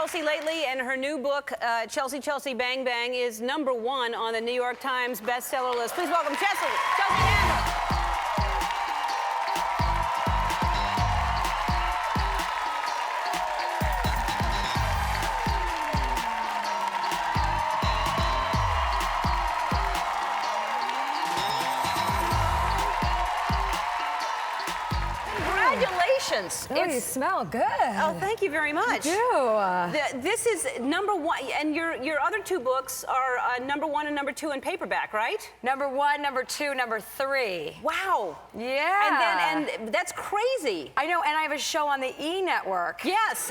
Chelsea lately, and her new book, Chelsea, Chelsea, Bang Bang, is #1 on the New York Times bestseller list. Please welcome Chelsea Handler. Congratulations. Oh, you smell good. Oh, thank you very much. You do. This is #1, and your other two books are #1 and #2 in paperback, right? #1, #2, #3. Wow. Yeah. And that's crazy. I know, and I have a show on the E! Network. Yes.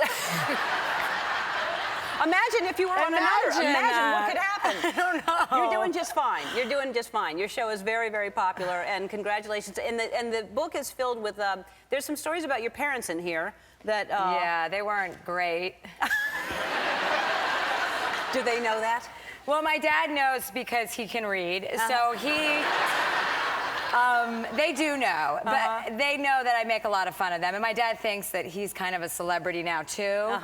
Imagine if you were on another. Imagine what could happen. I don't know. You're doing just fine. You're doing just fine. Your show is very, very popular, and congratulations. And the book is filled with, there's some stories about your parents in here that... Yeah, they weren't great. Do they know that? Well, my dad knows because he can read, so he... they do know, but they know that I make a lot of fun of them. And my dad thinks that he's kind of a celebrity now, too.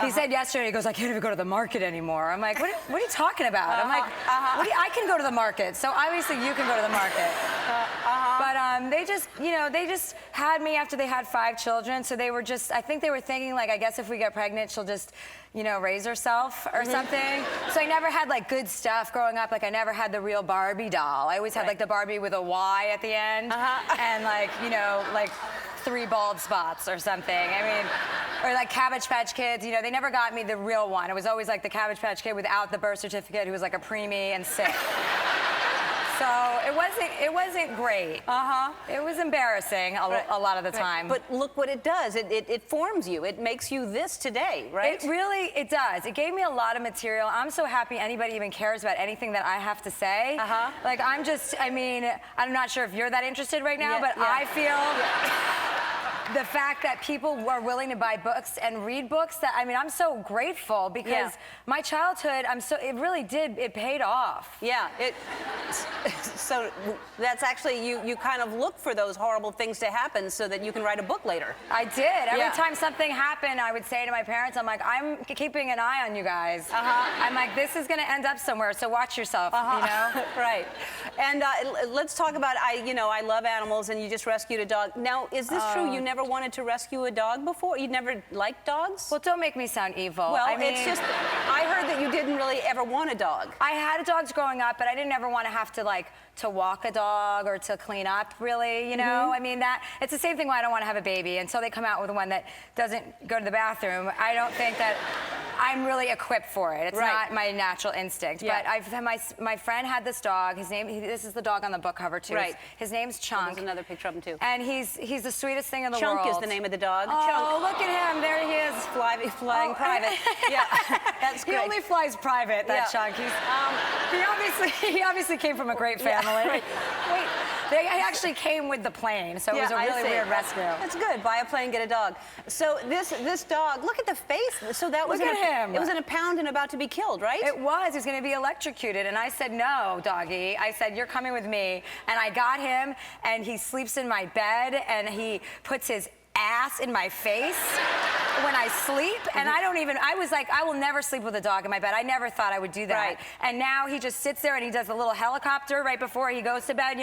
He said yesterday, he goes, I can't even go to the market anymore. I'm like, what are you talking about? I'm like, I can go to the market, so obviously you can go to the market. But they just, they just had me after they had 5 children, so they were just, I think they were thinking, like, I guess if we get pregnant, she'll just, raise herself or something. So I never had, like, good stuff growing up. Like, I never had the real Barbie doll. I always had, like, the Barbie with a Y at the end. And, like, like 3 bald spots or something. I mean, or like Cabbage Patch Kids, they never got me the real one. It was always like the Cabbage Patch Kid without the birth certificate who was like a preemie and sick. So it wasn't great. It was embarrassing a lot of the time. But look what it does. It forms you. It makes you this today, right? It does. It gave me a lot of material. I'm so happy anybody even cares about anything that I have to say. Like, I'm not sure if you're that interested right now, but I feel... The fact that people are willing to buy books and read books, I'm so grateful because my childhood, it paid off. Yeah, so that's actually, you kind of look for those horrible things to happen so that you can write a book later. I did. Every time something happened, I would say to my parents, I'm like, I'm keeping an eye on you guys. I'm like, this is gonna end up somewhere, so watch yourself, Right. And let's talk about, I love animals, and you just rescued a dog. Now, is this true? You never wanted to rescue a dog before? You never liked dogs? Well, don't make me sound evil. Well, it's just, I heard that you didn't really ever want a dog. I had dogs growing up, but I didn't ever want to have to walk a dog or to clean up, really, it's the same thing why I don't want to have a baby. Until they come out with one that doesn't go to the bathroom, I don't think that I'm really equipped for it. It's not my natural instinct. But my friend had this dog. This is the dog on the book cover, too. His name's Chunk. There's another picture of him, too. And he's the sweetest thing in the world. Chunk is the name of the dog. Oh, Chunk. look at him. There he is. Flying private. Yeah, that's great. He only flies private, that Chunk. He obviously came from a great family. Wait, they actually came with the plane, so it was a really weird rescue. That's good. Buy a plane, get a dog. So this dog, look at the face. So that was look at him. It was in a pound and about to be killed, right? It was. He was going to be electrocuted, and I said, no, doggy. I said, you're coming with me. And I got him, and he sleeps in my bed, and he puts his ass in my face when I sleep, and I was like, I will never sleep with a dog in my bed. I never thought I would do that. And now he just sits there and he does a little helicopter right before he goes to bed,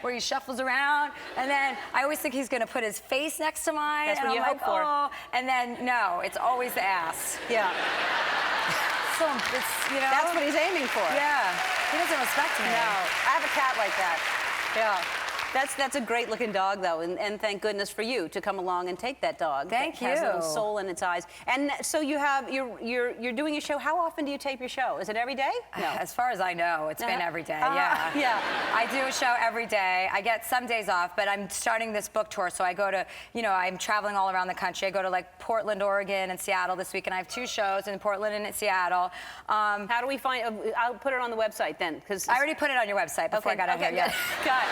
where he shuffles around, and then I always think he's gonna put his face next to mine. That's what you hope for. Oh. And then, no, it's always the ass. Yeah. So, it's, That's what he's aiming for. Yeah. He doesn't respect me. No. I have a cat like that. Yeah. That's a great looking dog, though, and thank goodness for you to come along and take that dog. Thank you. It has a little soul in its eyes. And so you're doing a show. How often do you tape your show? Is it every day? No. As far as I know, it's been every day. Yeah. I do a show every day. I get some days off, but I'm starting this book tour, so I go to, I'm traveling all around the country. I go to like Portland, Oregon, and Seattle this week, and I have 2 shows in Portland and in Seattle. How do we find? I'll put it on the website then, because I already put it on your website before I got out here. Yeah. Got it.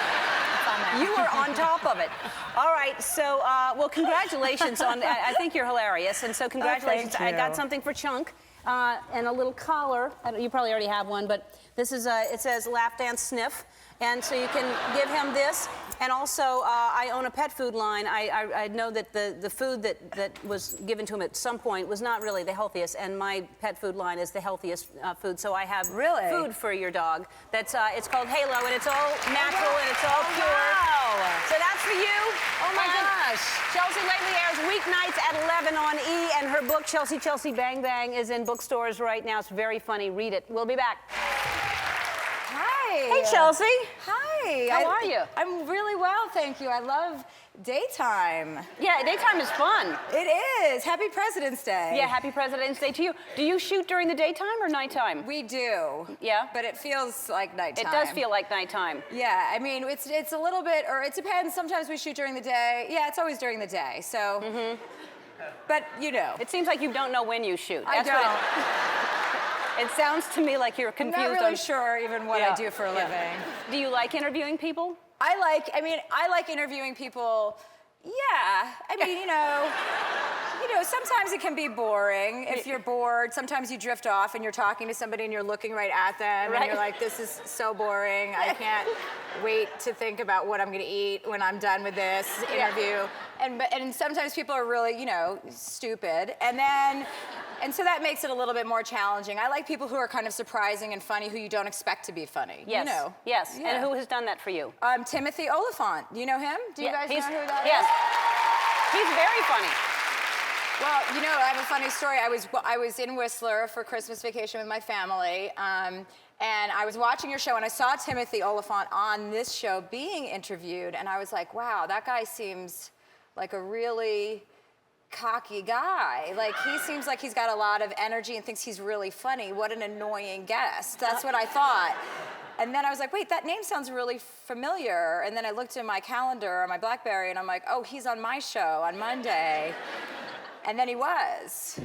You were on top of it. All right, so, well, congratulations on, I think you're hilarious, and so congratulations. Thank you. I got something for Chunk, and a little collar. You probably already have one, but this is, it says Lap Dance Sniff, And so you can give him this. And also, I own a pet food line. I know that the food that was given to him at some point was not really the healthiest, and my pet food line is the healthiest food. So I have food for your dog. That's it's called Halo, and it's all natural and it's all pure. Wow. So that's for you. Oh my gosh. Chelsea lately airs weeknights at 11 on E, and her book, Chelsea Bang Bang, is in bookstores right now. It's very funny. Read it. We'll be back. Hi. Hey, Chelsea. Hi. How are you? I'm really well, thank you. I love daytime. Yeah, daytime is fun. It is. Happy President's Day. Yeah, happy President's Day to you. Do you shoot during the daytime or nighttime? We do. Yeah? But it feels like nighttime. It does feel like nighttime. Yeah, I mean, it's a little bit, or it depends. Sometimes we shoot during the day. Yeah, it's always during the day, so. But, you know. It seems like you don't know when you shoot. I don't. It sounds to me like you're confused. I'm not really sure even what I do for a living. Do you like interviewing people? I like interviewing people. Yeah, I mean, you know, sometimes it can be boring if you're bored. Sometimes you drift off and you're talking to somebody and you're looking right at them and you're like, this is so boring. I can't wait to think about what I'm going to eat when I'm done with this interview. And sometimes people are really, you know, stupid. And so that makes it a little bit more challenging. I like people who are kind of surprising and funny, who you don't expect to be funny. Yes. You know. Yes. Yeah. And who has done that for you? Timothy Oliphant. Do you know him? Do you guys know who that is? Yes. He's very funny. Well, you know, I have a funny story. I was in Whistler for Christmas vacation with my family, and I was watching your show, and I saw Timothy Oliphant on this show being interviewed, and I was like, wow, that guy seems like a really cocky guy. Like, he seems like he's got a lot of energy and thinks he's really funny. What an annoying guest. That's what I thought. And then I was like, wait, that name sounds really familiar. And then I looked in my calendar on my BlackBerry, and I'm like, oh, he's on my show on Monday. And then he was.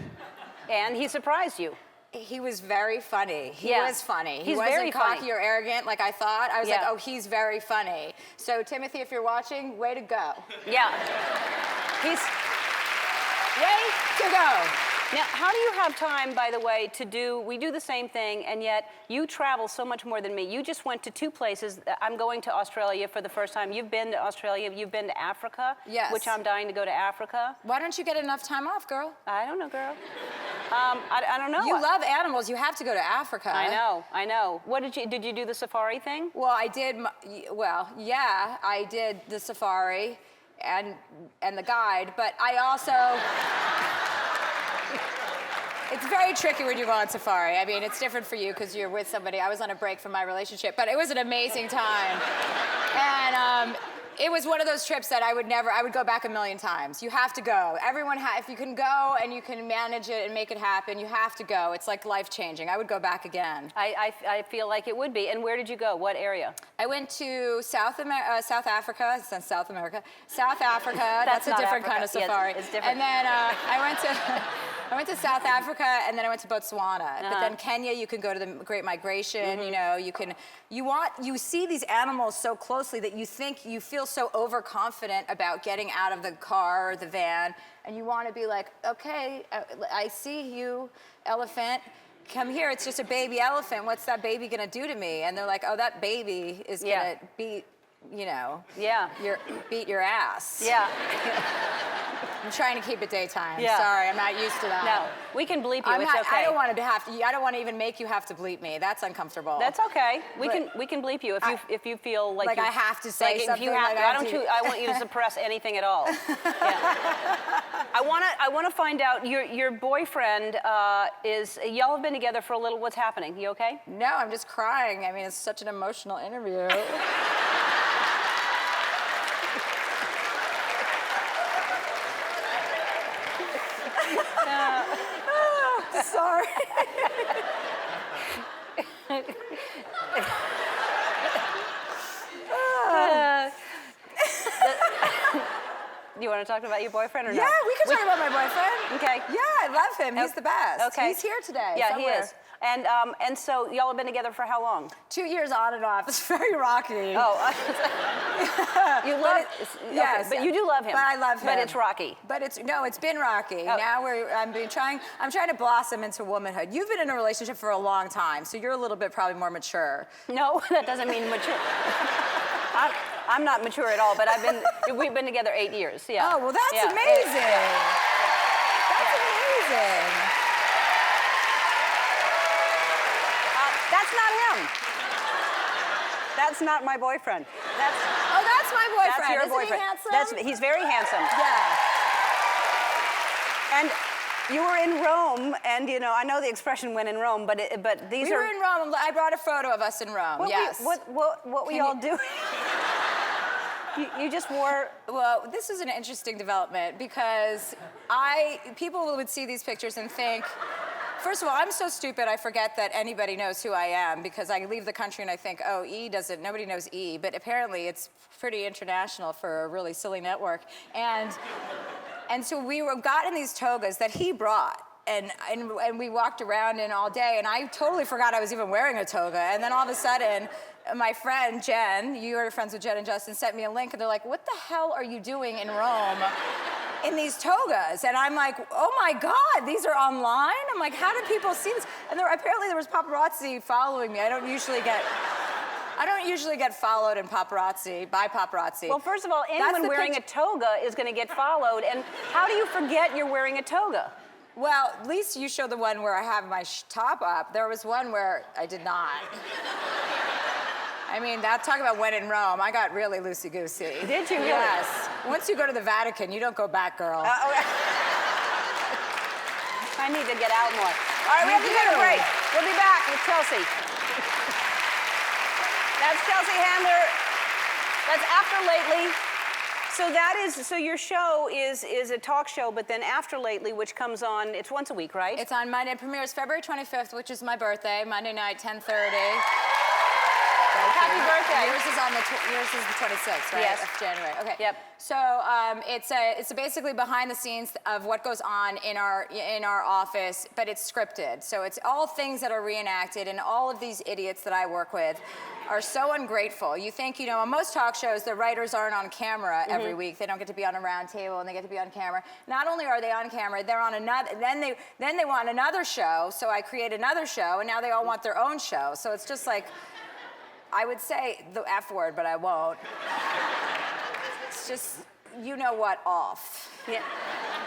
And he surprised you. He was very funny. He was funny. He He's wasn't very cocky funny. or arrogant like I thought. I was like, oh, he's very funny. So, Timothy, if you're watching, way to go. Yeah. He's... Way to go. Now, how do you have time, by the way, we do the same thing, and yet you travel so much more than me. You just went to 2 places. I'm going to Australia for the first time. You've been to Australia. You've been to Africa. Yes. Which I'm dying to go to Africa. Why don't you get enough time off, girl? I don't know, girl. I don't know. You love animals. You have to go to Africa. I know. What did you do the safari thing? Well, I did, yeah, I did the safari and the guide, but I also... It's very tricky when you go on safari. I mean, it's different for you because you're with somebody. I was on a break from my relationship, but it was an amazing time. And it was one of those trips that I would go back a million times. You have to go. Everyone, if you can go and you can manage it and make it happen, you have to go. It's like life-changing. I would go back again. I feel like it would be. And where did you go? What area? I went to South Africa. It's not South America. South Africa. That's a different kind of safari. Yes, it's different. And then I went to South Africa, and then I went to Botswana. But then Kenya, you can go to the Great Migration. You know, you see these animals so closely that you feel so overconfident about getting out of the car or the van, and you want to be like, okay, I see you, elephant. Come here, it's just a baby elephant. What's that baby gonna do to me? And they're like, oh, that baby is gonna beat, you know, beat your ass. Yeah. I'm trying to keep it daytime. Yeah. Sorry, I'm not used to that. No, we can bleep you. It's okay. I don't want to even make you have to bleep me. That's uncomfortable. That's okay. We can bleep you if you feel like I have to say like something. If you have to, I want you to suppress anything at all. Yeah. I want to find out your boyfriend y'all have been together for a little. What's happening? You okay? No, I'm just crying. I mean, it's such an emotional interview. Sorry. Do you want to talk about your boyfriend or not? Yeah, we can talk about my boyfriend. Okay. Yeah, I love him. He's the best. Okay. He's here today. Yeah, somewhere. he is. And so y'all have been together for how long? 2 years on and off. It's very rocky. Oh, you love it. Yes, but you do love him. But I love him. But it's rocky. But it's been rocky. Oh. Now I'm trying to blossom into womanhood. You've been in a relationship for a long time, so you're a little bit probably more mature. No, that doesn't mean mature. I'm not mature at all, but we've been together 8 years. Yeah. Oh, well, that's amazing. That's amazing. That's not him. That's not my boyfriend. That's my boyfriend. That's your Isn't boyfriend. he handsome? He's very handsome. Yeah. And you were in Rome, and I know the expression "when in Rome," but these We were in Rome. I brought a photo of us in Rome. Yes. What were y'all doing? You just wore. Well, this is an interesting development because people would see these pictures and think, first of all, I'm so stupid I forget that anybody knows who I am because I leave the country and I think, oh, nobody knows E, but apparently it's pretty international for a really silly network. And so we got in these togas that he brought. And we walked around in all day, and I totally forgot I was even wearing a toga. And then all of a sudden, my friend Jen, you are friends with Jen and Justin, sent me a link, and they're like, "What the hell are you doing in Rome in these togas?" And I'm like, "Oh my God, these are online?" I'm like, "How do people see this?" And apparently there was paparazzi following me. I don't usually get followed in paparazzi by paparazzi. Well, first of all, anyone wearing a toga is going to get followed. And how do you forget you're wearing a toga? Well, at least you show the one where I have my top up. There was one where I did not. I mean, talk about when in Rome. I got really loosey-goosey. Did you really? Yes. Once you go to the Vatican, you don't go back, girl. I need to get out more. All right, we have to take a break. We'll be back with Chelsea. That's Chelsea Handler. That's After Lately. So your show is a talk show, but then After Lately, which comes on, it's once a week, right? It's on Monday. It premieres February 25th, which is my birthday, Monday night, 10:30. Happy birthday. Yours is the 26th, right? Yes. Of January. Okay. Yep. So it's basically behind the scenes of what goes on in our office, but it's scripted. So it's all things that are reenacted, and all of these idiots that I work with are so ungrateful. You think, on most talk shows, the writers aren't on camera every week. They don't get to be on a round table, and they get to be on camera. Not only are they on camera, they're on another. Then they want another show. So I create another show, and now they all want their own show. So it's just like, I would say the F word, but I won't. It's just, off. Yeah.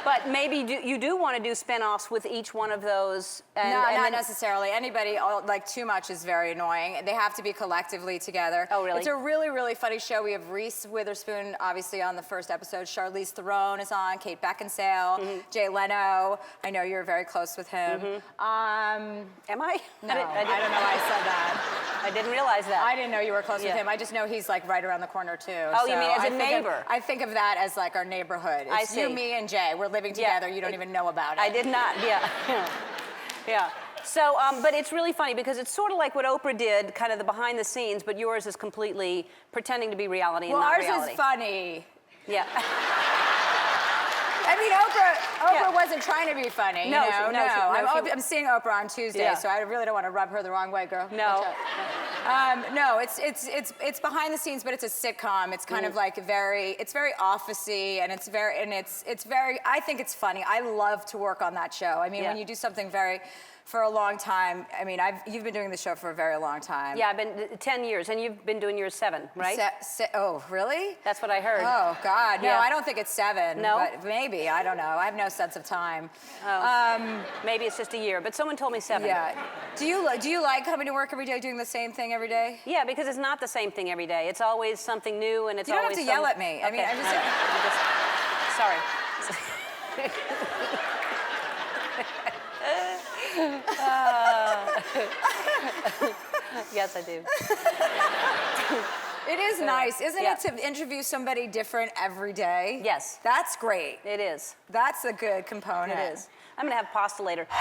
But maybe you do want to do spin-offs with each one of those. Not necessarily. Anybody, too much is very annoying. They have to be collectively together. Oh, really? It's a really, really funny show. We have Reese Witherspoon, obviously, on the first episode. Charlize Theron is on, Kate Beckinsale, Jay Leno. I know you're very close with him. Am I? No, I don't know why I said that. I didn't realize that. I didn't know you were close with him. I just know he's right around the corner, too. Oh, you mean as a neighbor? I think of that as our neighborhood. I It's see. you, me, and Jay. We're living together. You don't even know about it. I did not, yeah. Yeah. So, but it's really funny because it's sort of like what Oprah did, kind of the behind the scenes, but yours is completely pretending to be reality and not reality. Well, ours is funny. Yeah. I mean, Oprah wasn't trying to be funny. No, I'm seeing Oprah on Tuesday, so I really don't want to rub her the wrong way, girl. No. No, it's behind the scenes, but it's a sitcom. It's kind of it's very office-y, and it's very. I think it's funny. I love to work on that show. I mean, when you do something for a long time. I mean, you've been doing the show for a very long time. Yeah, I've been 10 years, and you've been doing yours 7, right? Oh, really? That's what I heard. Oh, God. No, Yeah. I don't think it's 7. No? But maybe. I don't know. I have no sense of time. Oh. Maybe it's just a year, but someone told me 7. Yeah. Do you like coming to work every day, doing the same thing every day? Yeah, because it's not the same thing every day. It's always something new, and it's always. You don't have to yell at me. I mean, I'm just sorry. Yes, I do. It is nice, isn't it, to interview somebody different every day? Yes. That's great. It is. That's a good component. It is. I'm going to have pasta later. Hey,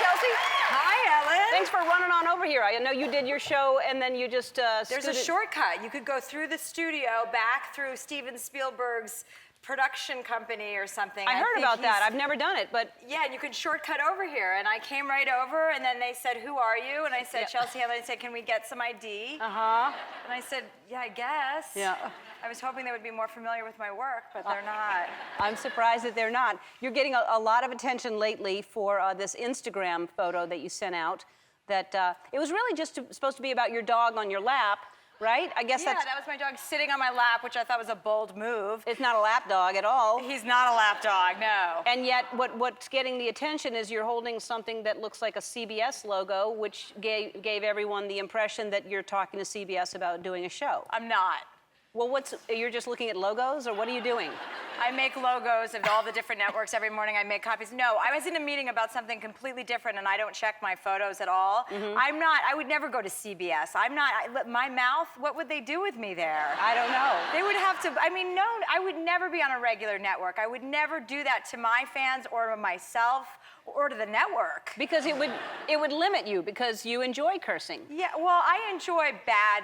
Chelsea. Hi, Ellen. Thanks for running on over here. I know you did your show, and then you just There's a shortcut. You could go through the studio, back through Steven Spielberg's production company or something. I heard about that. I've never done it, but... Yeah, and you can shortcut over here. And I came right over, and then they said, who are you? And I said, Chelsea Handler. They said, can we get some ID? Uh-huh. And I said, yeah, I guess. Yeah. I was hoping they would be more familiar with my work, but they're not. I'm surprised that they're not. You're getting a lot of attention lately for this Instagram photo that you sent out. That it was really just supposed to be about your dog on your lap, right? I guess that was my dog sitting on my lap, which I thought was a bold move. It's not a lap dog at all. He's not a lap dog, no. And yet, what's getting the attention is you're holding something that looks like a CBS logo, which gave everyone the impression that you're talking to CBS about doing a show. I'm not. Well, you're just looking at logos, or what are you doing? I make logos of all the different networks. Every morning I make copies. No, I was in a meeting about something completely different, and I don't check my photos at all. Mm-hmm. I would never go to CBS. My mouth, what would they do with me there? I don't know. They would have to, no, I would never be on a regular network. I would never do that to my fans or to myself or to the network. Because it would limit you, because you enjoy cursing. Yeah, well, I enjoy bad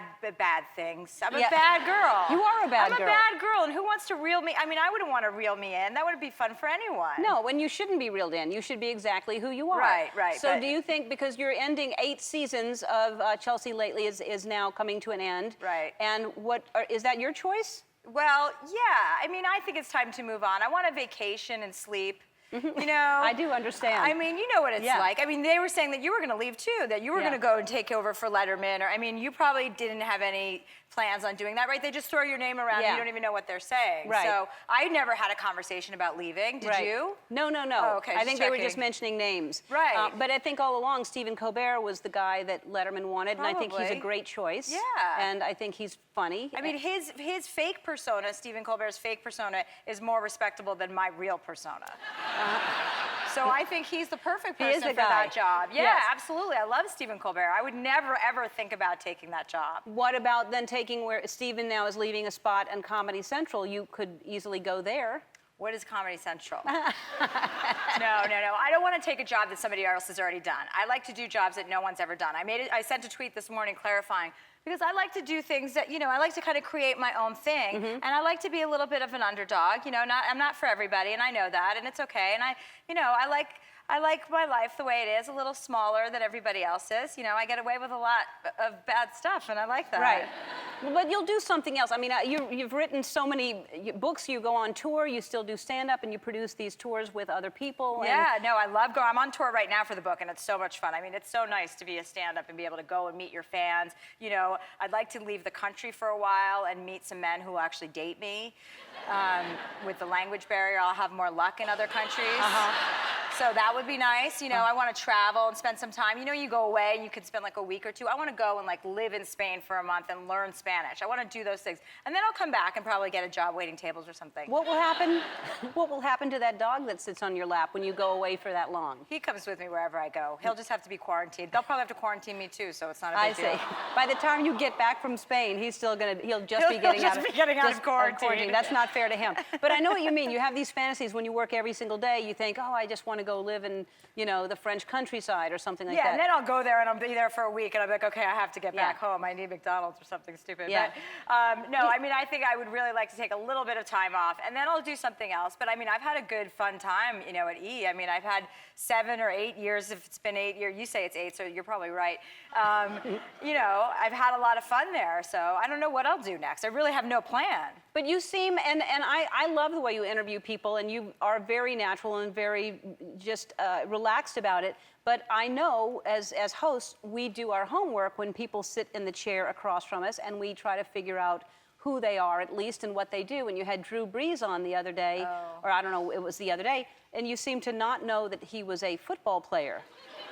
things. I'm a bad girl. You are a bad girl. I'm a bad girl, and who wants to reel me? I wouldn't want to reel me in. That wouldn't be fun for anyone. No, and you shouldn't be reeled in. You should be exactly who you are. Right. So do you think, because you're ending 8 seasons of Chelsea Lately is now coming to an end. Right. And is that your choice? Well, yeah. I think it's time to move on. I want a vacation and sleep. You know, I do understand. You know what it's like. They were saying that you were going to leave too, that you were going to go and take over for Letterman, or you probably didn't have any plans on doing that, right? They just throw your name around and you don't even know what they're saying. Right. So I never had a conversation about leaving. Did you? No. Oh, okay, I think they were just mentioning names. Right. But I think all along, Stephen Colbert was the guy that Letterman wanted, and I think he's a great choice. Yeah. And I think he's funny. His fake persona, Stephen Colbert's fake persona, is more respectable than my real persona. So I think he's the perfect person for that job. Yeah, yes. Absolutely. I love Stephen Colbert. I would never, ever think about taking that job. What about then taking where Stephen now is leaving a spot on Comedy Central? You could easily go there. What is Comedy Central? No. I don't want to take a job that somebody else has already done. I like to do jobs that no one's ever done. I sent a tweet this morning clarifying, because I like to do things that, I like to kind of create my own thing. And I like to be a little bit of an underdog. I'm not for everybody, and I know that, and it's okay. And I like my life the way it is, a little smaller than everybody else's. I get away with a lot of bad stuff, and I like that. Right. But you'll do something else. You've written so many books. You go on tour. You still do stand-up, and you produce these tours with other people. Yeah, no, I love going. I'm on tour right now for the book, and it's so much fun. It's so nice to be a stand-up and be able to go and meet your fans. I'd like to leave the country for a while and meet some men who will actually date me. With the language barrier, I'll have more luck in other countries. So that would be nice. I want to travel and spend some time. You go away and you could spend like a week or two. I want to go and live in Spain for a month and learn Spanish. I want to do those things. And then I'll come back and probably get a job waiting tables or something. What will happen? What will happen to that dog that sits on your lap when you go away for that long? He comes with me wherever I go. He'll just have to be quarantined. They'll probably have to quarantine me too, so it's not a big deal. I see. By the time you get back from Spain, he'll just be getting out of quarantine. That's not fair to him. But I know what you mean. You have these fantasies when you work every single day. You think, oh, I just want to go live in, the French countryside or something like that. Yeah, and then I'll go there and I'll be there for a week and I'll be like, okay, I have to get back home. I need McDonald's or something stupid. Yeah. But I think I would really like to take a little bit of time off and then I'll do something else. But I've had a good, fun time, at E. I've had 7 or 8 years. If it's been 8 years, you say it's 8, so you're probably right. I've had a lot of fun there. So I don't know what I'll do next. I really have no plan. But you seem, and I love the way you interview people, and you are very natural and very just relaxed about it. But I know, as hosts, we do our homework when people sit in the chair across from us, and we try to figure out who they are, at least, and what they do. And you had Drew Brees on the other day, or I don't know, it was the other day, and you seem to not know that he was a football player.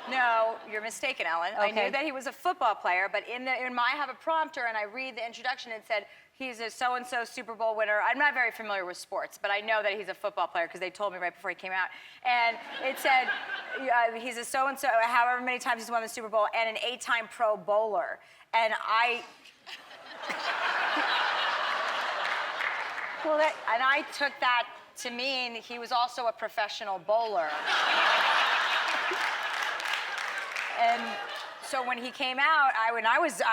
No, you're mistaken, Ellen. Okay. I knew that he was a football player, but I have a prompter, and I read the introduction, and it said, he's a so-and-so Super Bowl winner. I'm not very familiar with sports, but I know that he's a football player because they told me right before he came out. And it said he's a so-and-so, however many times he's won the Super Bowl, and an 8-time Pro Bowler. And I took that to mean he was also a professional bowler. And so when he came out, I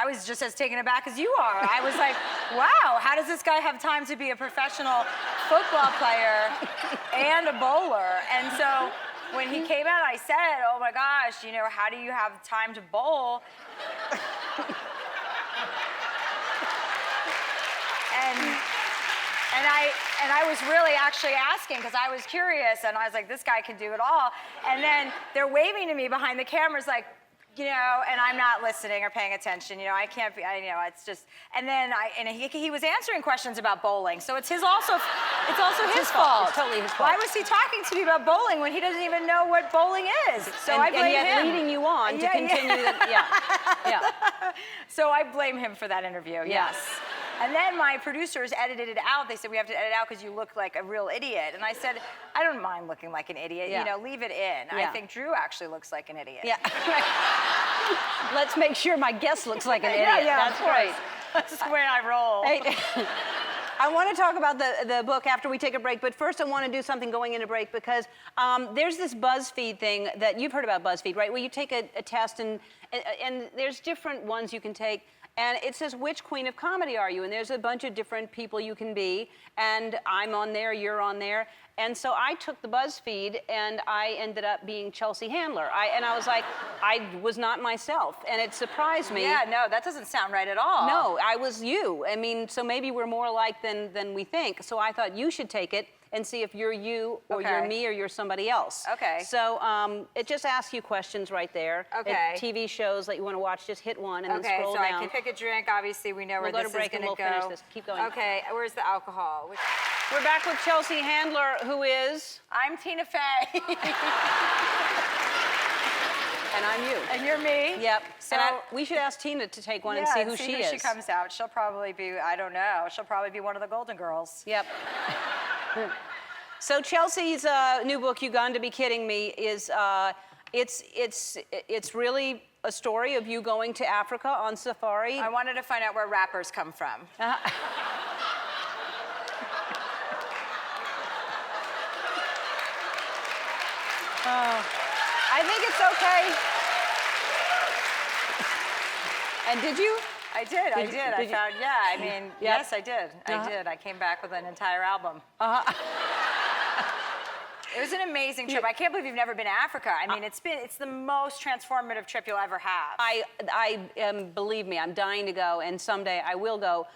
was just as taken aback as you are. I was like, wow, how does this guy have time to be a professional football player and a bowler. And so when he came out, I said, oh my gosh, you know, how do you have time to bowl? And I was really actually asking because I was curious, and I was like, this guy can do it all. And then they're waving to me behind the cameras like, you know, and I'm not listening or paying attention. You know, I can't be, you know, it's just, and then he was answering questions about bowling. So it's also his fault. It's totally his fault. Why was he talking to me about bowling when he doesn't even know what bowling is? So I blame him. And yet leading you on to continue. Yeah. So I blame him for that interview, yes. And then my producers edited it out. They said, we have to edit out because you look like a real idiot. And I said, I don't mind looking like an idiot. You know, leave it in. I think Drew actually looks like an idiot. Yeah. Let's make sure my guest looks like an idiot. Yeah, that's right. That's the way I roll. Hey, I want to talk about the book after we take a break, but first I want to do something going into break because there's this Buzzfeed thing that you've heard about Buzzfeed, right? Where you take a test and there's different ones you can take. And it says, which queen of comedy are you? And there's a bunch of different people you can be. And I'm on there, you're on there. And so I took the Buzzfeed and I ended up being Chelsea Handler. And I was like, I was not myself. And it surprised me. Yeah, no, that doesn't sound right at all. No, I was you. I mean, so maybe we're more alike than we think. So I thought you should take it and see if you're you or you're me or you're somebody else. Okay. So it just asks you questions right there. Okay. TV shows that you want to watch, just hit one and then scroll down. down. I can pick a drink. Obviously, we know where this is going to go. We'll go to break and we'll finish this. Keep going. Okay, where's the alcohol? We're back with Chelsea Handler, who is? I'm Tina Fey. And I'm you. And you're me. Yep. So and we should ask Tina to take one and see who she is. She comes out. She'll probably be, I don't know, she'll probably be one of the Golden Girls. Yep. So Chelsea's new book, You Got to Be Kidding Me, is it's really a story of you going to Africa on safari. I wanted to find out where rappers come from. I think it's okay. And did you? I did. I found, I mean, yes, I did. Uh-huh. I did. I came back with an entire album. It was an amazing trip. I can't believe you've never been to Africa. I mean, it's the most transformative trip you'll ever have. Believe me, I'm dying to go, and someday I will go.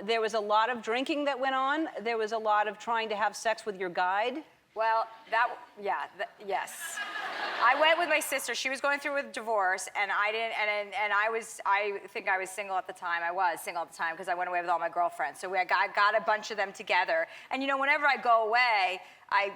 There was a lot of drinking that went on. There was a lot of trying to have sex with your guide. Well, yes. I went with my sister. She was going through with divorce, and I didn't. And I think I was single at the time. I was single at the time because I went away with all my girlfriends. So I got a bunch of them together. And you know, whenever I go away, I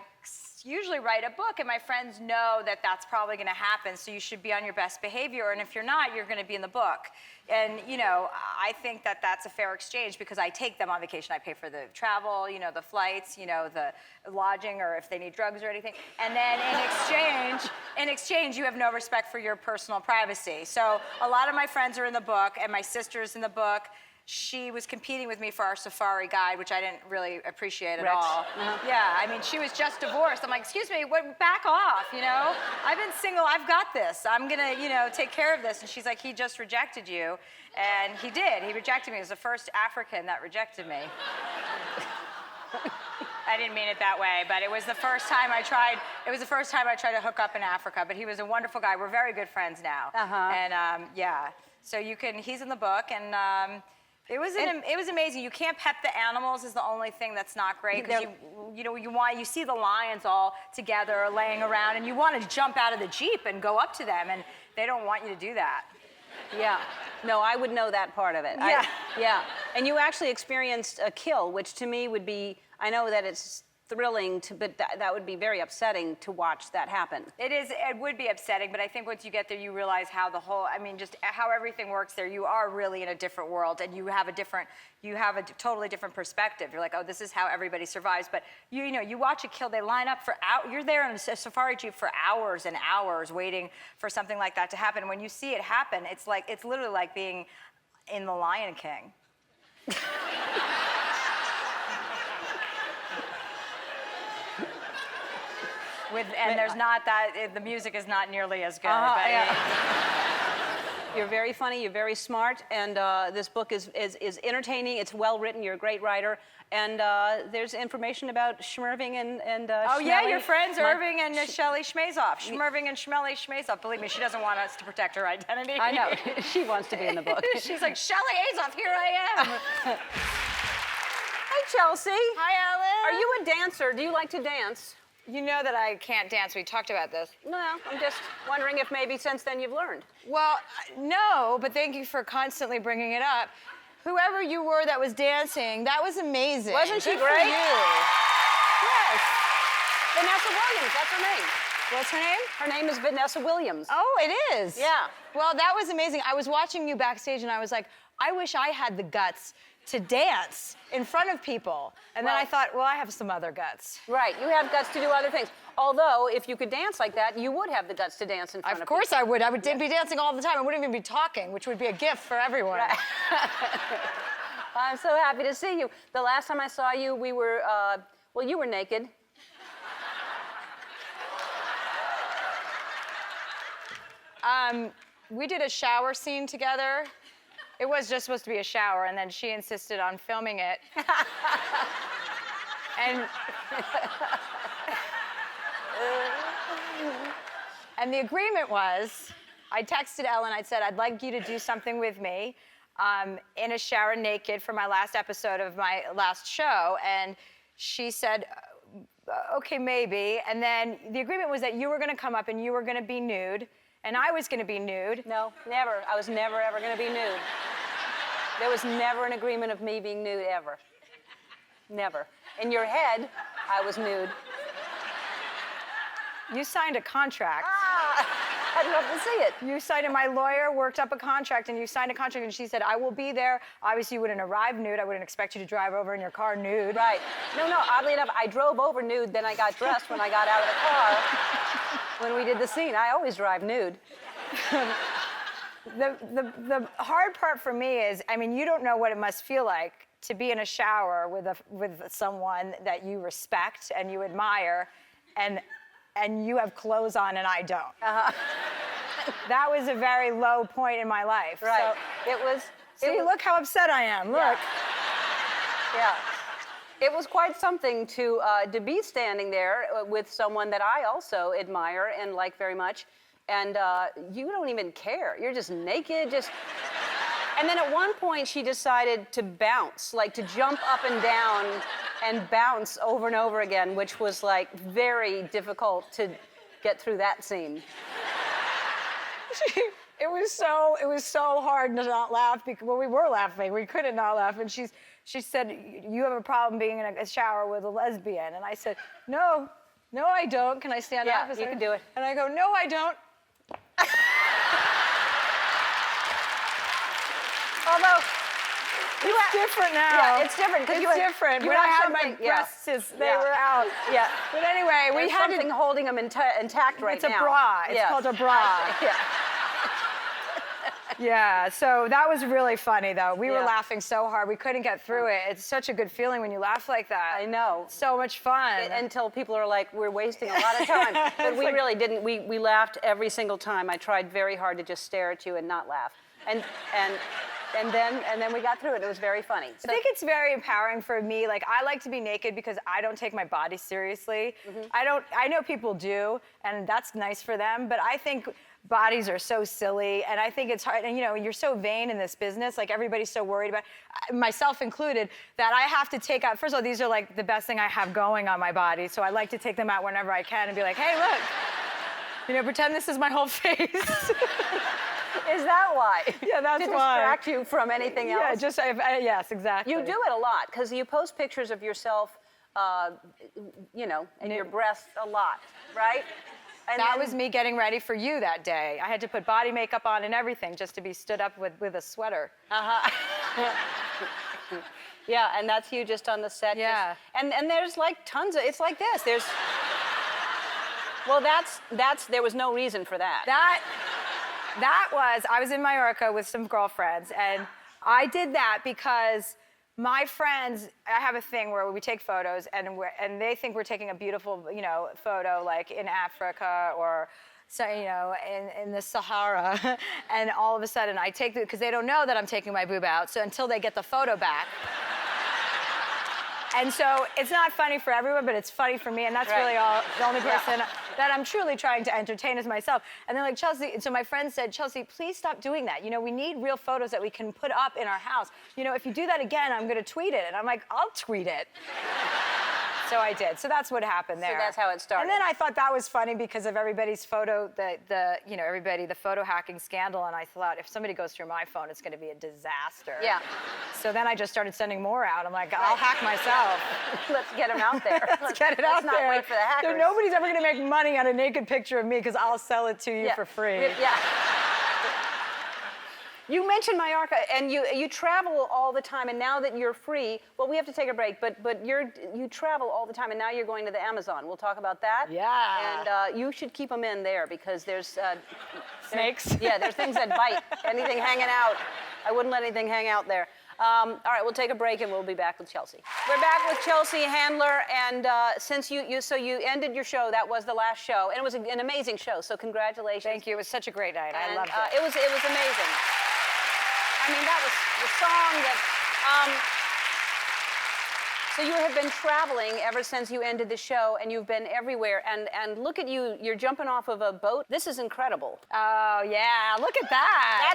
usually write a book, and my friends know that that's probably going to happen. So you should be on your best behavior, and if you're not, you're going to be in the book. And you know, I think that that's a fair exchange because I take them on vacation. I pay for the travel, you know, the flights, you know, the lodging, or if they need drugs or anything. And then in exchange, you have no respect for your personal privacy. So a lot of my friends are in the book, and my sister's in the book. She was competing with me for our safari guide, which I didn't really appreciate at all. Yeah, I mean, she was just divorced. I'm like, excuse me, back off, you know? I've been single, I've got this. I'm gonna, you know, take care of this. And she's like, he just rejected you. And he did, he rejected me. He was the first African that rejected me. I didn't mean it that way, but it was the first time I tried to hook up in Africa, but he was a wonderful guy. We're very good friends now. And so he's in the book, and it was amazing. You can't pet the animals is the only thing that's not great. Because you see the lions all together laying around, and you want to jump out of the Jeep and go up to them, and they don't want you to do that. Yeah. No, I would know that part of it. Yeah. And you actually experienced a kill, which to me would be, I know that it's thrilling, but that would be very upsetting to watch that happen. It would be upsetting, but I think once you get there, you realize how just how everything works there. You are really in a different world, and you have a totally different perspective. You're like, oh, this is how everybody survives. But you watch a kill, they line up for hours. You're there in a safari jeep for hours and hours waiting for something like that to happen. When you see it happen, it's literally like being in The Lion King. There's not that, the music is not nearly as good. You're You're very funny. You're very smart. And this book is entertaining. It's well written. You're a great writer. And there's information about Schmerving and Oh, yeah, Schmelly. your friends Irving and Shelley Schmazoff. Schmerving and Schmelly Schmazoff. Believe me, she doesn't want us to protect her identity. I know. She wants to be in the book. She's like, Shelley Azoff, here I am. Hey, Chelsea. Hi, Ellen. Are you a dancer? Do you like to dance? You know that I can't dance. We talked about this. No, I'm just wondering if maybe since then you've learned. Well, no, but thank you for constantly bringing it up. Whoever you were that was dancing, that was amazing. Wasn't she Good for great? you. Yes. Vanessa Williams, that's her name. What's her name? Her name is Vanessa Williams. Oh, it is? Yeah. Well, that was amazing. I was watching you backstage and I was like, I wish I had the guts to dance in front of people. And then I thought, well, I have some other guts. Right, you have guts to do other things. Although, if you could dance like that, you would have the guts to dance in front of people. Of course I would. I would be dancing all the time. I wouldn't even be talking, which would be a gift for everyone. Right. I'm so happy to see you. The last time I saw you, we were, well, you were naked. We did a shower scene together. It was just supposed to be a shower, and then she insisted on filming it. And the agreement was, I texted Ellen, I said, I'd like you to do something with me in a shower naked for my last episode of my last show. And she said, okay, maybe. And then the agreement was that you were gonna come up and you were gonna be nude, and I was gonna be nude. No, never. I was never, ever gonna be nude. There was never an agreement of me being nude, ever. Never. In your head, I was nude. You signed a contract. Ah, I'd love to see it. You signed it. My lawyer worked up a contract, and you signed a contract, and she said, I will be there. Obviously, you wouldn't arrive nude. I wouldn't expect you to drive over in your car nude. Right. No, oddly enough, I drove over nude, then I got dressed when I got out of the car when we did the scene. I always drive nude. The hard part for me is, I mean, you don't know what it must feel like to be in a shower with someone that you respect and you admire, and you have clothes on and I don't. That was a very low point in my life. Right. So, look how upset I am. Look. Yeah. It was quite something to be standing there with someone that I also admire and like very much, and you don't even care. You're just naked, And then at one point she decided to bounce, like to jump up and down and bounce over and over again, which was like very difficult to get through that scene. It was so hard to not laugh because, well, we were laughing. We couldn't not laugh. And she said, you have a problem being in a shower with a lesbian. And I said, no, I don't. Can I stand up? Yeah, you can do it. And I go, no, I don't. Although, It's different now. Yeah, it's different. It's different. When I had my breasts, they were out. Yeah. But anyway, we had something holding them intact right it's now. It's a bra. It's called a bra. Yeah. Yeah, so that was really funny, though. We were laughing so hard. We couldn't get through it. It's such a good feeling when you laugh like that. I know. So much fun. Until people are like, we're wasting a lot of time. But we really didn't. We laughed every single time. I tried very hard to just stare at you and not laugh. And then we got through it. It was very funny. So, I think it's very empowering for me. Like, I like to be naked because I don't take my body seriously. I know people do, and that's nice for them, but I think bodies are so silly, and I think it's hard, and you're so vain in this business, like everybody's so worried about, myself included, that I have to take out, first of all, these are like the best thing I have going on my body, so I like to take them out whenever I can and be like, hey, look, pretend this is my whole face. Is that why? Yeah, that's why. To distract you from anything else? Yeah, yes, exactly. You do it a lot, because you post pictures of yourself, and your breasts a lot, right? And that was me getting ready for you that day. I had to put body makeup on and everything just to be stood up with a sweater. Yeah, and that's you just on the set. Yeah. And there's like tons of, it's like this. There's, well, there was no reason for that. I was in Mallorca with some girlfriends, and I did that because my friends, I have a thing where we take photos, and they think we're taking a beautiful, photo, like in Africa or so, you know, in the Sahara, and all of a sudden I take because they don't know that I'm taking my boob out, so until they get the photo back. And so it's not funny for everyone, but it's funny for me, and that's really the only person that I'm truly trying to entertain is myself. And they're like, Chelsea, so my friend said, Chelsea, please stop doing that. You know, we need real photos that we can put up in our house. You know, if you do that again, I'm gonna tweet it. And I'm like, I'll tweet it. So I did. So that's what happened there. So that's how it started. And then I thought that was funny because of everybody's photo, the photo hacking scandal. And I thought, if somebody goes through my phone, it's going to be a disaster. Yeah. So then I just started sending more out. I'm like, I'll hack myself. Let's get them out there. Let's get it out there. Let's not wait for the hackers. So nobody's ever going to make money on a naked picture of me because I'll sell it to you for free. Yeah. You mentioned Mallorca, and you travel all the time, and now that you're free, well, we have to take a break, but you travel all the time, and now you're going to the Amazon. We'll talk about that. Yeah. And you should keep them in there because there's snakes. Yeah, there's things that bite. Anything hanging out, I wouldn't let anything hang out there. All right, we'll take a break, and we'll be back with Chelsea. We're back with Chelsea Handler, and since you ended your show, that was the last show, and it was an amazing show. So congratulations. Thank you. It was such a great night. I loved it. It was amazing. I mean, that was the song that. So you have been traveling ever since you ended the show, and you've been everywhere. And look at you, you're jumping off of a boat. This is incredible. Oh yeah, look at that.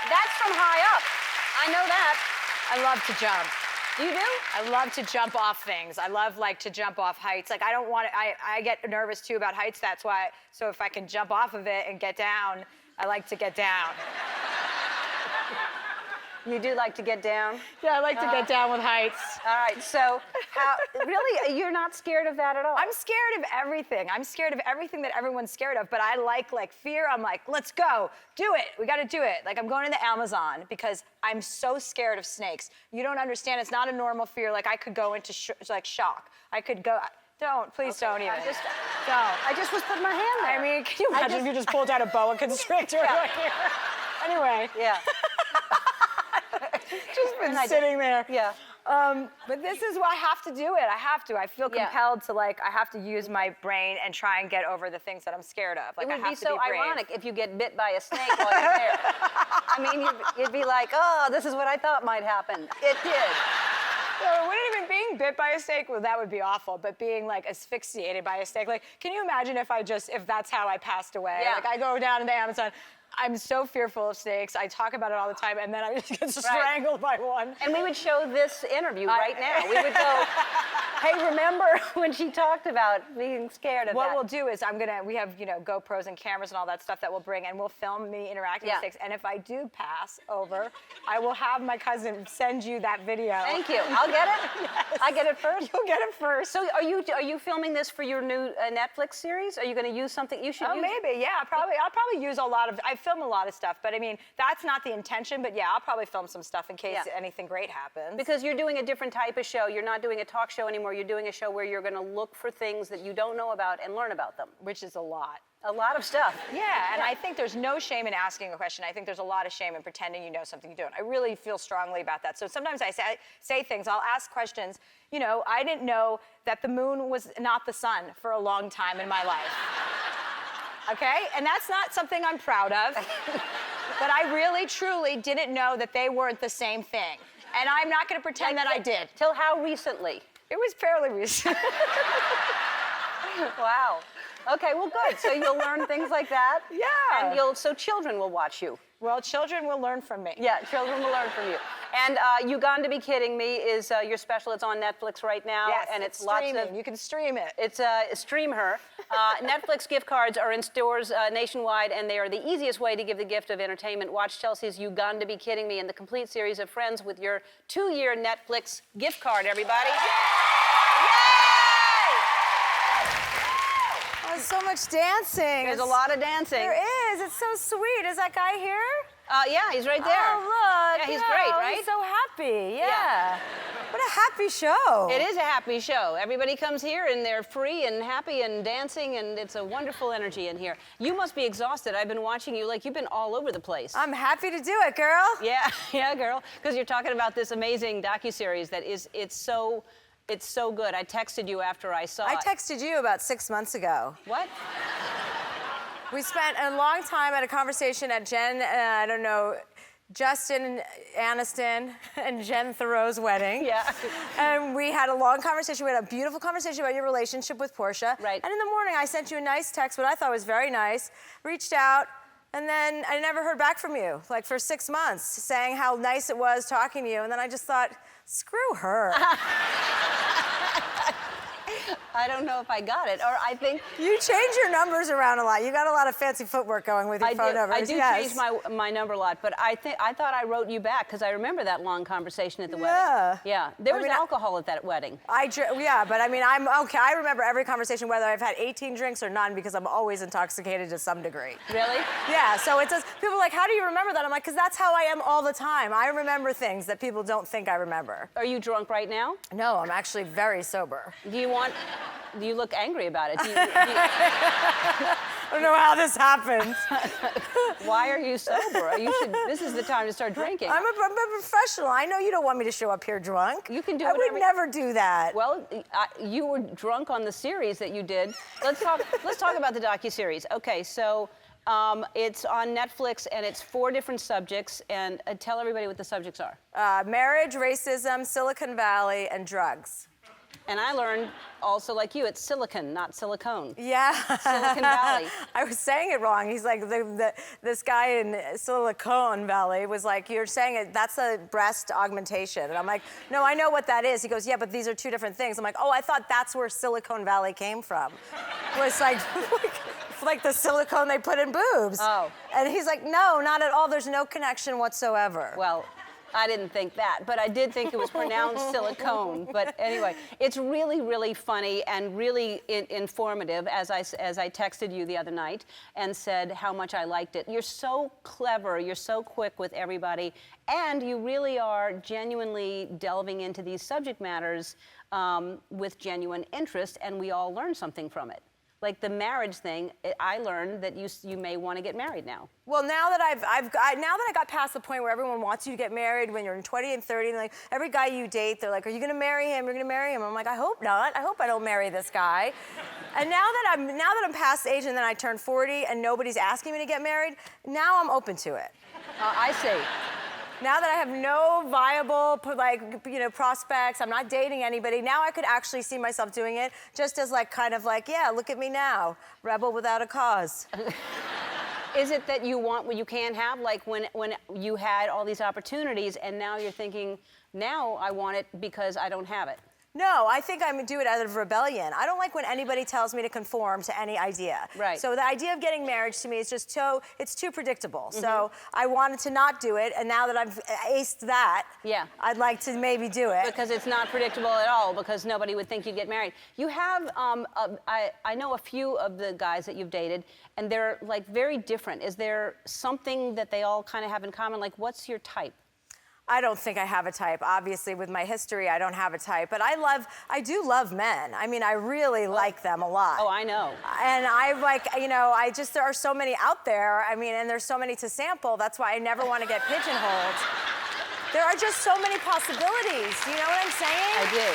That's from high up. I know that. I love to jump. You do? I love to jump off things. I love to jump off heights. Like I don't want to, I get nervous too about heights. That's why. So if I can jump off of it and get down, I like to get down. You do like to get down? Yeah, I like to get down with heights. All right, so really, you're not scared of that at all? I'm scared of everything. I'm scared of everything that everyone's scared of, but I like fear. I'm like, let's go, do it. We gotta do it. Like I'm going to the Amazon because I'm so scared of snakes. You don't understand, it's not a normal fear. Like I could go into shock. I could go, please don't even. I just was putting my hand there. I mean, can you imagine if you just pulled out a boa constrictor right here? Anyway. Yeah. Just been sitting there. Yeah. But this is why I have to do it. I have to. I feel compelled to I have to use my brain and try and get over the things that I'm scared of. Like it would I have be so brave. ironic if you get bit by a snake while you're there. I mean, you'd be like, oh, this is what I thought might happen. It did. No, it wouldn't even being bit by a snake. Well, that would be awful. But being asphyxiated by a snake, can you imagine if that's how I passed away? Yeah. I go down in the Amazon. I'm so fearful of snakes. I talk about it all the time, and then I just get strangled by one. And we would show this interview right now. We would go, hey, remember when she talked about being scared of that? What we'll do is we have, GoPros and cameras and all that stuff that we'll bring, and we'll film me interacting with snakes. And if I do pass over, I will have my cousin send you that video. Thank you. I'll get it? Yes. I get it first? You'll get it first. So are you filming this for your new Netflix series? Are you going to use something you should use? Maybe, yeah. I'll probably use a lot of, I film a lot of stuff, but I mean, that's not the intention, but yeah, I'll probably film some stuff in case anything great happens. Because you're doing a different type of show. You're not doing a talk show anymore. You're doing a show where you're going to look for things that you don't know about and learn about them. Which is a lot. A lot of stuff. Yeah, and I think there's no shame in asking a question. I think there's a lot of shame in pretending you know something you don't. I really feel strongly about that. So sometimes I say things, I'll ask questions. I didn't know that the moon was not the sun for a long time in my life. Okay? And that's not something I'm proud of. But I really, truly didn't know that they weren't the same thing. And I'm not going to pretend that I did. Till how recently? It was fairly recent. Wow. Okay, well, good. So you'll learn things like that? Yeah. And so children will watch you. Well, children will learn from me. Yeah, children will learn from you. And You Got to Be Kidding Me is your special. It's on Netflix right now. Yes, and it's streaming. lots of. You can stream it. It's stream her. Netflix gift cards are in stores nationwide, and they are the easiest way to give the gift of entertainment. Watch Chelsea's You Got to Be Kidding Me and the complete series of Friends with your 2-year Netflix gift card, everybody. There's so much dancing. There's a lot of dancing. There is. It's so sweet. Is that guy here? Yeah, he's right there. Oh, look. Yeah, he's great, right? He's so happy. Yeah. What a happy show. It is a happy show. Everybody comes here and they're free and happy and dancing, and it's a wonderful energy in here. You must be exhausted. I've been watching you you've been all over the place. I'm happy to do it, girl. Yeah, girl. Because you're talking about this amazing docu-series that it's so good. I texted you after I saw it. I texted you about 6 months ago. What? We spent a long time at a conversation at Justin Aniston and Jen Thoreau's wedding. Yeah. And we had a long conversation. We had a beautiful conversation about your relationship with Portia. Right. And in the morning, I sent you a nice text, what I thought was very nice, reached out, and then I never heard back from you, like for 6 months, saying how nice it was talking to you. And then I just thought, screw her. I don't know if I got it, or I think... You change your numbers around a lot. You got a lot of fancy footwork going with your phone numbers. I do change my number a lot, but I thought I wrote you back because I remember that long conversation at the wedding. Yeah. There was alcohol at that wedding. Yeah, but I mean, I'm okay. I remember every conversation, whether I've had 18 drinks or none, because I'm always intoxicated to some degree. Really? Yeah, so it says, people are like, how do you remember that? I'm like, because that's how I am all the time. I remember things that people don't think I remember. Are you drunk right now? No, I'm actually very sober. Do you look angry about it? I don't know how this happens. Why are you sober? This is the time to start drinking. I'm a professional. I know you don't want me to show up here drunk. You can do I would never do that. Well, you were drunk on the series that you did. Let's talk about the docu-series. Okay, so it's on Netflix, and it's 4 different subjects. And tell everybody what the subjects are. Marriage, racism, Silicon Valley, and drugs. And I learned also, like you, it's silicon, not silicone. Yeah. Silicon Valley. I was saying it wrong. He's like, this guy in Silicon Valley was like, you're saying it, that's a breast augmentation. And I'm like, no, I know what that is. He goes, yeah, but these are 2 different things. I'm like, oh, I thought that's where Silicon Valley came from. It was like the silicone they put in boobs. Oh. And he's like, no, not at all. There's no connection whatsoever. Well, I didn't think that, but I did think it was pronounced silicone. But anyway, it's really, really funny and really informative, as I texted you the other night and said how much I liked it. You're so clever, you're so quick with everybody, and you really are genuinely delving into these subject matters with genuine interest, and we all learn something from it. Like the marriage thing, I learned that you may want to get married now. Well, now that I got past the point where everyone wants you to get married when you're in 20 and 30, and like every guy you date, they're like, "Are you going to marry him? You're going to marry him?" I'm like, "I hope not. I hope I don't marry this guy." And now that I'm past the age, and then I turned 40, and nobody's asking me to get married, now I'm open to it. I see. Now that I have no viable, prospects, I'm not dating anybody, now I could actually see myself doing it just as yeah, look at me now, rebel without a cause. Is it that you want what you can't have, like when you had all these opportunities and now you're thinking, now I want it because I don't have it? No, I think I'm gonna do it out of rebellion. I don't like when anybody tells me to conform to any idea. Right. So the idea of getting married to me is just it's too predictable. Mm-hmm. So I wanted to not do it, and now that I've aced that, yeah, I'd like to maybe do it. Because it's not predictable at all, because nobody would think you'd get married. You have, I know a few of the guys that you've dated, and they're like very different. Is there something that they all kind of have in common? Like, what's your type? I don't think I have a type. Obviously, with my history, I don't have a type. But I do love men. I mean, I really like them a lot. Oh, I know. And there are so many out there. I mean, and there's so many to sample. That's why I never want to get pigeonholed. There are just so many possibilities. You know what I'm saying? I do.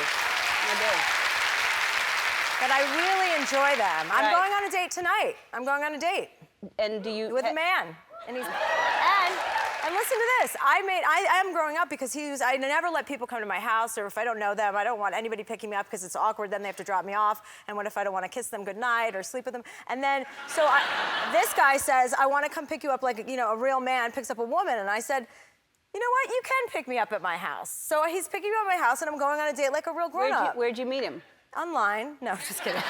But I really enjoy them. Right. I'm going on a date tonight. I'm going on a date. And do you... With a man. And listen to this. I am growing up because I never let people come to my house, or if I don't know them, I don't want anybody picking me up because it's awkward. Then they have to drop me off. And what if I don't want to kiss them goodnight or sleep with them? And then, this guy says, I want to come pick you up like, a real man picks up a woman. And I said, you know what? You can pick me up at my house. So he's picking me up at my house, and I'm going on a date like a real grown-up. Where'd you meet him? Online. No, just kidding.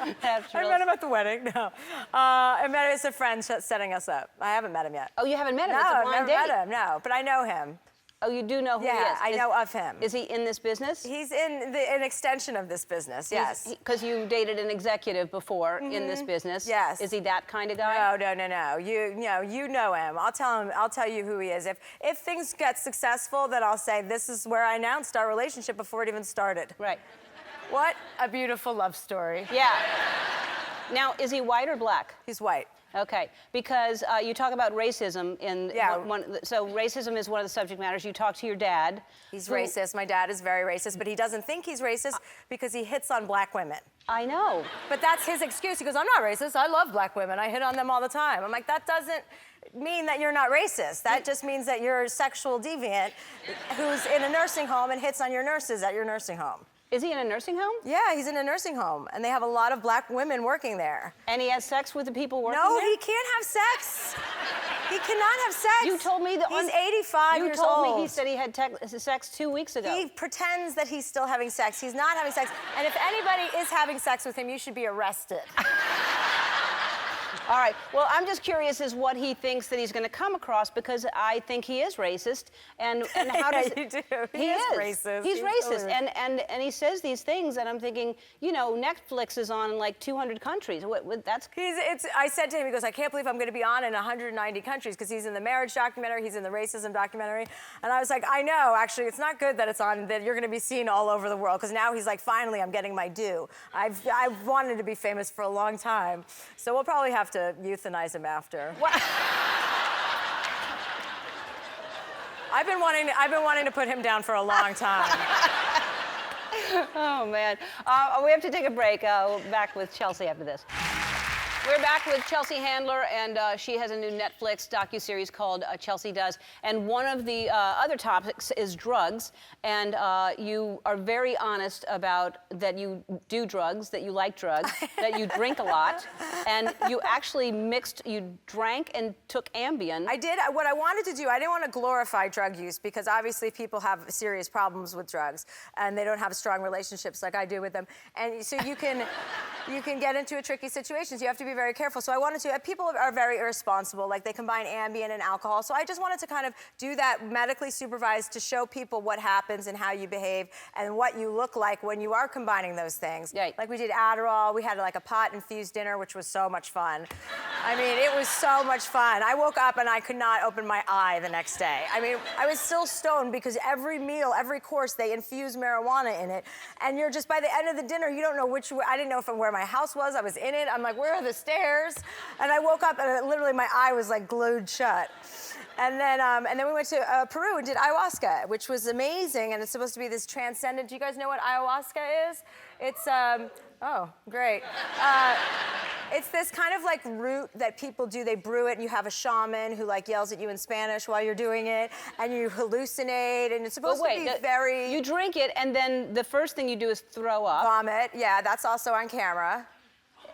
I met him at the wedding. No, I met him as a friend setting us up. I haven't met him yet. Oh, you haven't met him? No, it's a I've blind never date. met him. No, but I know him. Oh, you do know who he is? Yeah, I know of him. Is he in this business? He's in an extension of this business. Yes. Because you dated an executive before in this business. Yes. Is he that kind of guy? No. You know him. I'll tell you who he is. If things get successful, then I'll say this is where I announced our relationship before it even started. Right. What a beautiful love story. Yeah. Now, is he white or black? He's white. Okay, because you talk about racism in so racism is one of the subject matters. You talk to your dad. He's racist. My dad is very racist, but he doesn't think he's racist because he hits on black women. I know. But that's his excuse. He goes, I'm not racist. I love black women. I hit on them all the time. I'm like, that doesn't mean that you're not racist. That just means that you're a sexual deviant who's in a nursing home and hits on your nurses at your nursing home. Is he in a nursing home? Yeah, he's in a nursing home, and they have a lot of black women working there. And he has sex with the people working No, there? he can't have sex. He cannot have sex. You told me that he's 85 years old. You told me he said he had sex 2 weeks ago. He pretends that he's still having sex. He's not having sex. And if anybody is having sex with him, you should be arrested. All right. Well, I'm just curious as what he thinks that he's going to come across, because I think he is racist. And how does you do? He is racist. He's racist, totally and he says these things, and I'm thinking, you know, Netflix is on in like 200 countries. That's. I said to him, he goes, I can't believe I'm going to be on in 190 countries, because he's in the marriage documentary, he's in the racism documentary, and I was like, I know, actually, it's not good that it's on, that you're going to be seen all over the world, because now he's like, finally, I'm getting my due. I've wanted to be famous for a long time, so we'll probably have to euthanize him after. I've been wanting to put him down for a long time. Oh, man. We have to take a break. We'll be back with Chelsea after this. We're back with Chelsea Handler, and she has a new Netflix docu-series called Chelsea Does. And one of the other topics is drugs. And you are very honest about that you do drugs, that you like drugs, that you drink a lot. And you actually you drank and took Ambien. I did. What I wanted to do, I didn't want to glorify drug use, because obviously people have serious problems with drugs, and they don't have strong relationships like I do with them. And so you can get into a tricky situation. So you have to be very careful. So I wanted to, people are very irresponsible, like they combine Ambien and alcohol. So I just wanted to kind of do that medically supervised to show people what happens and how you behave and what you look like when you are combining those things. Right. Like we did Adderall, we had like a pot-infused dinner, which was so much fun. I mean, it was so much fun. I woke up and I could not open my eye the next day. I mean, I was still stoned because every meal, every course, they infuse marijuana in it. And you're just, by the end of the dinner, you don't know which way, I didn't know where my house was, I was in it. I'm like, where are the stairs? And I woke up and literally my eye was like glued shut. And then we went to Peru and did ayahuasca, which was amazing. And it's supposed to be this transcendent. Do you guys know what ayahuasca is? It's, oh, great. It's this kind of like root that people do. They brew it, and you have a shaman who like yells at you in Spanish while you're doing it, and you hallucinate, and it's supposed to be very... You drink it, and then the first thing you do is throw up. Vomit, yeah, that's also on camera.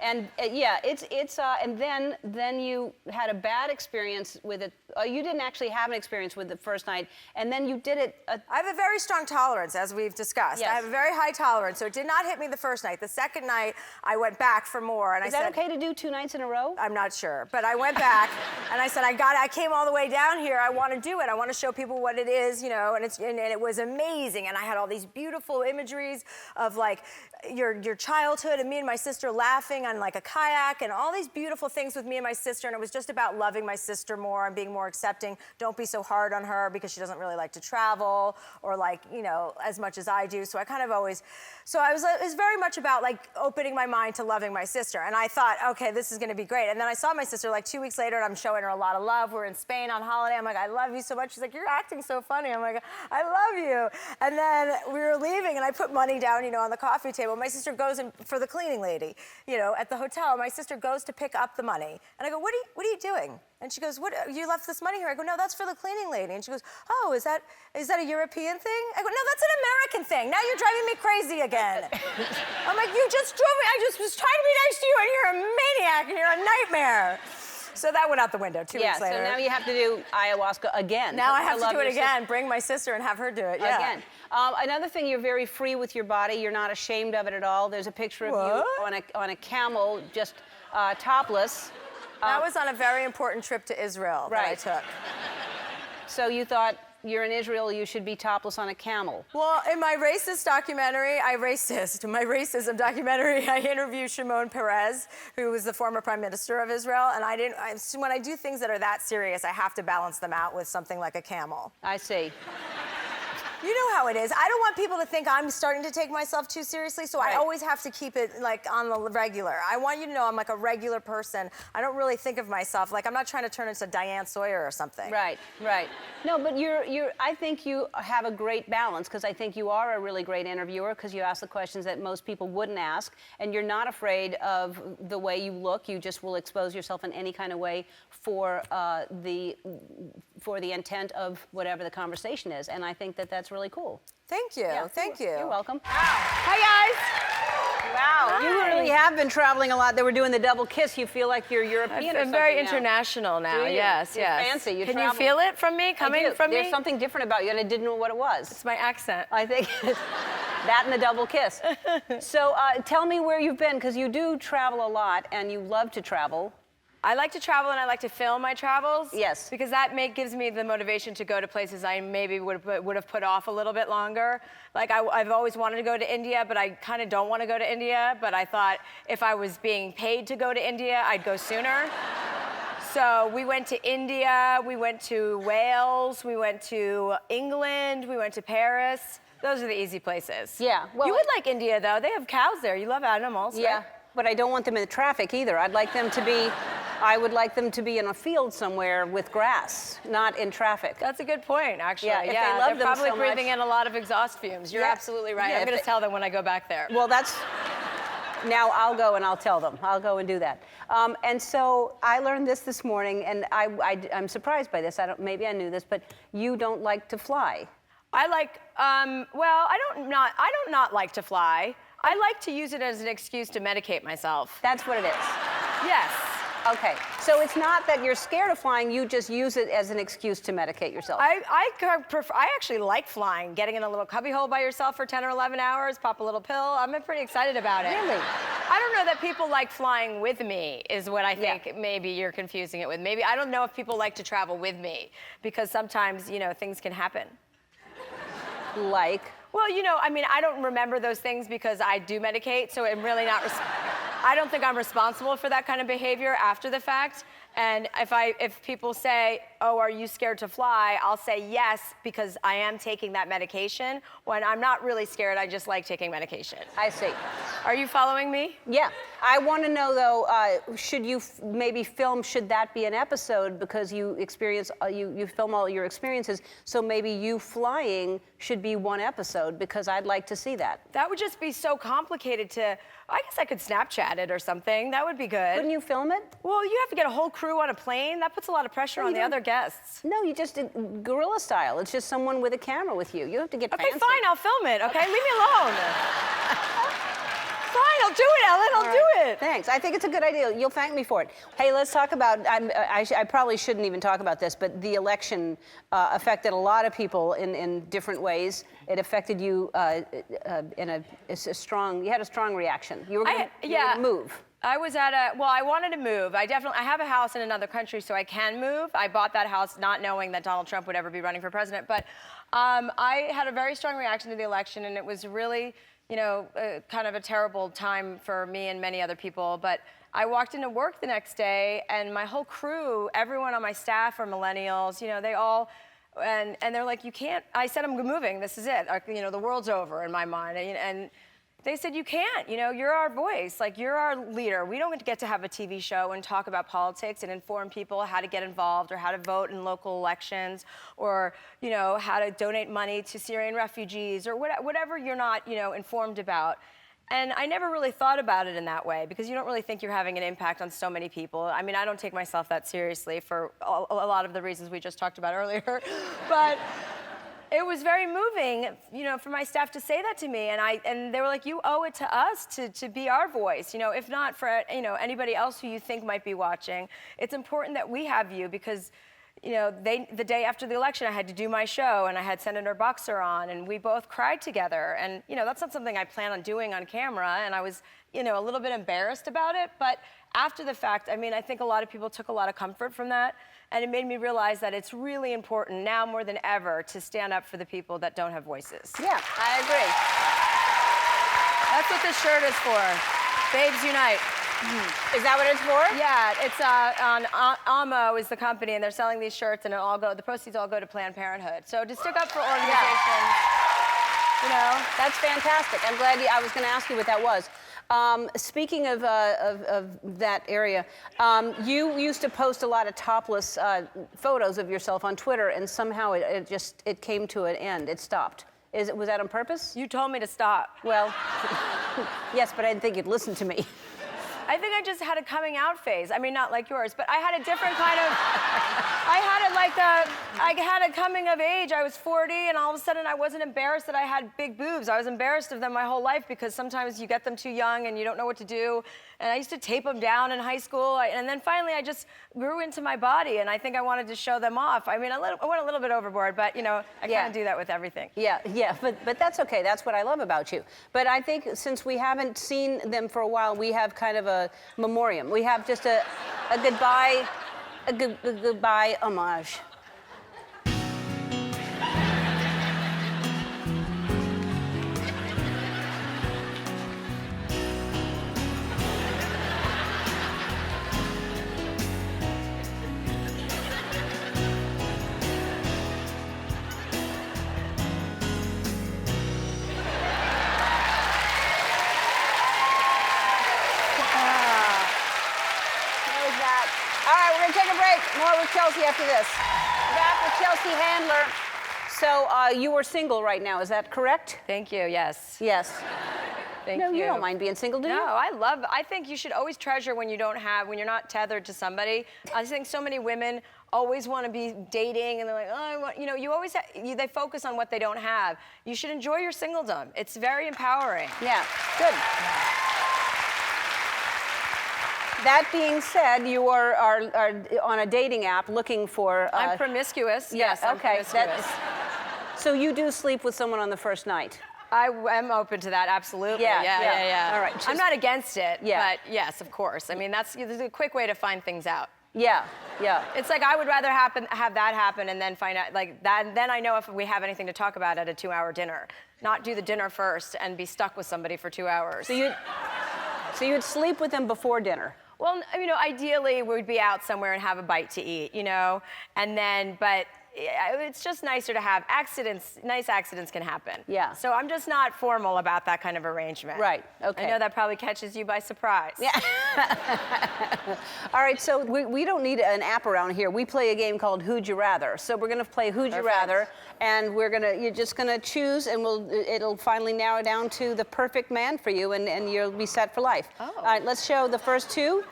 And yeah, and then you had a bad experience with it. You didn't actually have an experience with it the first night, and then you did it. I have a very strong tolerance, as we've discussed. Yes. I have a very high tolerance, so it did not hit me the first night. The second night, I went back for more, and Is that okay to do 2 nights in a row? I'm not sure, but I went back, and I said, I came all the way down here. I want to do it. I want to show people what it is, you know, and it was amazing. And I had all these beautiful imageries of like your childhood, and me and my sister laughing on like a kayak, and all these beautiful things with me and my sister. And it was just about loving my sister more and being more accepting. Don't be so hard on her because she doesn't really like to travel or like, you know, as much as I do. So I kind of always, so it was very much about like opening my mind to loving my sister. And I thought, okay, this is going to be great. And then I saw my sister like 2 weeks later, and I'm showing her a lot of love. We're in Spain on holiday. I'm like, I love you so much. She's like, you're acting so funny. I'm like, I love you. And then we were leaving, and I put money down, you know, on the coffee table. My sister goes in for the cleaning lady, you know, at the hotel. My sister goes to pick up the money, and I go, what are you doing? And she goes, what, you left this money here? I go, no, that's for the cleaning lady. And she goes, oh, is that a European thing? I go, no, that's an American thing. Now you're driving me crazy again. I'm like, you just drove me, I just was trying to be nice to you, and you're a maniac, and you're a nightmare. So that went out the window 2 weeks later. So now you have to do ayahuasca again. Now I have to do it again, bring my sister and have her do it, yeah. Again. Another thing, you're very free with your body. You're not ashamed of it at all. There's a picture of you on a camel, just topless. That was on a very important trip to Israel that I took. So you thought, you're in Israel, you should be topless on a camel. Well, in my racism documentary, I interview Shimon Peres, who was the former prime minister of Israel, and when I do things that are that serious, I have to balance them out with something like a camel. I see. You know how it is. I don't want people to think I'm starting to take myself too seriously, so I always have to keep it like on the regular. I want you to know I'm like a regular person. I don't really think of myself like I'm not trying to turn into Diane Sawyer or something. Right, right. No, but I think you have a great balance because I think you are a really great interviewer because you ask the questions that most people wouldn't ask, and you're not afraid of the way you look. You just will expose yourself in any kind of way for the intent of whatever the conversation is, and I think that that's really cool. Thank you. Yeah, Thank you. You're welcome. Wow. Hi, guys. Wow. You really have been traveling a lot. They were doing the double kiss. You feel like you're European or I'm something very now. international now. Do you? Yes, You're yes. fancy. You Can travel. you feel it from me coming from me? There's something different about you, and I didn't know what it was. It's my accent. I think that and the double kiss. So tell me where you've been, because you do travel a lot, and you love to travel. I like to travel and I like to film my travels. Yes. Because that gives me the motivation to go to places I maybe would have put off a little bit longer. Like I've always wanted to go to India, but I kind of don't want to go to India. But I thought if I was being paid to go to India, I'd go sooner. So we went to India, we went to Wales, we went to England, we went to Paris. Those are the easy places. Yeah. Well, you would like India though. They have cows there. You love animals. Yeah. Right? But I don't want them in the traffic either. I would like them to be in a field somewhere with grass, not in traffic. That's a good point, actually. Yeah, if they love they're them probably so breathing much. in a lot of exhaust fumes. You're Yeah. absolutely right. Yeah, I'm if going they- to tell them when I go back there. Well, now I'll go and I'll tell them. I'll go and do that. And so I learned this morning, and I'm surprised by this. Maybe I knew this, but you don't like to fly. I like, well, I don't not like to fly. I like to use it as an excuse to medicate myself. That's what it is. Yes. Okay. So it's not that you're scared of flying, you just use it as an excuse to medicate yourself. I actually like flying, getting in a little cubbyhole by yourself for 10 or 11 hours, pop a little pill. I'm pretty excited about it. Really? I don't know that people like flying with me is what I think maybe you're confusing it with. Maybe, I don't know if people like to travel with me because sometimes, you know, things can happen. Like? Well, you know, I mean, I don't remember those things because I do medicate, so I'm really not, I don't think I'm responsible for that kind of behavior after the fact. And if people say, oh, are you scared to fly? I'll say yes, because I am taking that medication. When I'm not really scared, I just like taking medication. I see. Are you following me? Yeah. I want to know, though, should you maybe film, should that be an episode because you experience, you film all your experiences, so maybe you flying should be one episode because I'd like to see that. That would just be so complicated to, I guess I could Snapchat it or something. That would be good. Couldn't you film it? Well, you have to get a whole crew on a plane. That puts a lot of pressure on the other guests. No, you just did guerrilla style. It's just someone with a camera with you. You have to get Okay, fancy. fine, I'll film it, okay? Leave me alone. Fine, I'll do it, Ellen, I'll do it. Thanks. I think it's a good idea. You'll thank me for it. Hey, let's talk about, I probably shouldn't even talk about this, but the election affected a lot of people in different ways. It affected you in a strong, you had a strong reaction. You were going to move. I was well, I wanted to move. I have a house in another country, so I can move. I bought that house not knowing that Donald Trump would ever be running for president, but I had a very strong reaction to the election, and it was really, you know, kind of a terrible time for me and many other people. But I walked into work the next day, and my whole crew, everyone on my staff are millennials. You know, they all, and they're like, you can't. I said, I'm moving. This is it. You know, the world's over in my mind. And they said, you can't. You know, you're our voice. Like, you're our leader. We don't get to have a TV show and talk about politics and inform people how to get involved or how to vote in local elections or, you know, how to donate money to Syrian refugees or whatever you're not, you know, informed about. And I never really thought about it in that way because you don't really think you're having an impact on so many people. I mean, I don't take myself that seriously for a lot of the reasons we just talked about earlier. But it was very moving, you know, for my staff to say that to me, and they were like, "You owe it to us to be our voice, you know. If not for, you know, anybody else who you think might be watching, it's important that we have you because, you know, the day after the election, I had to do my show, and I had Senator Boxer on, and we both cried together, and you know, that's not something I plan on doing on camera, and I was, you know, a little bit embarrassed about it, but after the fact, I mean, I think a lot of people took a lot of comfort from that. And it made me realize that it's really important now more than ever to stand up for the people that don't have voices. Yeah, I agree. That's what this shirt is for. Babes Unite. Is that what it's for? Yeah, it's on Amo is the company, and they're selling these shirts, and the proceeds all go to Planned Parenthood. So to stick up for organizations, you know. That's fantastic. I'm glad I was going to ask you what that was. Speaking of that area, you used to post a lot of topless photos of yourself on Twitter, and somehow it came to an end. It stopped. Was that on purpose? You told me to stop. Well, yes, but I didn't think you'd listen to me. I think I just had a coming out phase. I mean, not like yours, but I had a different kind of, I had a coming of age. I was 40, and all of a sudden I wasn't embarrassed that I had big boobs. I was embarrassed of them my whole life because sometimes you get them too young and you don't know what to do. And I used to tape them down in high school. And then finally I just grew into my body, and I think I wanted to show them off. I mean, I went a little bit overboard, but you know, I kind of do that with everything. Yeah, but that's okay. That's what I love about you. But I think since we haven't seen them for a while, we have kind of a memoriam. We have just a goodbye, a goodbye homage. Take a break. More with Chelsea after this. Back with Chelsea Handler. So you are single right now, is that correct? Thank you, yes. Yes. Thank you. You don't mind being single, do you? No, I think you should always treasure when you're not tethered to somebody. I think so many women always want to be dating, and they're like, oh, you know, they focus on what they don't have. You should enjoy your singledom. It's very empowering. Yeah, good. That being said, you are on a dating app looking for... I'm promiscuous. Yes, I'm okay. promiscuous. So you do sleep with someone on the first night? I am open to that, absolutely. Yeah. All right. I'm not against it, Yeah. but yes, of course. I mean, that's a quick way to find things out. Yeah. It's like I would rather have that happen and then find out, like, that. Then I know if we have anything to talk about at a 2-hour dinner. Not do the dinner first and be stuck with somebody for 2 hours. So you'd sleep with them before dinner? Well, you know, ideally we'd be out somewhere and have a bite to eat, you know, and then, but it's just nicer to have accidents. Nice accidents can happen. Yeah. So I'm just not formal about that kind of arrangement. Right. Okay. I know that probably catches you by surprise. Yeah. All right. So we don't need an app around here. We play a game called Who'd You Rather. So we're gonna play Who'd You Rather, and you're just gonna choose, and it'll finally narrow down to the perfect man for you, and you'll be set for life. Oh. All right. Let's show the first two.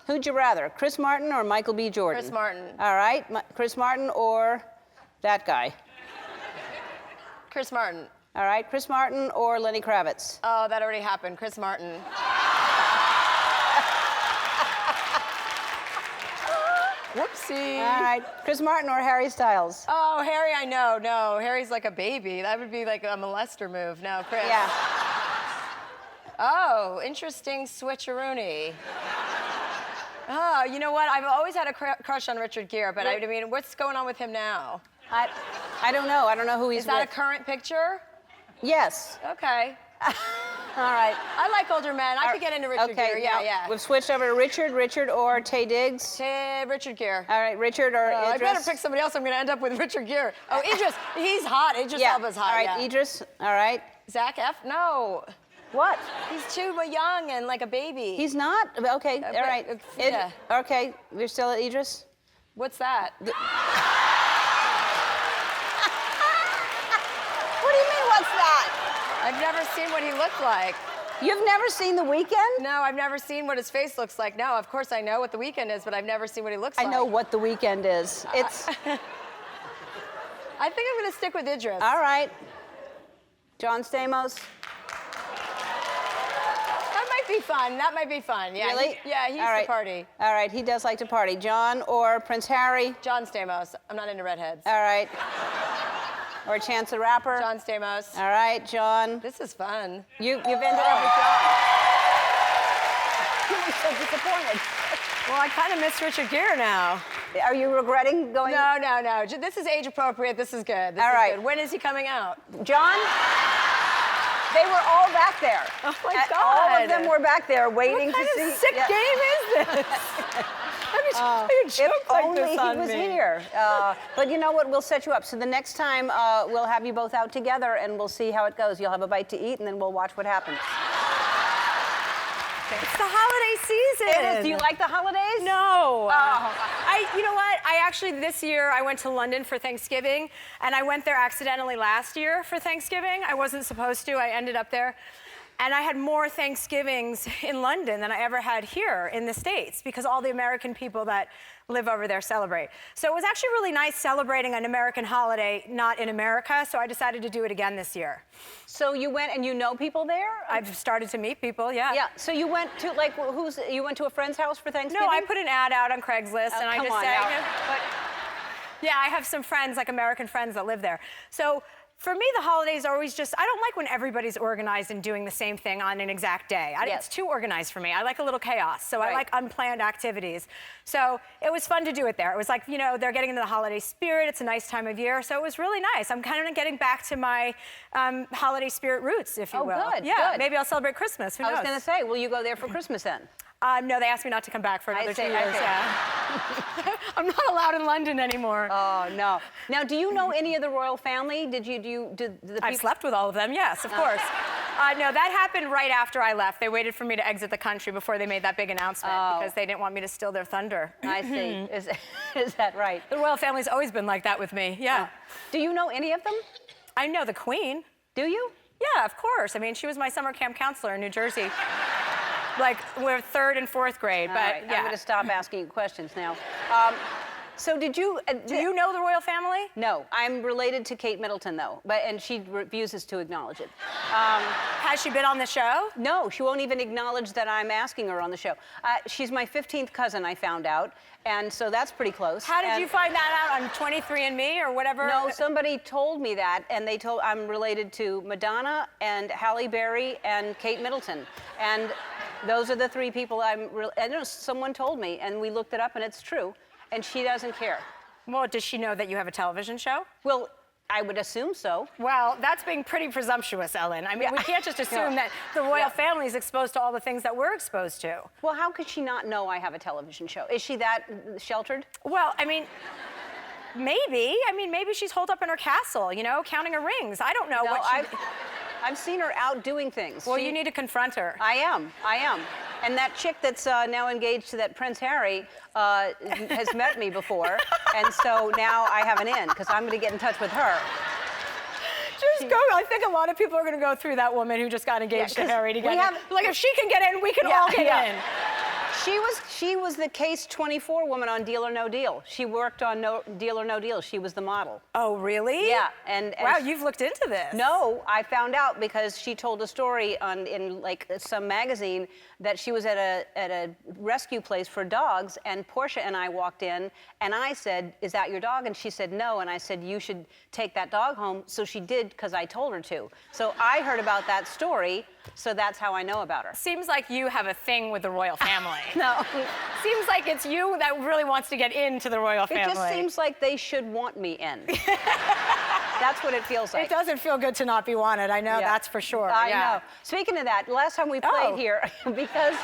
Who'd you rather, Chris Martin or Michael B. Jordan? Chris Martin. All right, Chris Martin or that guy? Chris Martin. All right, Chris Martin or Lenny Kravitz? Oh, that already happened. Chris Martin. Whoopsie. All right, Chris Martin or Harry Styles? Oh, Harry, I know. No, Harry's like a baby. That would be like a molester move. No, Chris. Yeah. Oh, interesting switcheroony. Oh, you know what? I've always had a crush on Richard Gere, but I mean, what's going on with him now? I don't know. I don't know who he's with. Is that a current picture? Yes. Okay. All right. I like older men. I could get into Richard Gere. Yeah. We've switched over to Richard or Taye Diggs. Richard Gere. All right, Richard or Idris. I better pick somebody else. I'm going to end up with Richard Gere. Oh, Idris. He's hot. Idris Elba's hot. All right, Idris. All right. Zach F? No. What? He's too young and like a baby. He's not? Okay, all right. Yeah. Okay, we're still at Idris? What's that? What do you mean, what's that? I've never seen what he looked like. You've never seen The Weeknd? No, I've never seen what his face looks like. No, of course I know what The Weeknd is, but I've never seen what he looks like. I know what The Weeknd is. It's... I think I'm going to stick with Idris. All right. John Stamos? Be fun. That might be fun. Yeah. Really? He's the party. All right, he does like to party. John or Prince Harry? John Stamos. I'm not into redheads. All right. Or Chance the Rapper? John Stamos. All right, John. This is fun. You've ended up with John. You were so disappointed. Well, I kind of miss Richard Gere now. Are you regretting going? No. This is age appropriate. This is good. This is good. When is he coming out? John? They were all back there. Oh my God. All of them were back there waiting What kind to see. of sick game is this? I mean, If only he was here. But you know what? We'll set you up. So the next time we'll have you both out together and we'll see how it goes. You'll have a bite to eat and then we'll watch what happens. It's the holiday season. It is. Do you like the holidays? No. You know what? I actually, this year, I went to London for Thanksgiving, and I went there accidentally last year for Thanksgiving. I wasn't supposed to. I ended up there. And I had more Thanksgivings in London than I ever had here in the States because all the American people that live over there celebrate. So it was actually really nice celebrating an American holiday not in America, so I decided to do it again this year. So you went and you know people there? I've started to meet people, yeah. Yeah, so you went to, like, you went to a friend's house for Thanksgiving? No, I put an ad out on Craigslist and I just said, yeah, I have some friends, like American friends that live there. So for me, the holidays are always just, I don't like when everybody's organized and doing the same thing on an exact day. It's too organized for me. I like a little chaos, so I like unplanned activities. So it was fun to do it there. It was like, you know, they're getting into the holiday spirit. It's a nice time of year, so it was really nice. I'm kind of getting back to my holiday spirit roots, if you will. Oh, good, yeah, good. maybe I'll celebrate Christmas. Who knows? I was going to say, will you go there for Christmas then? No, they asked me not to come back for another 2 years. Yeah. I'm not allowed in London anymore. Oh, no. Now, do you know any of the royal family? Did the people... I've slept with all of them, yes, of course. No, that happened right after I left. They waited for me to exit the country before they made that big announcement because they didn't want me to steal their thunder. I see. Is that right? The royal family's always been like that with me, yeah. Do you know any of them? I know the Queen. Do you? Yeah, of course. I mean, she was my summer camp counselor in New Jersey. Like, we're 3rd and 4th grade, All but right, yeah. I'm going to stop asking you questions now. So did you... Do you know the royal family? No. I'm related to Kate Middleton, though, and she refuses to acknowledge it. Has she been on the show? No, she won't even acknowledge that I'm asking her on the show. She's my 15th cousin, I found out, and so that's pretty close. How did you find that out, on 23andMe or whatever? No, somebody told me that, and they told I'm related to Madonna and Halle Berry and Kate Middleton, and those are the 3 people I don't know, someone told me, and we looked it up, and it's true, and she doesn't care. Well, does she know that you have a television show? Well, I would assume so. Well, that's being pretty presumptuous, Ellen. I mean, we can't just assume that the royal family is exposed to all the things that we're exposed to. Well, how could she not know I have a television show? Is she that sheltered? Well, I mean, maybe. I mean, maybe she's holed up in her castle, you know, counting her rings. I don't know No, what she... I've seen her out doing things. Well, you need to confront her. I am. And that chick that's now engaged to that Prince Harry has met me before, and so now I have an in, because I'm going to get in touch with her. Just go. I think a lot of people are going to go through that woman who just got engaged to Harry to get in. Like, if she can get in, we can all get in. She was the Case 24 woman on Deal or No Deal. She worked on Deal or No Deal. She was the model. Oh, really? Yeah. And wow, you've looked into this. No, I found out because she told a story in like some magazine that she was at a rescue place for dogs, and Portia and I walked in, and I said, "Is that your dog?" And she said, "No." And I said, "You should take that dog home." So she did, because I told her to. So I heard about that story, so that's how I know about her. Seems like you have a thing with the royal family. No. Seems like it's you that really wants to get into the royal family. It just seems like they should want me in. That's what it feels like. It doesn't feel good to not be wanted. I know, that's for sure. I know. Speaking of that, last time we played here, because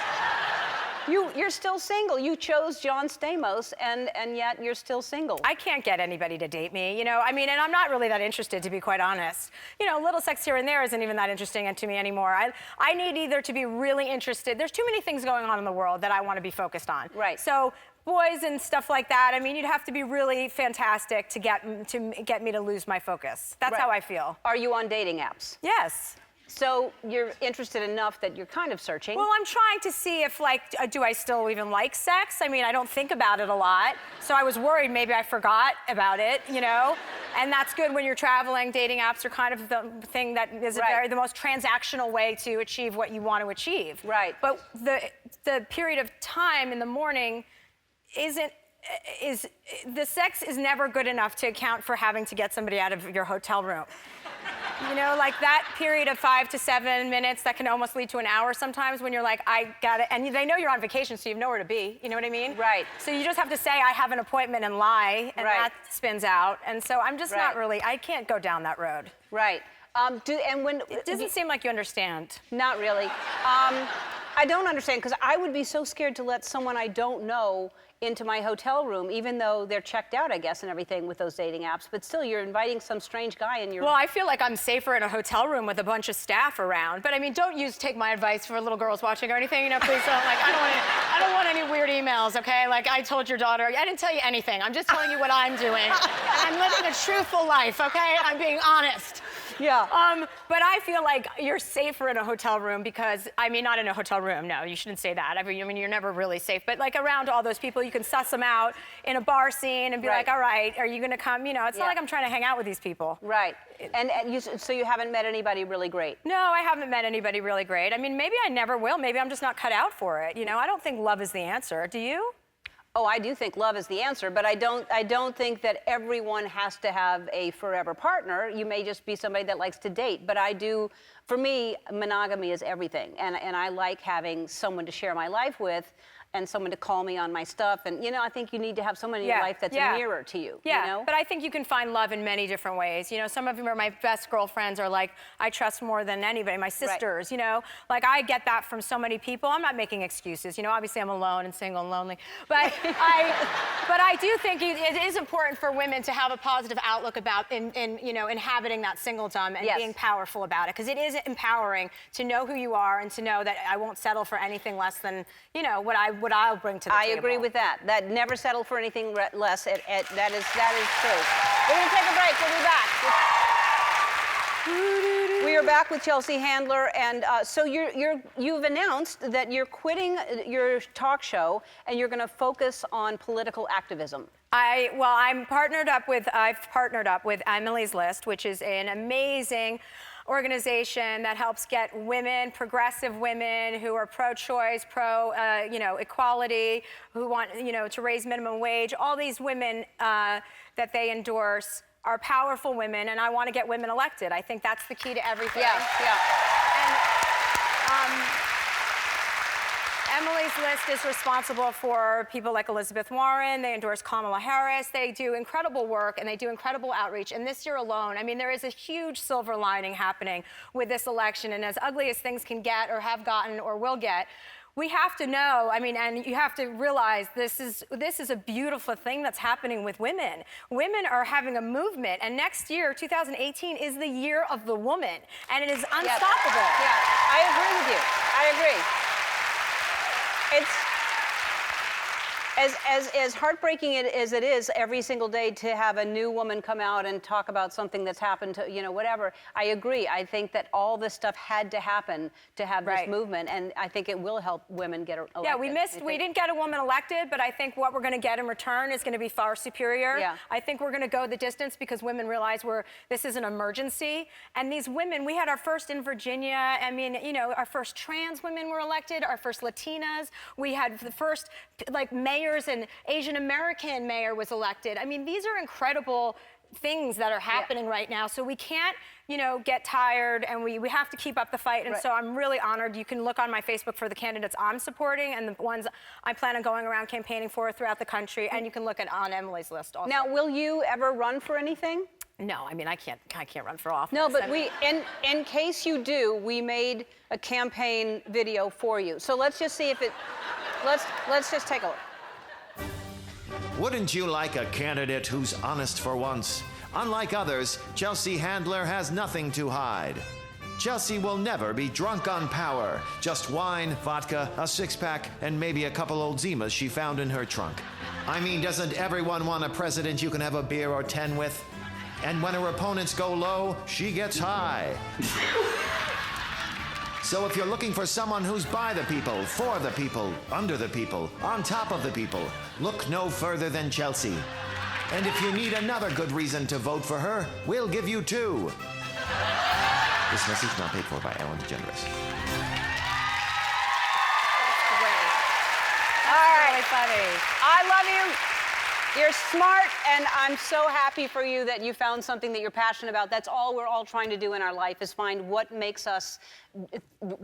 you're still single. You chose John Stamos, and yet you're still single. I can't get anybody to date me, you know. I mean, and I'm not really that interested, to be quite honest. You know, a little sex here and there isn't even that interesting to me anymore. I need either to be really interested. There's too many things going on in the world that I want to be focused on. Right. So boys and stuff like that, I mean, you'd have to be really fantastic to get me to lose my focus. That's how I feel. Are you on dating apps? Yes. So you're interested enough that you're kind of searching. Well, I'm trying to see if, like, do I still even like sex? I mean, I don't think about it a lot. So I was worried maybe I forgot about it, you know? And that's good when you're traveling. Dating apps are kind of the thing that is the most transactional way to achieve what you want to achieve. Right. But the period of time in the morning the sex is never good enough to account for having to get somebody out of your hotel room. You know, like that period of 5 to 7 minutes that can almost lead to an hour sometimes when you're like, I got it. And they know you're on vacation, so you have nowhere to be. You know what I mean? Right. So you just have to say, I have an appointment and lie, and that spins out. And so I'm just not really, I can't go down that road. Right. And when It doesn't seem like you understand. Not really. I don't understand, because I would be so scared to let someone I don't know into my hotel room, even though they're checked out, I guess, and everything with those dating apps. But still, you're inviting some strange guy in your... Well, I feel like I'm safer in a hotel room with a bunch of staff around. But I mean, don't take my advice for little girls watching or anything. You know, please don't. Like, I don't want any weird emails, okay? Like, I told your daughter, I didn't tell you anything. I'm just telling you what I'm doing. And I'm living a truthful life, okay? I'm being honest. Yeah. But I feel like you're safer in a hotel room because, I mean, not in a hotel room, no, you shouldn't say that. I mean, you're never really safe. But like around all those people, you can suss them out in a bar scene and be like, all right, are you gonna come? You know, it's not like I'm trying to hang out with these people. Right. And so you haven't met anybody really great? No, I haven't met anybody really great. I mean, maybe I never will. Maybe I'm just not cut out for it. You know, I don't think love is the answer. Do you? Oh, I do think love is the answer, but I don't think that everyone has to have a forever partner. You may just be somebody that likes to date, but I do. For me, monogamy is everything, and I like having someone to share my life with, and someone to call me on my stuff. And, you know, I think you need to have someone in your life that's a mirror to you. Yeah, you know? But I think you can find love in many different ways. You know, some of them are my best girlfriends are like, I trust more than anybody. My sisters, you know? Like, I get that from so many people. I'm not making excuses. You know, obviously I'm alone and single and lonely. But I do think it is important for women to have a positive outlook about, you know, inhabiting that singledom and being powerful about it. Because it is empowering to know who you are and to know that I won't settle for anything less than, you know, what I'll bring to the table. I agree with that. That never settle for anything less. That is true. We're going to take a break. We'll be back. We are back with Chelsea Handler, and so you've announced that you're quitting your talk show and you're going to focus on political activism. I've partnered up with Emily's List, which is an amazing organization that helps get women, progressive women who are pro-choice, you know, equality, who want, you know, to raise minimum wage. All these women that they endorse are powerful women, and I want to get women elected. I think that's the key to everything. And, Emily's List is responsible for people like Elizabeth Warren. They endorse Kamala Harris. They do incredible work and they do incredible outreach. And this year alone, I mean, there is a huge silver lining happening with this election. And as ugly as things can get or have gotten or will get, we have to know, I mean, and you have to realize this is a beautiful thing that's happening with women. Women are having a movement, and next year, 2018, is the year of the woman, and it is unstoppable. Yeah, I agree with you. I agree. It's as heartbreaking as it is every single day to have a new woman come out and talk about something that's happened to, you know, whatever. I agree. I think that all this stuff had to happen to have this movement, and I think it will help women get elected. Yeah, we didn't get a woman elected, but I think what we're going to get in return is going to be far superior. Yeah. I think we're going to go the distance because women realize this is an emergency. And these women, we had our first in Virginia. I mean, you know, our first trans women were elected, our first Latinas. We had the first, like, mayors, and Asian American mayor was elected. I mean, these are incredible things that are happening right now. So we can't, you know, get tired, and we have to keep up the fight. And so I'm really honored. You can look on my Facebook for the candidates I'm supporting and the ones I plan on going around campaigning for throughout the country. And you can look on Emily's List also. Now, will you ever run for anything? No, I mean, I can't run for office. No, but in case you do, we made a campaign video for you. So let's just see if it, let's just take a look. Wouldn't you like a candidate who's honest for once? Unlike others, Chelsea Handler has nothing to hide. Chelsea will never be drunk on power. Just wine, vodka, a six-pack, and maybe a couple old Zimas she found in her trunk. I mean, doesn't everyone want a president you can have a beer or 10 with? And when her opponents go low, she gets high. So if you're looking for someone who's by the people, for the people, under the people, on top of the people, look no further than Chelsea. And if you need another good reason to vote for her, we'll give you two. This message not paid for by Ellen DeGeneres. Really funny. I love you. You're smart, and I'm so happy for you that you found something that you're passionate about. That's all we're all trying to do in our life, is find what makes us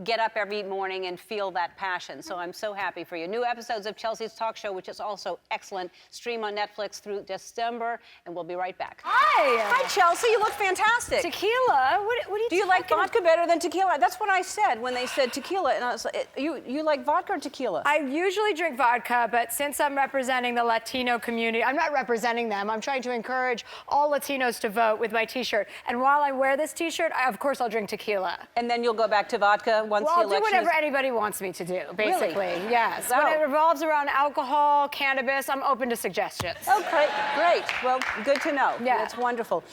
get up every morning and feel that passion. So I'm so happy for you. New episodes of Chelsea's Talk Show, which is also excellent, stream on Netflix through December, and we'll be right back. Hi, Chelsea. You look fantastic. Tequila? What are you Do you like talking vodka better than tequila? That's what I said when they said tequila, and I was like, you like vodka or tequila? I usually drink vodka, but since I'm representing the Latino community, I'm not representing them. I'm trying to encourage all Latinos to vote with my T-shirt. And while I wear this T-shirt, of course I'll drink tequila. And then you'll go back to vodka once Well, the I'll do election whatever is... anybody wants me to do, basically. Really? Yes. So- When it revolves around alcohol, cannabis, I'm open to suggestions. Oh, great. Well, good to know. Yeah. That's wonderful.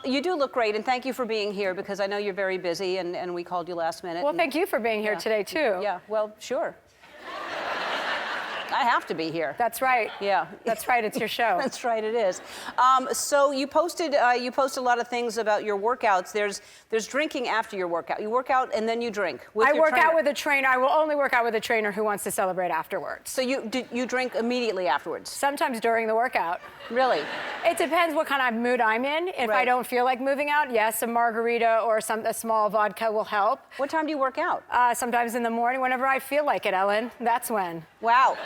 You do look great, and thank you for being here, because I know you're very busy, and we called you last minute. Well, thank you for being here today, too. Yeah, well, sure. I have to be here. That's right. Yeah. That's right, it's your show. That's right, it is. So you post a lot of things about your workouts. There's drinking after your workout. You work out and then you drink with I your work trainer. out with a trainer. I will only work out with a trainer who wants to celebrate afterwards. So you drink immediately afterwards? Sometimes during the workout. Really? It depends what kind of mood I'm in. If I Right. don't feel like moving out, yes, a margarita or a small vodka will help. What time do you work out? Sometimes in the morning, whenever I feel like it, Ellen. That's when. Wow.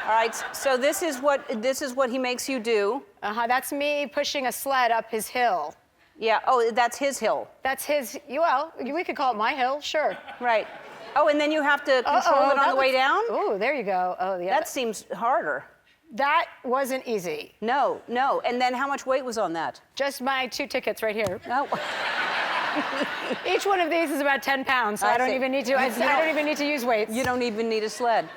All right, so this is what he makes you do. That's me pushing a sled up his hill. Yeah. Oh, that's his hill. That's his. Well, we could call it my hill, sure. Right. Oh, and then you have to control it on the way down? Oh, there you go. Oh, yeah. That seems harder. That wasn't easy. No. And then how much weight was on that? Just my 2 tickets right here. Oh. Each one of these is about 10 pounds, so I don't see. even need to. I don't even need to use weights. You don't even need a sled.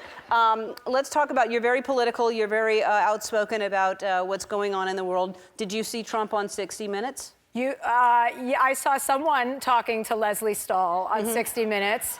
Let's talk about, you're very political, you're very outspoken about what's going on in the world. Did you see Trump on 60 Minutes? Yeah, I saw someone talking to Leslie Stahl on 60 Minutes.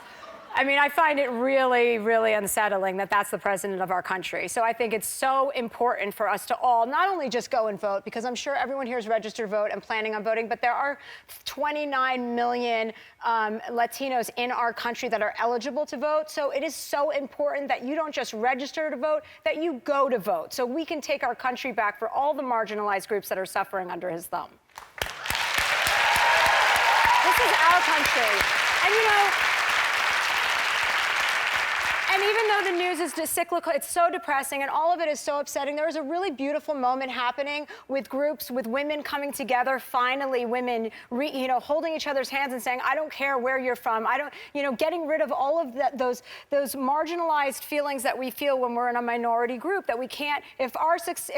I mean, I find it really, really unsettling that that's the president of our country. So I think it's so important for us to all not only just go and vote, because I'm sure everyone here is registered to vote and planning on voting, but there are 29 million Latinos in our country that are eligible to vote. So it is so important that you don't just register to vote, that you go to vote, so we can take our country back for all the marginalized groups that are suffering under his thumb. This is our country. And you know, and even though the news is cyclical, it's so depressing and all of it is so upsetting, there is a really beautiful moment happening with groups, with women coming together, finally women, holding each other's hands and saying, I don't care where you're from. I don't, getting rid of all of those marginalized feelings that we feel when we're in a minority group, that we can't, if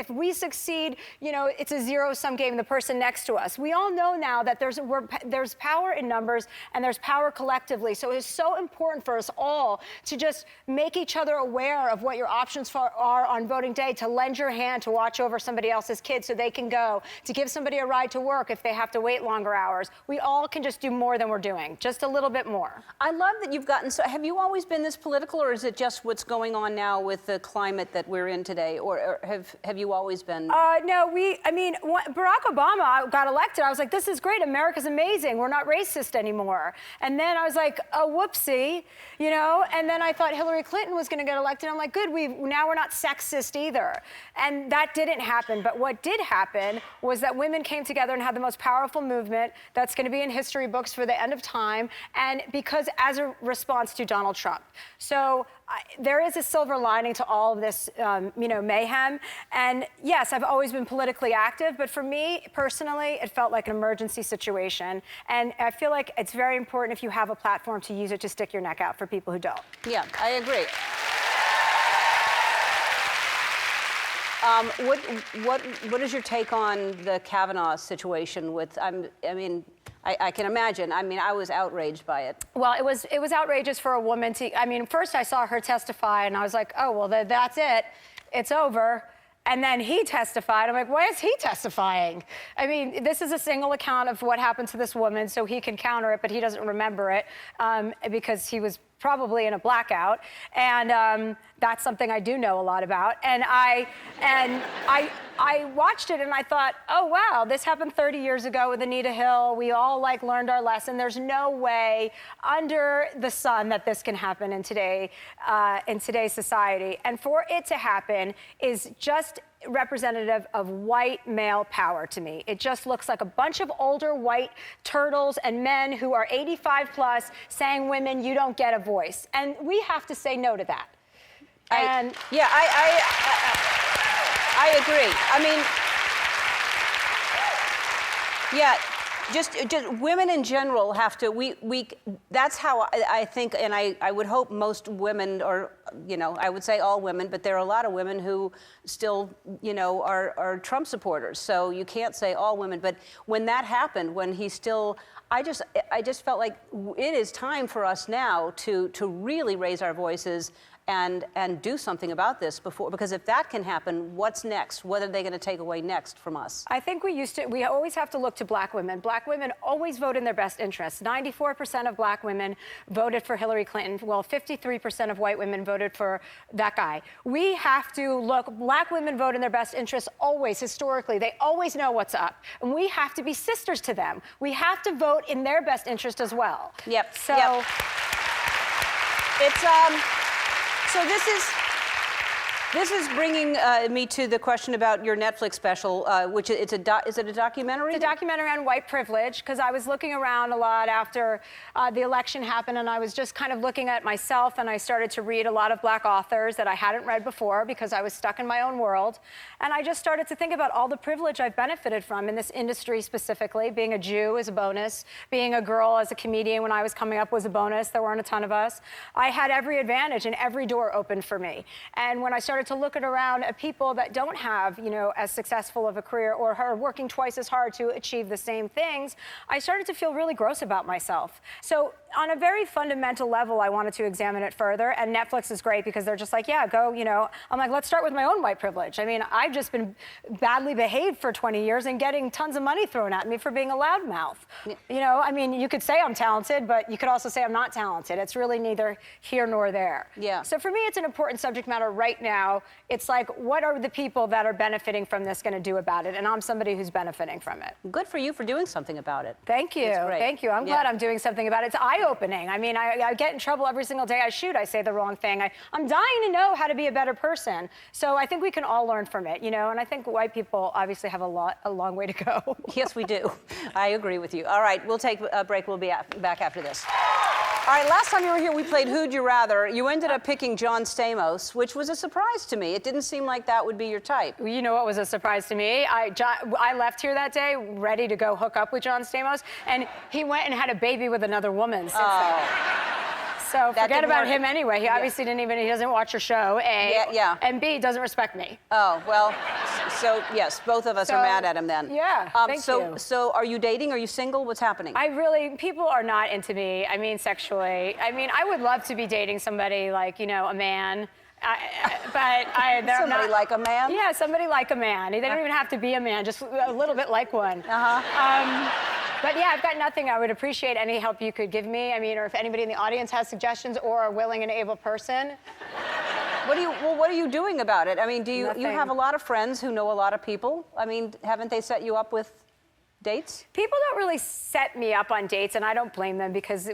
we succeed, it's a zero-sum game, the person next to us. We all know now that there's power in numbers and there's power collectively. So it's so important for us all to just make each other aware of what your options are on voting day, to lend your hand to watch over somebody else's kids so they can go, to give somebody a ride to work if they have to wait longer hours. We all can just do more than we're doing, just a little bit more. I love that you've gotten so. Have you always been this political, or is it just what's going on now with the climate that we're in today, or have you always been? No, when Barack Obama got elected, I was like, this is great. America's amazing. We're not racist anymore. And then I was like, oh, whoopsie, and then I thought Hillary Clinton was going to get elected. I'm like, good, now we're not sexist either. And that didn't happen. But what did happen was that women came together and had the most powerful movement that's going to be in history books for the end of time, and because as a response to Donald Trump. So there is a silver lining to all of this, mayhem. And yes, I've always been politically active, but for me personally, it felt like an emergency situation. And I feel like it's very important, if you have a platform, to use it to stick your neck out for people who don't. Yeah, I agree. What is your take on the Kavanaugh situation with? I can imagine. I was outraged by it. Well, it was outrageous for a woman to. First I saw her testify, and I was like, oh well, that's it. It's over. And then he testified. I'm like, why is he testifying? This is a single account of what happened to this woman, so he can counter it, but he doesn't remember it because he was probably in a blackout. And that's something I do know a lot about. And I watched it and I thought, oh wow, this happened 30 years ago with Anita Hill. We all learned our lesson. There's no way under the sun that this can happen in today's society. And for it to happen is just representative of white male power to me. It just looks like a bunch of older white turtles and men who are 85 plus saying, women, you don't get a voice. And we have to say no to that. I agree. I mean, yeah, just women in general have to, that's how I think, and I would hope most women, or, you know, I would say all women, but there are a lot of women who still, you know, are Trump supporters. So you can't say all women, but when that happened, when he still, I just felt like it is time for us now to really raise our voices and do something about this because if that can happen, what's next? What are they going to take away next from us? I think we always have to look to black women. Black women always vote in their best interests. 94% of black women voted for Hillary Clinton. Well, 53% of white women voted for that guy. We have to look, black women vote in their best interests always, historically. They always know what's up. And we have to be sisters to them. We have to vote in their best interest as well. Yep. So, yep. It's, so this is bringing me to the question about your Netflix special, which is it a documentary? It's a documentary on white privilege, because I was looking around a lot after the election happened, and I was just kind of looking at myself, and I started to read a lot of black authors that I hadn't read before because I was stuck in my own world. And I just started to think about all the privilege I've benefited from in this industry specifically. Being a Jew is a bonus. Being a girl as a comedian when I was coming up was a bonus. There weren't a ton of us. I had every advantage and every door open for me. And when I started to look around at people that don't have, you know, as successful of a career or are working twice as hard to achieve the same things, I started to feel really gross about myself. So on a very fundamental level, I wanted to examine it further, and Netflix is great because they're just like, yeah, go, you know. I'm like, let's start with my own white privilege. I mean, I've just been badly behaved for 20 years and getting tons of money thrown at me for being a loudmouth. Yeah. You know, I mean, you could say I'm talented, but you could also say I'm not talented. It's really neither here nor there. Yeah. So for me, it's an important subject matter right now. It's like, what are the people that are benefiting from this going to do about it? And I'm somebody who's benefiting from it. Good for you for doing something about it. Thank you. Thank you. I'm glad I'm doing something about it. It's eye-opening. I mean, I get in trouble every single day I shoot. I say the wrong thing. I'm dying to know how to be a better person. So I think we can all learn from it, you know? And I think white people obviously have a long way to go. Yes, we do. I agree with you. All right, we'll take a break. We'll be back after this. All right, last time you were here, we played Who'd You Rather. You ended up picking John Stamos, which was a surprise to me. It didn't seem like that would be your type. You know what was a surprise to me? I left here that day ready to go hook up with John Stamos, and he went and had a baby with another woman since then. So forget about him anyway. He obviously he doesn't watch your show, A. Yeah. And B, doesn't respect me. Oh, well, so yes, both of us are mad at him then. Yeah, thank you. So are you dating? Are you single? What's happening? People are not into me, I mean, sexually. I mean, I would love to be dating somebody like, you know, a man. Somebody like a man? Yeah, somebody like a man. They don't even have to be a man, just a little bit like one. But yeah, I've got nothing. I would appreciate any help you could give me. I mean, or if anybody in the audience has suggestions or a willing and able person. What are you doing about it? I mean, you have a lot of friends who know a lot of people. I mean, haven't they set you up with dates? People don't really set me up on dates, and I don't blame them because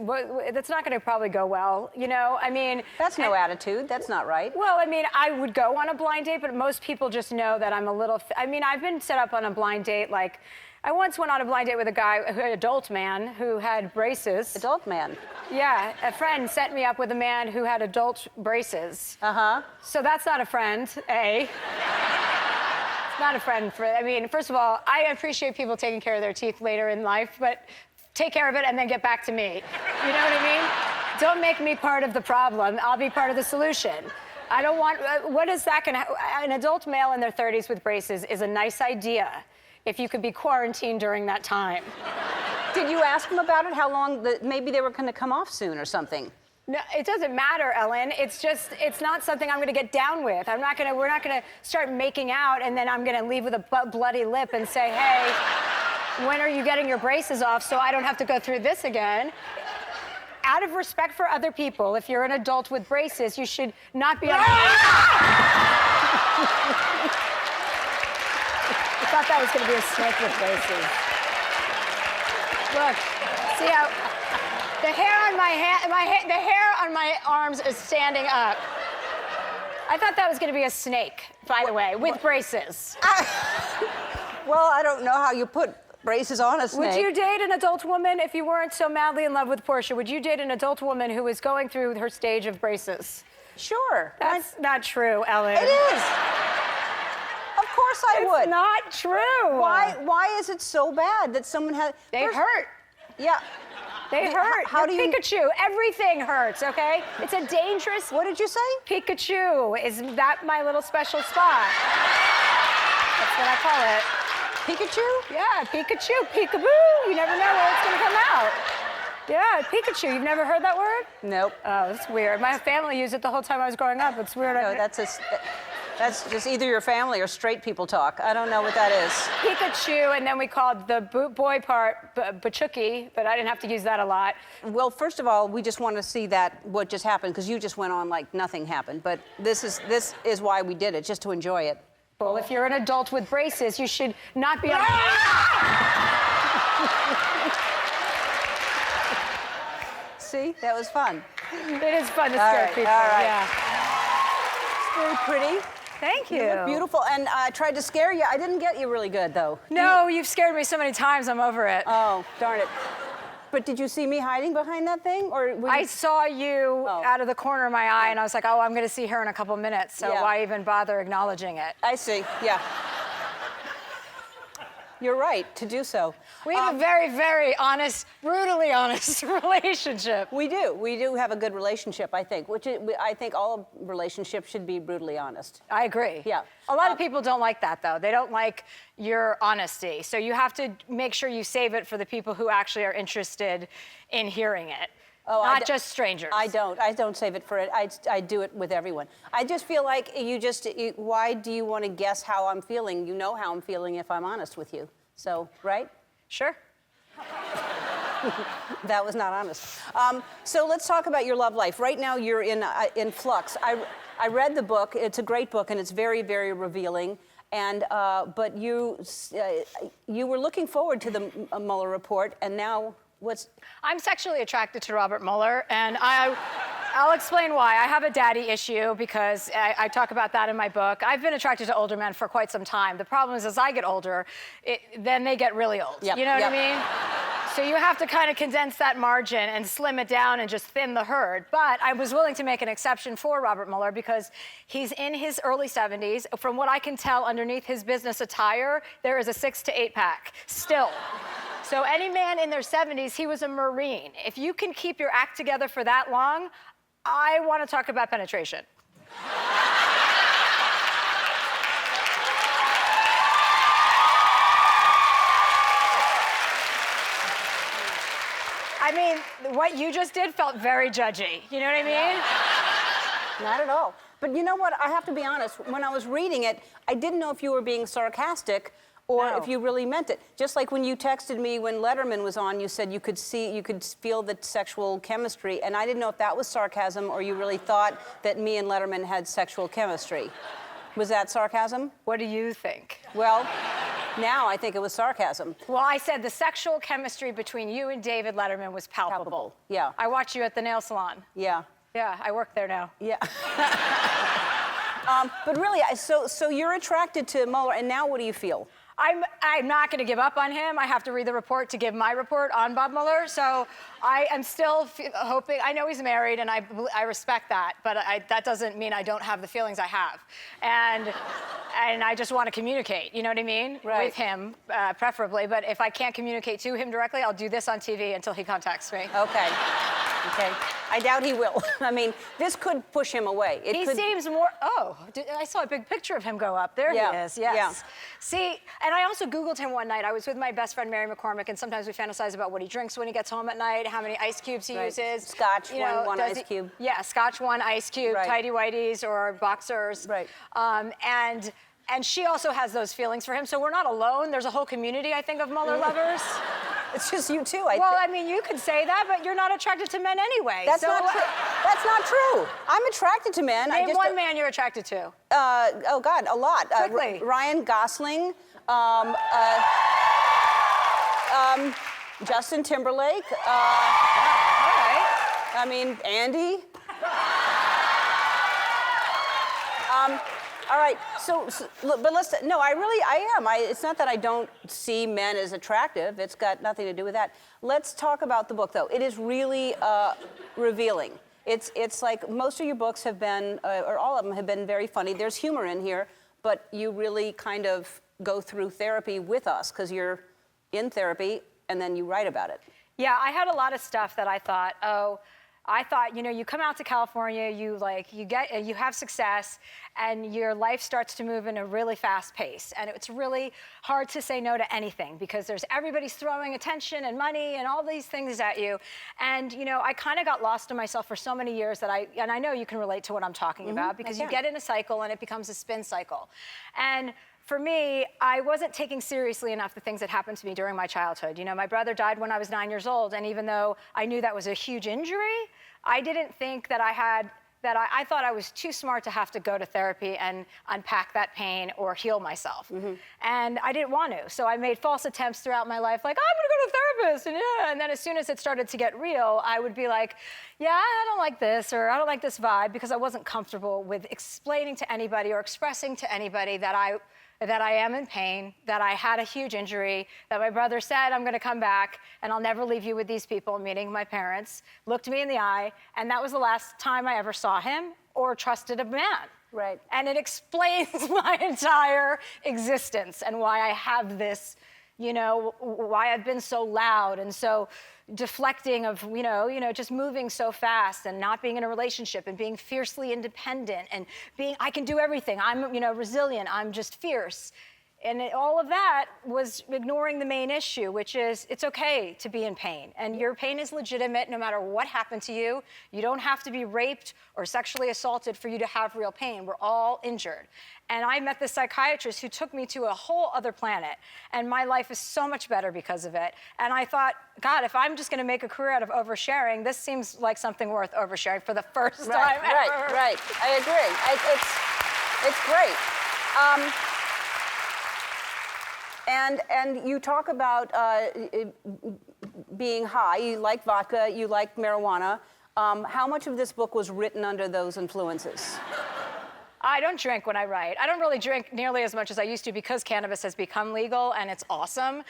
that's not going to probably go well, you know? I mean... That's no attitude. That's not right. Well, I mean, I would go on a blind date, but most people just know that I'm a little... I mean, I've been set up on a blind date, like... I once went on a blind date with a guy, an adult man, who had braces. Adult man? Yeah, a friend set me up with a man who had adult braces. So that's not a friend, A. It's not a friend I mean, first of all, I appreciate people taking care of their teeth later in life, but take care of it and then get back to me. You know what I mean? Don't make me part of the problem. I'll be part of the solution. I don't want... what is that gonna... An adult male in their 30s with braces is a nice idea if you could be quarantined during that time. Did you ask them about it? How long? Maybe they were going to come off soon or something. No, it doesn't matter, Ellen. It's just, it's not something I'm going to get down with. We're not going to start making out and then I'm going to leave with a bloody lip and say, hey, when are you getting your braces off so I don't have to go through this again? Out of respect for other people, if you're an adult with braces, you should not be... I thought that was going to be a snake with braces. Look, see how the hair on the hair on my arms is standing up. I thought that was going to be a snake by the way, with braces. Well, I don't know how you put braces on a snake. Would you date an adult woman if you weren't so madly in love with Portia? Would you date an adult woman who is going through her stage of braces? Sure. That's not true, Ellen. It is. Of course I would. It's not true. Why is it so bad that someone has... They hurt. Yeah. They hurt. How do you... Pikachu. Everything hurts, okay? It's a dangerous... What did you say? Pikachu. Is that my little special spot? That's what I call it. Pikachu? Yeah, Pikachu. Peekaboo. You never know where it's going to come out. Yeah, Pikachu. You've never heard that word? Nope. Oh, that's weird. My family used it the whole time I was growing up. It's weird. No, that's just either your family or straight people talk. I don't know what that is. Pikachu, and then we called the boy part Bachuki, but I didn't have to use that a lot. Well, first of all, we just want to see what just happened, because you just went on like nothing happened. But this is why we did it, just to enjoy it. Well, if you're an adult with braces, you should not be on... See, that was fun. It is fun to scare people. All right. Yeah. It's very pretty. Thank you. You look beautiful, and I tried to scare you. I didn't get you really good, though. No, you've scared me so many times, I'm over it. Oh, darn it. But did you see me hiding behind that thing? Or I saw you out of the corner of my eye, and I was like, oh, I'm going to see her in a couple minutes, so why even bother acknowledging it? I see, yeah. You're right to do so. We have a very, very honest, brutally honest relationship. We do. We do have a good relationship, I think. I think all relationships should be brutally honest. I agree. Yeah. A lot of people don't like that, though. They don't like your honesty. So you have to make sure you save it for the people who actually are interested in hearing it. Oh, not just strangers. I don't save it for it. I do it with everyone. I just feel like why do you want to guess how I'm feeling? You know how I'm feeling if I'm honest with you. So, right? Sure. That was not honest. So let's talk about your love life. Right now you're in flux. I read the book. It's a great book, and it's very, very revealing. And but you were looking forward to the Mueller report, and now what's... I'm sexually attracted to Robert Mueller, and I'll explain why. I have a daddy issue because I talk about that in my book. I've been attracted to older men for quite some time. The problem is, as I get older, then they get really old. Yep, you know what yep. I mean? So you have to kind of condense that margin and slim it down and just thin the herd. But I was willing to make an exception for Robert Mueller because he's in his early 70s. From what I can tell underneath his business attire, there is a 6 to 8 pack still. So any man in their 70s, he was a Marine. If you can keep your act together for that long, I want to talk about penetration. I mean, what you just did felt very judgy. You know what I mean? Not at all. But you know what? I have to be honest. When I was reading it, I didn't know if you were being sarcastic or if you really meant it. Just like when you texted me when Letterman was on, you said you could feel the sexual chemistry, and I didn't know if that was sarcasm or you really thought that me and Letterman had sexual chemistry. Was that sarcasm? What do you think? Well, now I think it was sarcasm. Well, I said the sexual chemistry between you and David Letterman was palpable. Yeah. I watch you at the nail salon. Yeah. Yeah, I work there now. Yeah. But really, so you're attracted to Mueller, and now what do you feel? I'm not going to give up on him. I have to read the report to give my report on Bob Mueller. So I am still hoping. I know he's married, and I respect that, but that doesn't mean I don't have the feelings I have. And I just want to communicate, you know what I mean? Right. With him, preferably. But if I can't communicate to him directly, I'll do this on TV until he contacts me. Okay. Okay. I doubt he will. I mean, this could push him away. He seems more... Oh, I saw a big picture of him go up. There he is, yes. Yeah. See, and I also Googled him one night. I was with my best friend, Mary McCormick, and sometimes we fantasize about what he drinks when he gets home at night, how many ice cubes he uses. Scotch, one ice cube. Yeah, Scotch, 1 ice cube, tighty-whities or boxers. Right. And she also has those feelings for him, so we're not alone. There's a whole community, I think, of Mueller lovers. It's just you two. Well, I mean, you could say that, but you're not attracted to men anyway. That's not true. That's not true. I'm attracted to men. Name one man you're attracted to. Oh God, a lot. Quickly. Ryan Gosling. Justin Timberlake. All right. I mean, Andy. All right, but no, I am. It's not that I don't see men as attractive. It's got nothing to do with that. Let's talk about the book, though. It is really revealing. It's like most of your books have been, or all of them have been very funny. There's humor in here, but you really kind of go through therapy with us because you're in therapy and then you write about it. Yeah, I had a lot of stuff that I thought, you know, you come out to California, you have success, and your life starts to move in a really fast pace. And it's really hard to say no to anything because everybody's throwing attention and money and all these things at you. And, you know, I kind of got lost in myself for so many years and I know you can relate to what I'm talking about because you get in a cycle and it becomes a spin cycle. And for me, I wasn't taking seriously enough the things that happened to me during my childhood. You know, my brother died when I was 9 years old, and even though I knew that was a huge injury, I didn't think that I thought I was too smart to have to go to therapy and unpack that pain or heal myself. And I didn't want to. So I made false attempts throughout my life, like, I'm gonna go to a therapist, and then as soon as it started to get real, I would be like, yeah, I don't like this, or I don't like this vibe, because I wasn't comfortable with explaining to anybody or expressing to anybody that I am in pain, that I had a huge injury, that my brother said, I'm gonna come back and I'll never leave you with these people, meaning my parents, looked me in the eye, and that was the last time I ever saw him or trusted a man. Right. And it explains my entire existence and why I have this, you know, why I've been so loud and so deflecting of, you know, just moving so fast and not being in a relationship and being fiercely independent and I can do everything. I'm, you know, resilient. I'm just fierce. And all of that was ignoring the main issue, which is it's okay to be in pain. And your pain is legitimate no matter what happened to you. You don't have to be raped or sexually assaulted for you to have real pain. We're all injured. And I met this psychiatrist who took me to a whole other planet. And my life is so much better because of it. And I thought, God, if I'm just going to make a career out of oversharing, this seems like something worth oversharing for the first time ever. Right. I agree. It's great. And you talk about being high. You like vodka. You like marijuana. How much of this book was written under those influences? I don't drink when I write. I don't really drink nearly as much as I used to because cannabis has become legal and it's awesome.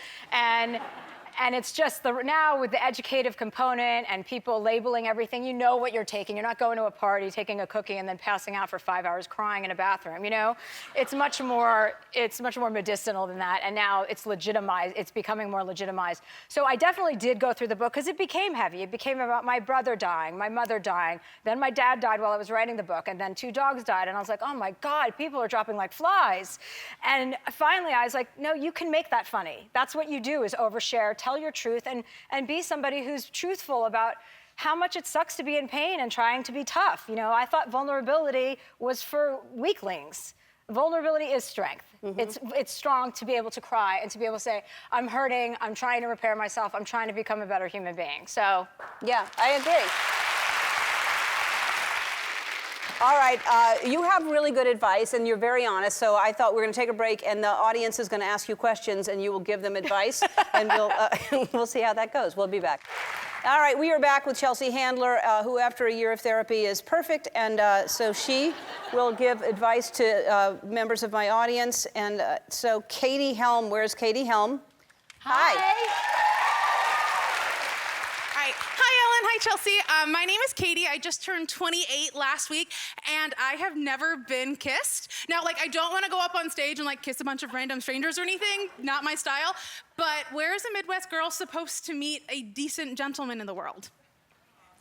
And it's just now with the educative component and people labeling everything, you know what you're taking. You're not going to a party, taking a cookie, and then passing out for 5 hours crying in a bathroom, you know? It's much more medicinal than that, and now it's legitimized. It's becoming more legitimized. So I definitely did go through the book because it became heavy. It became about my brother dying, my mother dying. Then my dad died while I was writing the book, and then 2 dogs died, and I was like, oh my God, people are dropping like flies. And finally I was like, no, you can make that funny. That's what you do is overshare, tell your truth, and be somebody who's truthful about how much it sucks to be in pain and trying to be tough. You know, I thought vulnerability was for weaklings. Vulnerability is strength. It's strong to be able to cry and to be able to say, I'm hurting, I'm trying to repair myself, I'm trying to become a better human being. So, yeah, I agree. All right, you have really good advice, and you're very honest, so I thought we were going to take a break, and the audience is going to ask you questions, and you will give them advice, and we'll see how that goes. We'll be back. All right, we are back with Chelsea Handler, who after a year of therapy is perfect, and so she will give advice to members of my audience. And so Katie Helm, where's Katie Helm? Hi. Hi, Ellen. Hi, Chelsea. My name is Katie. I just turned 28 last week, and I have never been kissed. Now, like, I don't want to go up on stage and, like, kiss a bunch of random strangers or anything. Not my style. But where is a Midwest girl supposed to meet a decent gentleman in the world?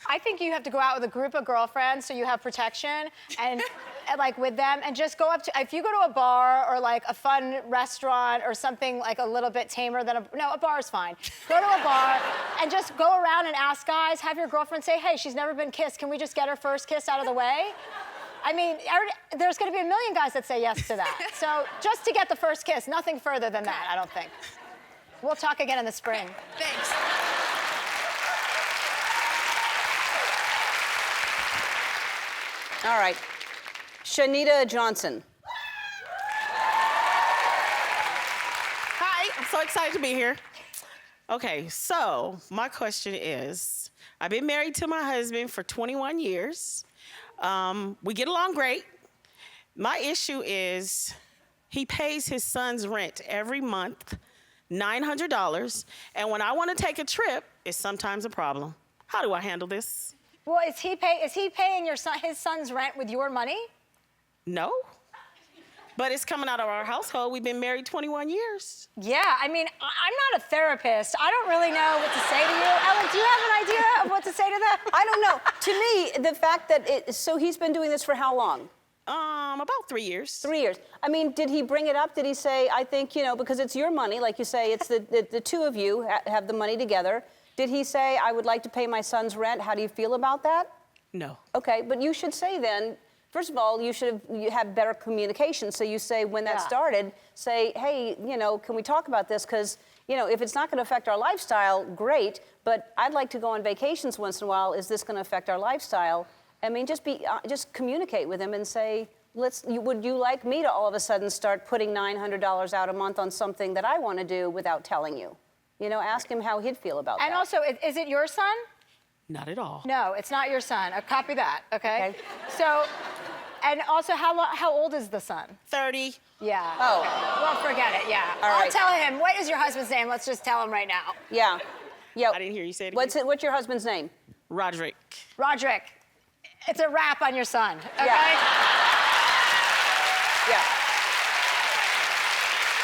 I think you have to go out with a group of girlfriends so you have protection and like with them, and just go up to, if you go to a bar or like a fun restaurant or something like a little bit tamer than a bar is fine. Go to a bar and just go around and ask guys, have your girlfriend say, hey, she's never been kissed. Can we just get her first kiss out of the way? I mean, there's gonna be a million guys that say yes to that. So just to get the first kiss, nothing further than that, I don't think. We'll talk again in the spring. Thanks. All right. Shanita Johnson. Hi, I'm so excited to be here. Okay, so my question is, I've been married to my husband for 21 years. We get along great. My issue is he pays his son's rent every month, $900, and when I want to take a trip, it's sometimes a problem. How do I handle this? Well, is he paying his son's rent with your money? No. But it's coming out of our household. We've been married 21 years. Yeah, I mean, I'm not a therapist. I don't really know what to say to you. Ellen, do you have an idea of what to say to them? I don't know. To me, the fact that so he's been doing this for how long? About 3 years. 3 years. I mean, did he bring it up? Did he say, I think, you know, because it's your money, like you say, it's the two of you have the money together. Did he say, I would like to pay my son's rent? How do you feel about that? No. Okay, but you should say then, first of all, you have better communication. So you say, when that started, say, hey, you know, can we talk about this? Because, you know, if it's not going to affect our lifestyle, great. But I'd like to go on vacations once in a while. Is this going to affect our lifestyle? I mean, just communicate with him and say, would you like me to all of a sudden start putting $900 out a month on something that I want to do without telling you? You know, ask him how he'd feel about that. And also, is it your son? Not at all. No, it's not your son. Copy that, okay? So, and also, how old is the son? 30. Yeah. Oh. Okay. Well, forget it, yeah. All I'll right. tell him. What is your husband's name? Let's just tell him right now. Yeah. Yeah. I didn't hear you say it again. What's your husband's name? Roderick. Roderick, it's a wrap on your son, okay? Yeah.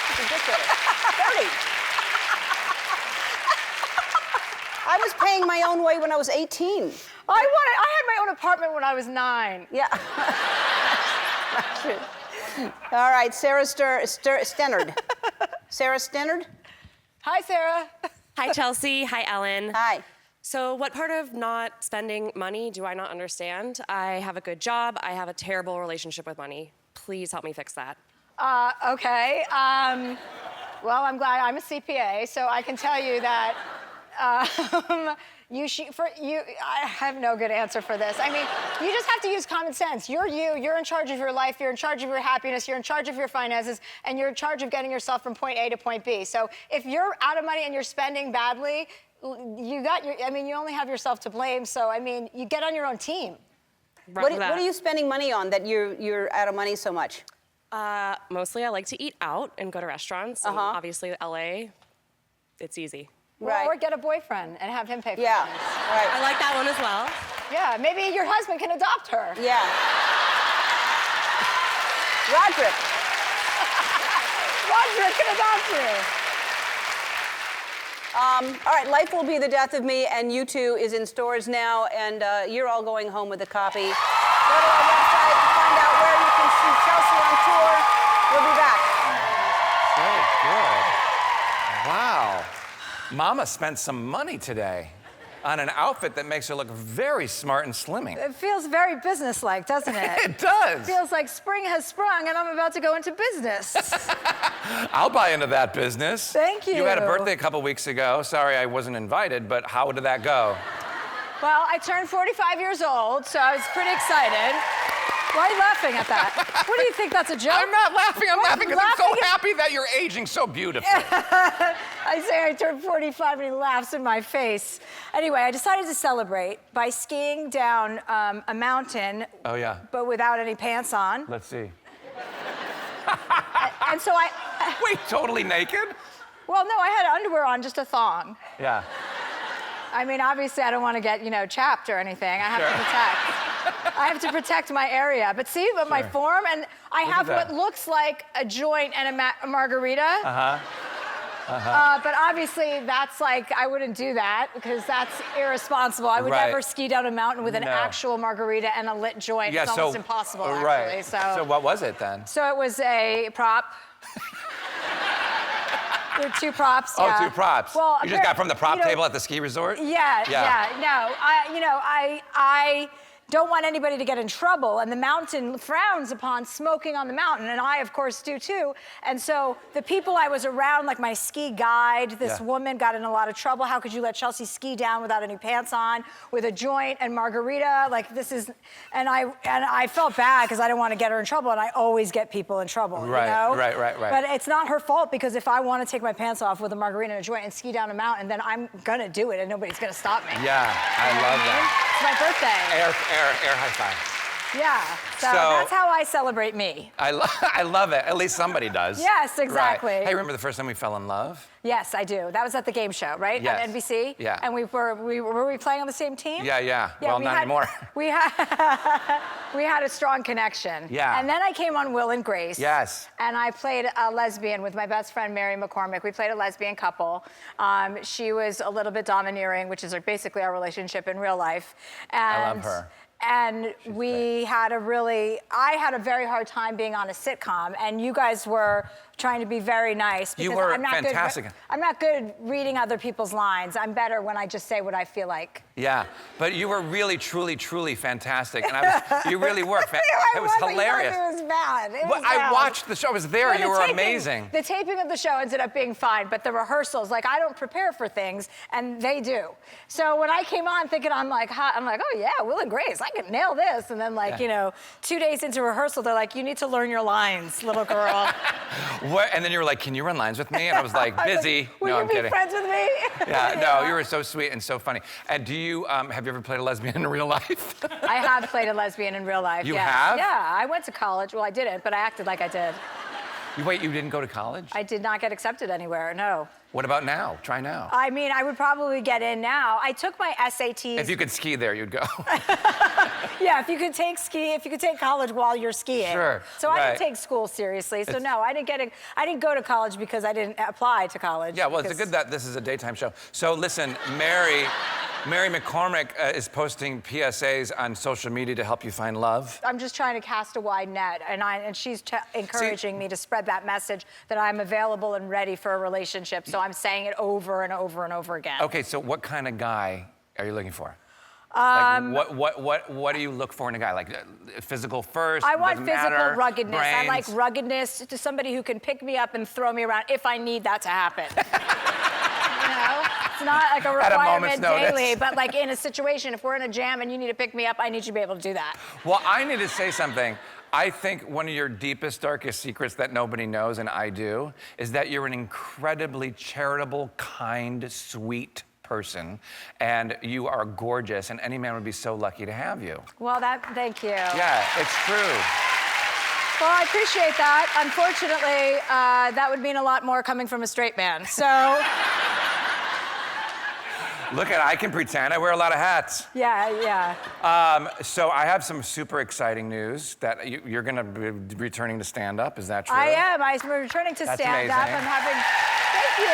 It's ridiculous. 30. I was paying my own way when I was 18. I had my own apartment when I was 9. Yeah. All right, Sarah Stennard. Sarah Stennard? Hi, Sarah. Hi, Chelsea. Hi, Ellen. Hi. So what part of not spending money do I not understand? I have a good job. I have a terrible relationship with money. Please help me fix that. Okay. Well, I'm glad I'm a CPA, so I can tell you that I have no good answer for this. I mean, you just have to use common sense. You're in charge of your life, you're in charge of your happiness, you're in charge of your finances, and you're in charge of getting yourself from point A to point B. So if you're out of money and you're spending badly, you only have yourself to blame. So, I mean, you get on your own team. What are you spending money on that you're out of money so much? Mostly I like to eat out and go to restaurants. And obviously, LA, it's easy. Well, or get a boyfriend and have him pay for Yeah, things. right. I like that one as well. Yeah, maybe your husband can adopt her. Yeah. Roderick. Roderick can adopt you. All right, Life Will Be the Death of Me and You Too is in stores now, and you're all going home with a copy. Go to our website to find out where you can see Chelsea on tour. We'll be back. So good. Wow. Mama spent some money today on an outfit that makes her look very smart and slimming. It feels very businesslike, doesn't it? It does. Feels like spring has sprung and I'm about to go into business. I'll buy into that business. Thank you. You had a birthday a couple weeks ago. Sorry I wasn't invited, but how did that go? Well, I turned 45 years old, so I was pretty excited. Why are you laughing at that? What do you think, that's a joke? I'm not laughing. I'm laughing because I'm so laughing? happy that you're aging so beautifully. I say I turned 45 and he laughs in my face. Anyway, I decided to celebrate by skiing down a mountain. Oh, yeah. But without any pants on. Let's see. And so Wait, totally naked? well, no, I had underwear on, just a thong. Yeah. I mean, obviously, I don't want to get, chapped or anything. I have to protect. I have to protect my area. But see, my form, and I have what looks like a joint and a margarita. But obviously, that's like, I wouldn't do that because that's irresponsible. I would never ski down a mountain with an actual margarita and a lit joint. Yeah, it's almost impossible, actually. So what was it then? So it was a prop. There were 2 props. Oh, yeah. 2 props. Well, you just got from the prop table at the ski resort? Yeah. No, I don't want anybody to get in trouble, and the mountain frowns upon smoking on the mountain, and I, of course, do too. And so the people I was around, like my ski guide, this woman got in a lot of trouble. How could you let Chelsea ski down without any pants on, with a joint and margarita? Like, this is, and I felt bad because I didn't want to get her in trouble, and I always get people in trouble, you know? Right. But it's not her fault, because if I want to take my pants off with a margarita and a joint and ski down a mountain, then I'm gonna do it, and nobody's gonna stop me. Yeah, I love that. It's my birthday. Air high five. Yeah, so that's how I celebrate me. I love it. At least somebody does. Yes, exactly. Right. Hey, remember the first time we fell in love? Yes, I do. That was at the game show, right? Yes. At NBC? Yeah. And were we playing on the same team? Yeah. Well, not anymore. We had a strong connection. Yeah. And then I came on Will and Grace. Yes. And I played a lesbian with my best friend, Mary McCormick. We played a lesbian couple. She was a little bit domineering, which is basically our relationship in real life. And I love her. And I had a very hard time being on a sitcom, and you guys were trying to be very nice. You were I'm not fantastic. I'm not good reading other people's lines. I'm better when I just say what I feel like. Yeah, but you were really, truly, truly fantastic, and you really were. It was hilarious. It was bad. I watched the show. I was there. You were amazing. The taping of the show ended up being fine, but the rehearsals, I don't prepare for things, and they do. So when I came on thinking I'm like, oh yeah, Will and Grace, I can nail this, and then 2 days into rehearsal, they're like, you need to learn your lines, little girl. And then you were like, can you run lines with me? And I was like, busy. Will you be friends with me? Yeah, no, you were so sweet and so funny. And do you, have you ever played a lesbian in real life? I have played a lesbian in real life, You yes. have? Yeah, I went to college. Well, I didn't, but I acted like I did. Wait, you didn't go to college? I did not get accepted anywhere, no. What about now? Try now. I mean, I would probably get in now. I took my SATs. If you could ski there, you'd go. Yeah, if you could take college while you're skiing. Sure. So I didn't take school seriously. So no, I didn't go to college because I didn't apply to college. Yeah, well, it's good that this is a daytime show. So listen, Mary McCormick is posting PSAs on social media to help you find love. I'm just trying to cast a wide net, and she's encouraging me to spread that message that I'm available and ready for a relationship. So I'm saying it over and over and over again. Okay, so what kind of guy are you looking for? What do you look for in a guy? Like physical first? I want doesn't physical matter, ruggedness. brains? I like ruggedness to somebody who can pick me up and throw me around if I need that to happen. It's not like a requirement daily, but like in a situation, if we're in a jam and you need to pick me up, I need you to be able to do that. Well, I need to say something. I think one of your deepest, darkest secrets that nobody knows, and I do, is that you're an incredibly charitable, kind, sweet person, and you are gorgeous, and any man would be so lucky to have you. Well, thank you. Yeah, it's true. Well, I appreciate that. Unfortunately, that would mean a lot more coming from a straight man, so. Look I can pretend. I wear a lot of hats. Yeah. So I have some super exciting news that you're going to be returning to stand-up. Is that true? I am. I'm returning to stand-up. Amazing. Thank you.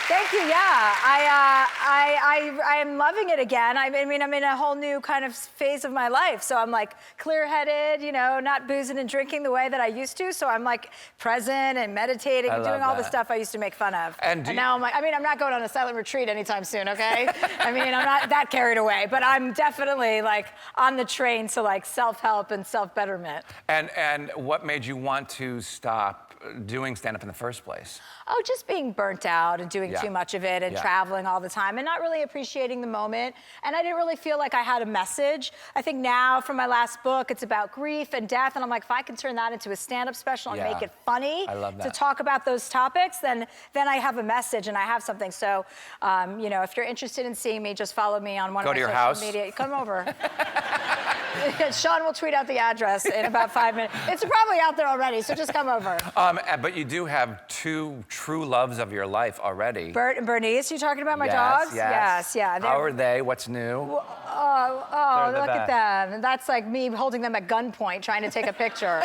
Thank you. Yeah, I'm loving it again. I mean, I'm in a whole new kind of phase of my life. So I'm like clear-headed, not boozing and drinking the way that I used to. So I'm like present and meditating and doing all the stuff I used to make fun of. And now I'm like, I'm not going on a silent retreat anytime soon, okay? I'm not that carried away, but I'm definitely like on the train to like self-help and self-betterment. And what made you want to stop doing stand-up in the first place? Oh, just being burnt out and doing too much of it and traveling all the time and not really appreciating the moment. And I didn't really feel like I had a message. I think now from my last book, it's about grief and death. And I'm like, if I can turn that into a stand-up special and make it funny to talk about those topics, then I have a message and I have something. So, if you're interested in seeing me, just follow me on one of my social media. Come over. Sean will tweet out the address in about 5 minutes. It's probably out there already, so just come over. But you do have two true loves of your life already. Bert and Bernice, you talking about my dogs? Yes. Yeah. How are they? What's new? Look at them. And that's like me holding them at gunpoint trying to take a picture,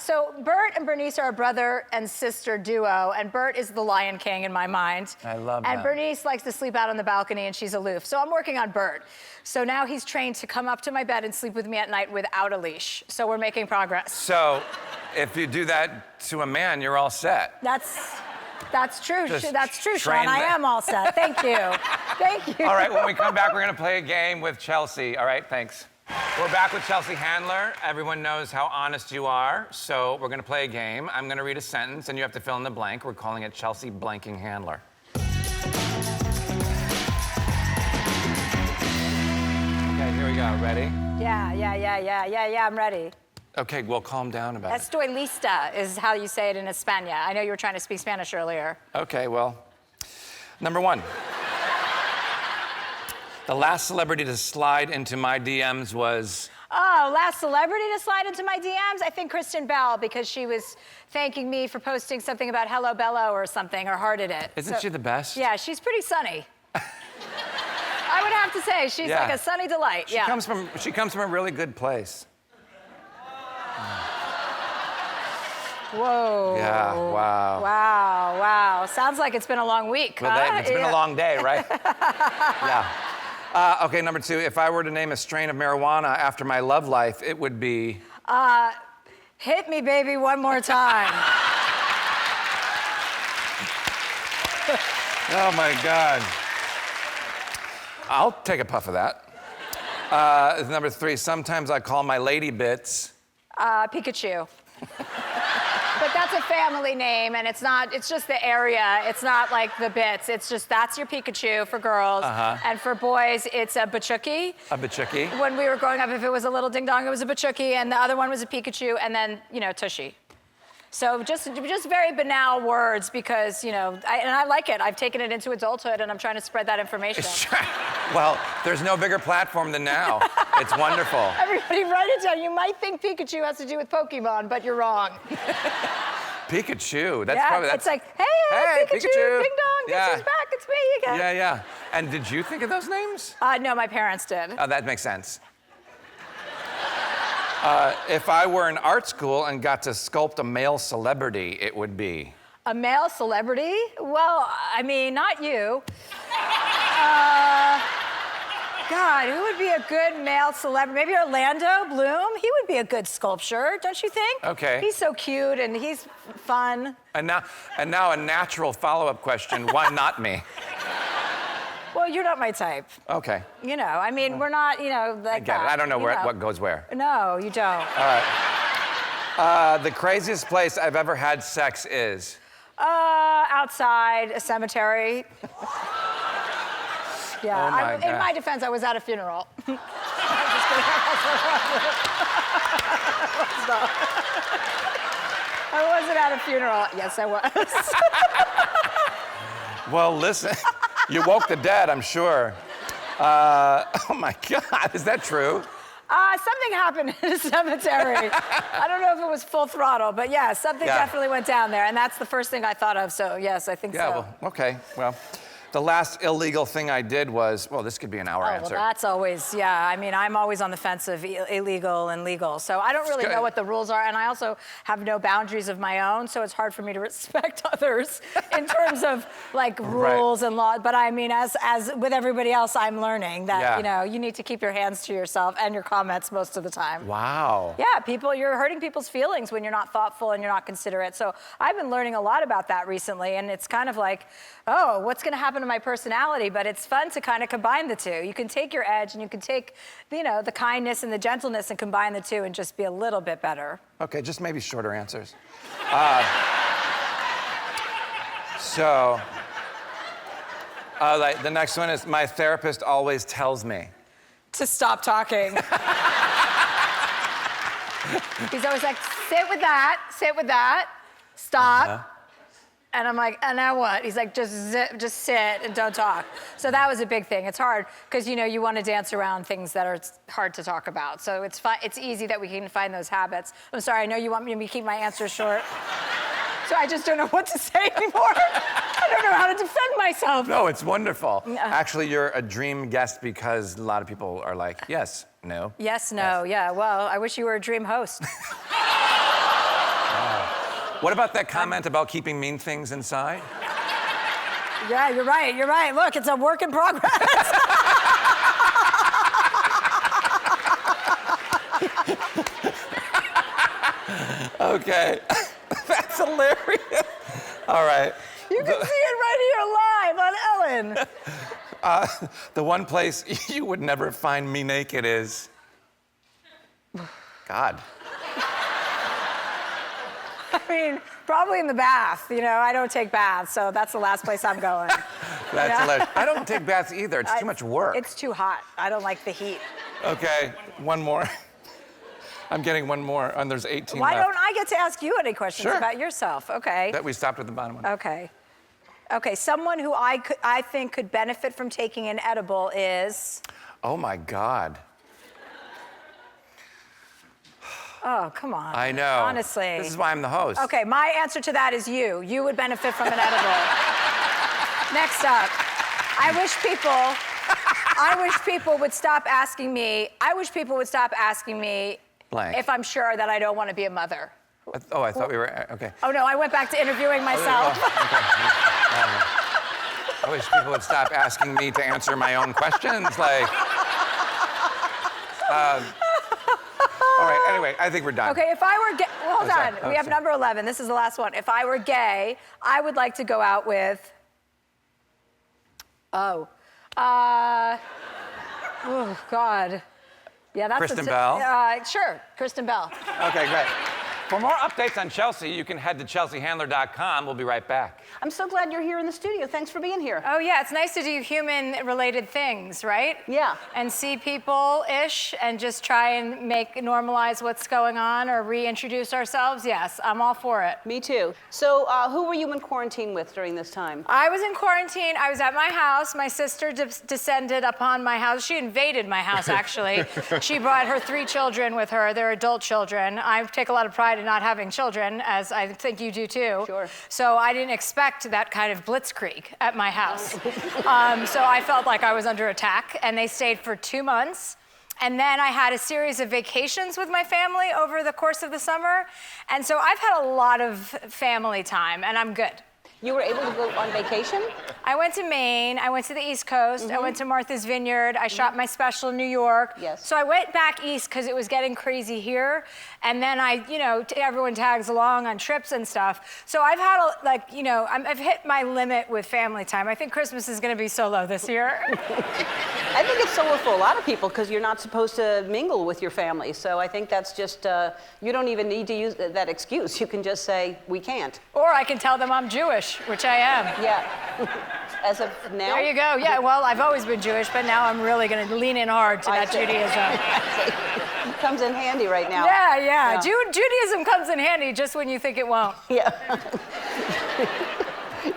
So Bert and Bernice are a brother and sister duo, and Bert is the Lion King in my mind. I love that. And Bernice likes to sleep out on the balcony, and she's aloof. So I'm working on Bert. So now he's trained to come up to my bed and sleep with me at night without a leash. So we're making progress. So if you do that to a man, you're all set. That's true. That's true, train Sean. I am all set. Thank you. Thank you. All right, when we come back, we're going to play a game with Chelsea. All right, thanks. We're back with Chelsea Handler. Everyone knows how honest you are, so we're going to play a game. I'm going to read a sentence, and you have to fill in the blank. We're calling it Chelsea Blanking Handler. Okay, here we go. Ready? Yeah, I'm ready. Okay, well, calm down about it. Estoy lista is how you say it in España. I know you were trying to speak Spanish earlier. Okay, well, number one. The last celebrity to slide into my DMs was... Oh, last celebrity to slide into my DMs? I think Kristen Bell, because she was thanking me for posting something about Hello Bello or something, or hearted it. Isn't she the best? Yeah, she's pretty sunny. I would have to say, she's like a sunny delight. She comes from a really good place. Whoa. Yeah, wow. Wow, wow. Sounds like it's been a long week, Well, huh? it's been a long day, right? Yeah. Okay, number 2, if I were to name a strain of marijuana after my love life, it would be... Hit me, baby, one more time. Oh, my God. I'll take a puff of that. Number 3, sometimes I call my lady bits... Pikachu. But that's a family name, and it's just the area. It's not like the bits. It's just, that's your Pikachu for girls. And for boys, it's a Bachuki. A Bachuki. When we were growing up, if it was a little ding-dong, it was a Bachuki, and the other one was a Pikachu, and then, Tushy. So just very banal words because, I like it. I've taken it into adulthood, and I'm trying to spread that information. Well, there's no bigger platform than now. It's wonderful. Everybody write it down. You might think Pikachu has to do with Pokemon, but you're wrong. Pikachu. That's probably... It's like, hey, Pikachu, ding-dong, guess who's back? It's me again. Yeah, yeah. And did you think of those names? No, my parents did. Oh, that makes sense. If I were in art school and got to sculpt a male celebrity, it would be... A male celebrity? Well, I mean, not you. God, who would be a good male celebrity? Maybe Orlando Bloom? He would be a good sculpture, don't you think? Okay. He's so cute and he's fun. And now a natural follow-up question, why not me? Well, you're not my type. Okay. We're not, like I get it. I don't know what goes where. No, you don't. All right. The craziest place I've ever had sex is? Outside a cemetery. Yeah. Oh my God. In my defense, I was at a funeral. I'm just kidding. I wasn't at a funeral. Yes, I was. Well, listen, you woke the dead, I'm sure. Oh my God, is that true? Something happened in a cemetery. I don't know if it was full throttle, but yeah, something definitely went down there, and that's the first thing I thought of, so yes, I think so. Yeah, well, okay, well. The last illegal thing I did was, well, this could be an hour answer. Well, that's always, I'm always on the fence of illegal and legal. So I don't really know what the rules are, and I also have no boundaries of my own, so it's hard for me to respect others in terms of, rules and law. But I mean, as with everybody else, I'm learning that, you need to keep your hands to yourself and your comments most of the time. Wow. Yeah, you're hurting people's feelings when you're not thoughtful and you're not considerate. So I've been learning a lot about that recently, and it's kind of like, oh, what's going to happen to my personality? But it's fun to kind of combine the two. You can take your edge and you can take, the kindness and the gentleness and combine the two and just be a little bit better. Okay, just maybe shorter answers. The next one is, my therapist always tells me. To stop talking. He's always like, sit with that, stop. And I'm like, and now what? He's like, just sit and don't talk. So that was a big thing. It's hard because you want to dance around things that are hard to talk about. So it's easy that we can find those habits. I'm sorry, I know you want me to keep my answers short. So I just don't know what to say anymore. I don't know how to defend myself. No, it's wonderful. Actually, you're a dream guest because a lot of people are like, yes, no. Yes, no, yeah. Well, I wish you were a dream host. What about that comment about keeping mean things inside? Yeah, you're right. Look, it's a work in progress. Okay. That's hilarious. All right. You can see it right here live on Ellen. The one place you would never find me naked is... God. I mean, probably in the bath. I don't take baths, so that's the last place I'm going. That's hilarious. I don't take baths either. It's too much work. It's too hot. I don't like the heat. Okay, one more. I'm getting one more, and there's 18 Why left. don't I get to ask you any questions about yourself? Okay. That we stopped at the bottom one. Okay. Okay, someone who I think could benefit from taking an edible is... Oh my God. Oh, come on. I know. Honestly. This is why I'm the host. Okay, my answer to that is you. You would benefit from an edible. Next up, I wish people would stop asking me, Blank. if I'm sure that I don't want to be a mother. Oh, I thought we were, okay. Oh no, I went back to interviewing myself. I wish people would stop asking me to answer my own questions. Like, all right, anyway, I think we're done. Okay, if I were gay, well, hold sorry. on. We have number 11. This is the last one. If I were gay, I would like to go out with, oh God. Yeah, that's Kristen Bell? Sure, Kristen Bell. Okay, great. For more updates on Chelsea, you can head to chelseahandler.com. We'll be right back. I'm so glad you're here in the studio. Thanks for being here. Oh yeah, it's nice to do human-related things, right? Yeah. And see people-ish and just try and normalize what's going on or reintroduce ourselves. Yes, I'm all for it. Me too. So who were you in quarantine with during this time? I was in quarantine. I was at my house. My sister descended upon my house. She invaded my house, actually. She brought her 3 children with her. They're adult children. I take a lot of pride in not having children, as I think you do too. Sure. So I didn't expect that kind of blitzkrieg at my house. So I felt like I was under attack, and they stayed for 2 months. And then I had a series of vacations with my family over the course of the summer. And so I've had a lot of family time, and I'm good. You were able to go on vacation? I went to Maine, I went to the East Coast, I went to Martha's Vineyard, I shot my special in New York. Yes. So I went back east because it was getting crazy here. And then everyone tags along on trips and stuff. So I've had, I've hit my limit with family time. I think Christmas is gonna be solo this year. I think it's solo for a lot of people because you're not supposed to mingle with your family. So I think that's just, you don't even need to use that excuse. You can just say, we can't. Or I can tell them I'm Jewish, which I am. Yeah. As of now? There you go. Yeah, well, I've always been Jewish, but now I'm really going to lean in hard to that Judaism. Comes in handy right now. Yeah. Judaism comes in handy just when you think it won't. Yeah.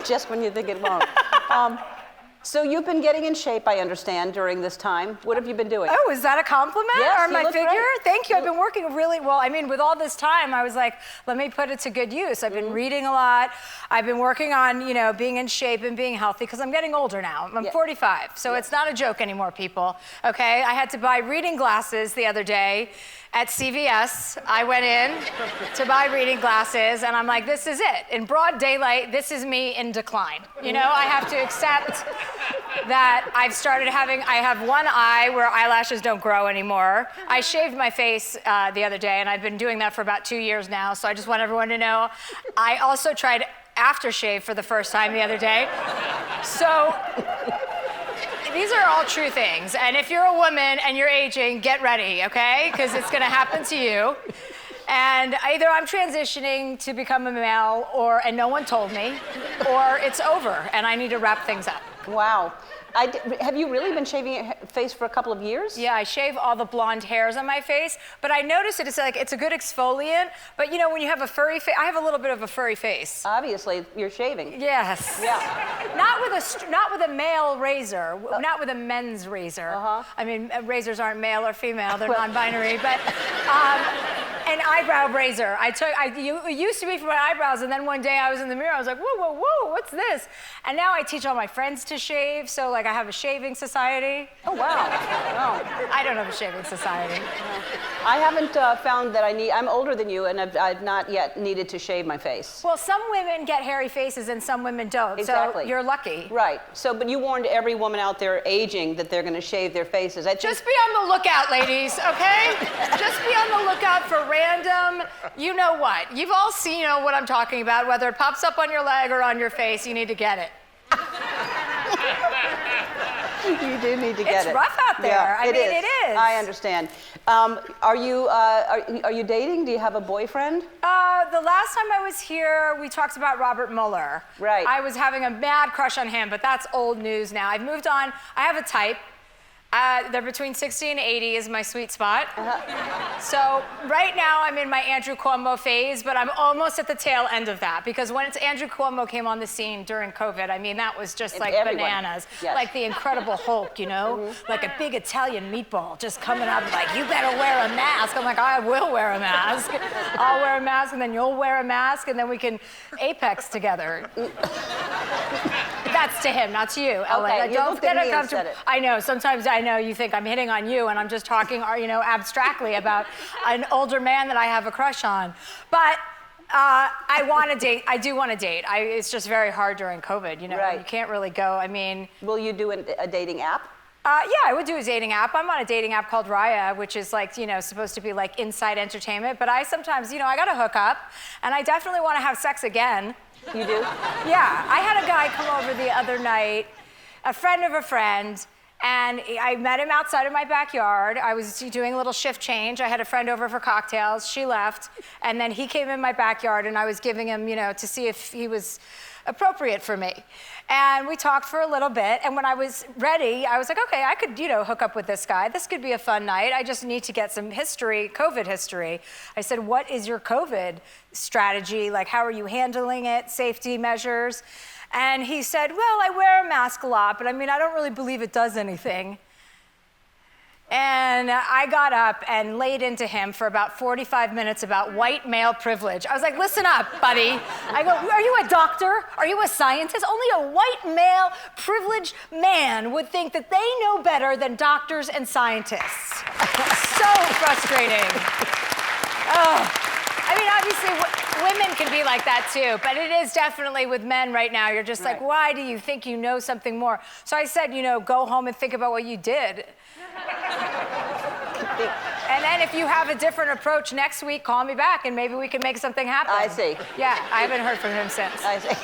Just when you think it won't. So you've been getting in shape, I understand, during this time. What have you been doing? Oh, is that a compliment? Yes, or you my look figure? great. Thank you. I've been working really well. I mean, with all this time, I was like, let me put it to good use. I've been reading a lot. I've been working on, being in shape and being healthy because I'm getting older now. I'm 45, so it's not a joke anymore, people. Okay? I had to buy reading glasses the other day at CVS. I went in to buy reading glasses, and I'm like, this is it. In broad daylight, this is me in decline. I have to accept that I have one eye where eyelashes don't grow anymore. I shaved my face the other day, and I've been doing that for about 2 years now, so I just want everyone to know. I also tried aftershave for the first time the other day. So these are all true things, and if you're a woman and you're aging, get ready, okay? Because it's gonna happen to you. And either I'm transitioning to become a male, and no one told me, or it's over, and I need to wrap things up. Wow. Have you really been shaving your face for a couple of years? Yeah, I shave all the blonde hairs on my face, but I noticed it's a good exfoliant. But when you have a furry face, I have a little bit of a furry face. Obviously, you're shaving. Yes. Yeah. Not with a male razor, not with a men's razor. I mean, razors aren't male or female; they're non-binary. But an eyebrow razor. It used to be for my eyebrows, and then one day I was in the mirror. I was like, whoa, what's this? And now I teach all my friends to shave. So I have a shaving society. Oh wow. I don't have a shaving society. No. I haven't found that I'm older than you, and I've not yet needed to shave my face. Well, some women get hairy faces and some women don't. Exactly. So you're lucky. Right. So, but you warned every woman out there aging that they're going to shave their faces. Just be on the lookout, ladies, okay? Just be on the lookout for random, you know what. You've all seen what I'm talking about. Whether it pops up on your leg or on your face, you need to get it. You do need to get it. It's rough out there. Yeah, I mean, it is. I understand. Are you dating? Do you have a boyfriend? The last time I was here, we talked about Robert Mueller. Right. I was having a mad crush on him, but that's old news now. I've moved on. I have a type. They're between 60 and 80 is my sweet spot. So right now I'm in my Andrew Cuomo phase, but I'm almost at the tail end of that because when Andrew Cuomo came on the scene during COVID, I mean, that was just like bananas. Yes. Like the Incredible Hulk, you know? Like a big Italian meatball just coming up like, you better wear a mask. I'm like, I will wear a mask. I'll wear a mask and then you'll wear a mask and then we can apex together. That's to him, not to you, Ellen. Okay, you Don't looked get at me and uncomfortable. said it. I know, sometimes I know you think I'm hitting on you and I'm just talking, you know, abstractly about an older man that I have a crush on. But I want to date. I do want to date. It's just very hard during COVID, you know. Right. You can't really go. I mean. Will you do a dating app? Yeah, I would do a dating app. I'm on a dating app called Raya, which is like, you know, supposed to be like inside entertainment. But I sometimes, you know, I got to hook up and I definitely want to have sex again. You do? Yeah, I had a guy come over the other night, a friend of a friend, and I met him outside of my backyard. I was doing a little shift change. I had a friend over for cocktails. She left, and then he came in my backyard, and I was giving him, you know, to see if he was appropriate for me. And we talked for a little bit, and when I was ready, I was like, okay, I could, you know, hook up with this guy. This could be a fun night. I just need to get some history, COVID history. I said, what is your COVID strategy? Like, how are you handling it? Safety measures? And he said, well, I wear a mask a lot, but I mean, I don't really believe it does anything. And I got up and laid into him for about 45 minutes about white male privilege. I was like, listen up, buddy. I go, are you a doctor? Are you a scientist? Only a white male privileged man would think that they know better than doctors and scientists. So frustrating. Oh. I mean, obviously, women can be like that too, but it is definitely with men right now. You're just like, why do you think you know something more? So I said, you know, go home and think about what you did. And then if you have a different approach next week, call me back and maybe we can make something happen. I see. Yeah, I haven't heard from him since. I see.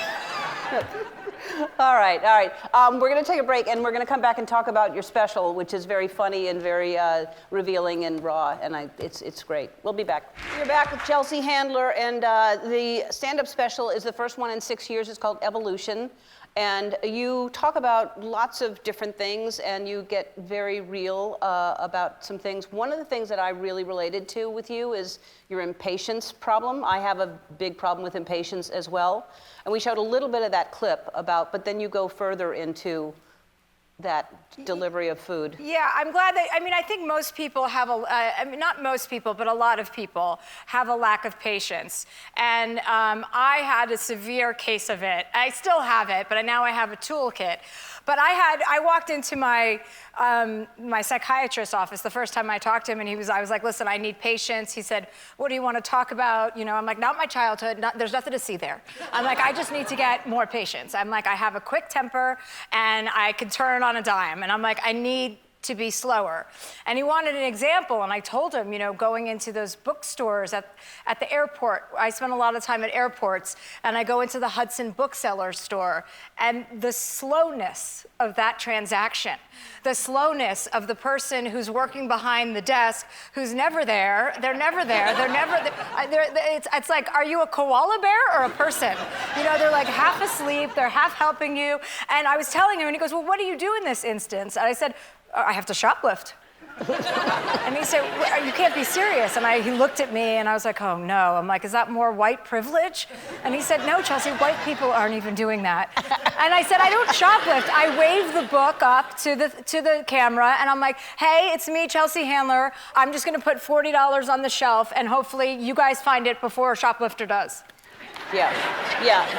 All right. We're going to take a break, and we're going to come back and talk about your special, which is very funny and very revealing and raw, and it's great. We'll be back. We're back with Chelsea Handler, and the stand-up special is the first one in 6 years. It's called Evolution, and you talk about lots of different things, and you get very real about some things. One of the things that I really related to with you is your impatience problem. I have a big problem with impatience as well. And we showed a little bit of that clip about, but then you go further into that delivery of food. Yeah, I'm glad that, I mean, I think most people have I mean, not most people, but a lot of people have a lack of patience. And I had a severe case of it. I still have it, but now I have a toolkit. But I walked into my psychiatrist's office the first time I talked to him, and I was like, listen, I need patience. He said, what do you want to talk about? You know, I'm like, not my childhood, there's nothing to see there. I'm like, I just need to get more patience. I'm like, I have a quick temper, and I can turn on a dime. And I'm like, I need to be slower. And he wanted an example, and I told him, you know, going into those bookstores at the airport. I spend a lot of time at airports, and I go into the Hudson bookseller store, and the slowness of that transaction, the slowness of the person who's working behind the desk, who's never there, they're never there, it's like, are you a koala bear or a person? You know, they're like half asleep, they're half helping you. And I was telling him, and he goes, well, what do you do in this instance? And I said, I have to shoplift. And he said, well, you can't be serious. And he looked at me, and I was like, oh, no. I'm like, is that more white privilege? And he said, no, Chelsea, white people aren't even doing that. And I said, I don't shoplift. I wave the book up to the camera, and I'm like, hey, it's me, Chelsea Handler. I'm just going to put $40 on the shelf, and hopefully you guys find it before a shoplifter does. Yeah.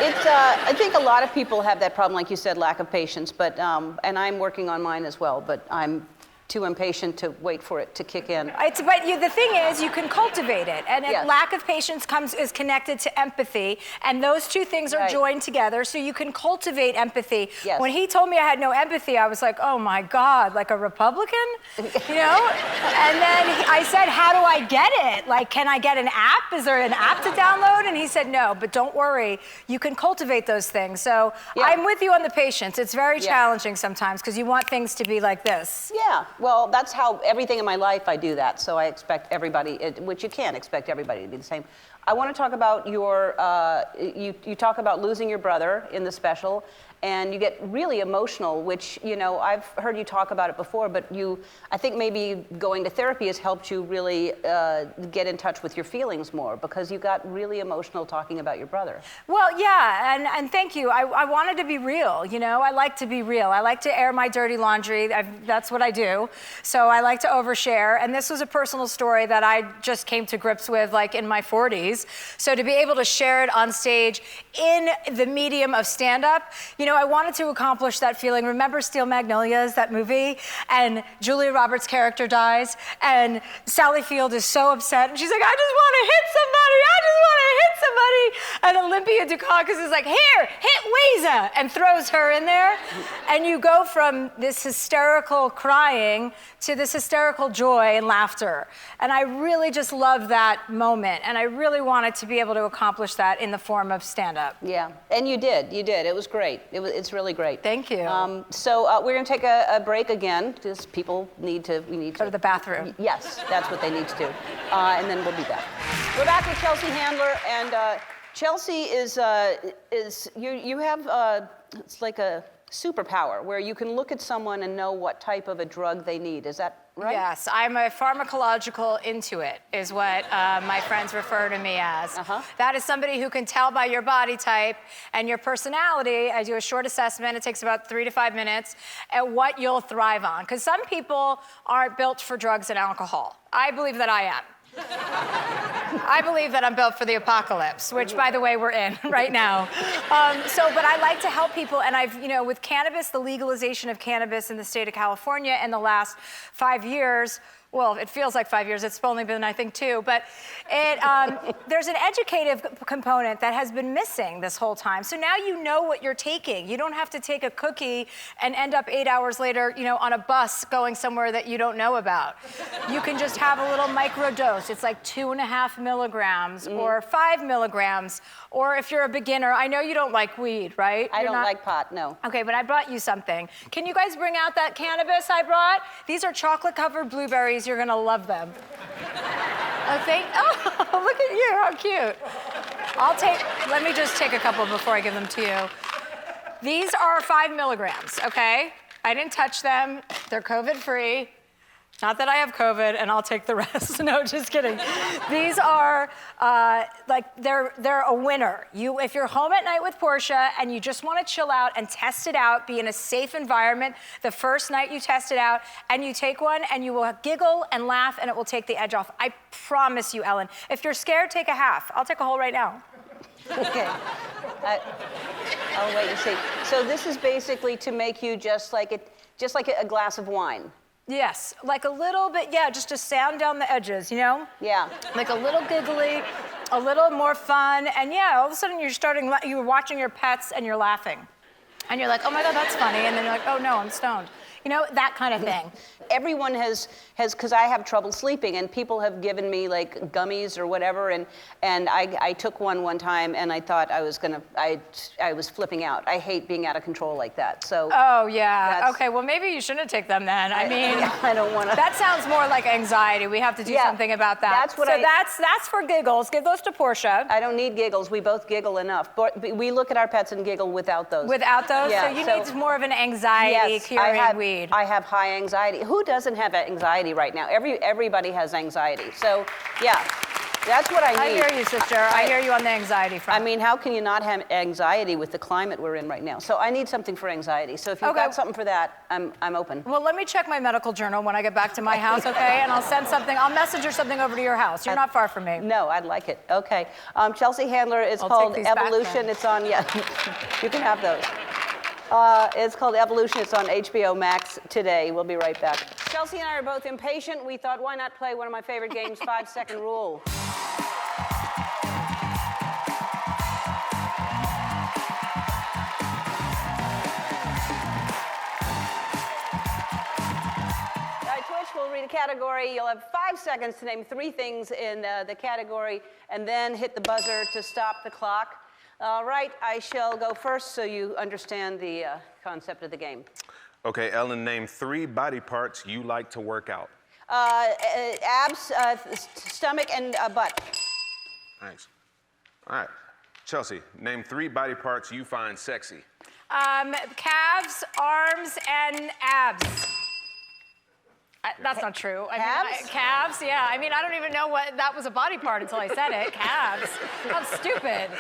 It's. I think a lot of people have that problem, like you said, lack of patience. But and I'm working on mine as well. But I'm too impatient to wait for it to kick in. The thing is, you can cultivate it, and lack of patience is connected to empathy, and those two things are joined together, so you can cultivate empathy. Yes. When he told me I had no empathy, I was like, oh my God, like a Republican, you know? And then I said, how do I get it? Like, can I get an app? Is there an app to download? And he said, no, but don't worry, you can cultivate those things. So I'm with you on the patience. It's very challenging sometimes because you want things to be like this. Yeah. Well, that's how everything in my life I do that. So I expect everybody, which you can't expect everybody to be the same. I want to talk about your, you talk about losing your brother in the special, and you get really emotional, which, you know, I've heard you talk about it before, but I think maybe going to therapy has helped you really get in touch with your feelings more, because you got really emotional talking about your brother. Well, yeah, and thank you. I wanted to be real, you know? I like to be real. I like to air my dirty laundry. That's what I do. So I like to overshare, and this was a personal story that I just came to grips with, like, in my 40s. So to be able to share it on stage in the medium of stand-up, you know, I wanted to accomplish that feeling. Remember Steel Magnolias, that movie? And Julia Roberts' character dies, and Sally Field is so upset, and she's like, I just want to hit somebody, I just want to hit somebody. And Olympia Dukakis is like, here, hit Weezer, and throws her in there. And you go from this hysterical crying to this hysterical joy and laughter. And I really just love that moment, and I really wanted to be able to accomplish that in the form of stand-up. Yeah, and you did. It was great. It's really great. Thank you. So we're going to take a break again, because people we need to go to the bathroom. Yes, that's what they need to do. And then we'll be back. We're back with Chelsea Handler, and Chelsea is you have it's like a superpower where you can look at someone and know what type of a drug they need. Is that right? Yes, I'm a pharmacological intuit, is what my friends refer to me as. That is somebody who can tell by your body type and your personality. I do a short assessment. It takes about 3 to 5 minutes, at what you'll thrive on. Because some people aren't built for drugs and alcohol. I believe that I am. I believe that I'm built for the apocalypse, which, by the way, we're in right now. But I like to help people, and I've, you know, with cannabis, the legalization of cannabis in the state of California in the last 5 years, well, it feels like 5 years. It's only been, I think, 2. But there's an educative component that has been missing this whole time. So now you know what you're taking. You don't have to take a cookie and end up 8 hours later, you know, on a bus going somewhere that you don't know about. You can just have a little micro dose. It's like 2.5 milligrams or 5 milligrams. Or if you're a beginner, I know you don't like weed, right? I don't like pot, no. Okay, but I brought you something. Can you guys bring out that cannabis I brought? These are chocolate-covered blueberries. You're gonna love them. Oh, look at you, how cute. Let me just take a couple before I give them to you. These are 5 milligrams, okay? I didn't touch them. They're COVID-free. Not that I have COVID, and I'll take the rest. No, just kidding. These are, they're a winner. If you're home at night with Portia and you just want to chill out and test it out, be in a safe environment the first night you test it out, and you take one, and you will giggle and laugh, and it will take the edge off. I promise you, Ellen. If you're scared, take a half. I'll take a whole right now. Okay. I'll wait and see. So this is basically to make you just like a glass of wine. Yes, like a little bit, yeah, just to sound down the edges, you know? Yeah. Like a little giggly, a little more fun, and yeah, all of a sudden you're watching your pets and you're laughing. And you're like, oh my God, that's funny, and then you're like, oh no, I'm stoned. You know, that kind of thing. Everyone has, because I have trouble sleeping, and people have given me like gummies or whatever, and I took one time, and I thought I was flipping out. I hate being out of control like that, so. Oh, yeah, okay, well, maybe you shouldn't take them then. I mean, I don't want to. That sounds more like anxiety. We have to do something about that. That's for giggles. Give those to Portia. I don't need giggles. We both giggle enough. But we look at our pets and giggle without those. Without those? Yeah, so you need more of an anxiety-curing weed. I have high anxiety. Who doesn't have anxiety right now? Everybody has anxiety. So, yeah, that's what I need. I hear you, sister. I hear you on the anxiety front. I mean, how can you not have anxiety with the climate we're in right now? So I need something for anxiety. So if you've got something for that, I'm open. Well, let me check my medical journal when I get back to my house, okay? And I'll send something. I'll messenger something over to your house. You're not far from me. No, I'd like it. Okay. Chelsea Handler is called Evolution. It's on, yeah, you can have those. It's called Evolution. It's on HBO Max today. We'll be right back. Chelsea and I are both impatient. We thought, why not play one of my favorite games, 5-second rule. Twitch will read a category. You'll have 5 seconds to name 3 things in the category, and then hit the buzzer to stop the clock. All right, I shall go first so you understand the concept of the game. Okay, Ellen, name 3 body parts you like to work out. Abs, stomach, and butt. Thanks. All right. Chelsea, name 3 body parts you find sexy. Calves, arms, and abs. That's not true. Calves, yeah. I mean, I don't even know what that was a body part until I said it. Calves. How stupid.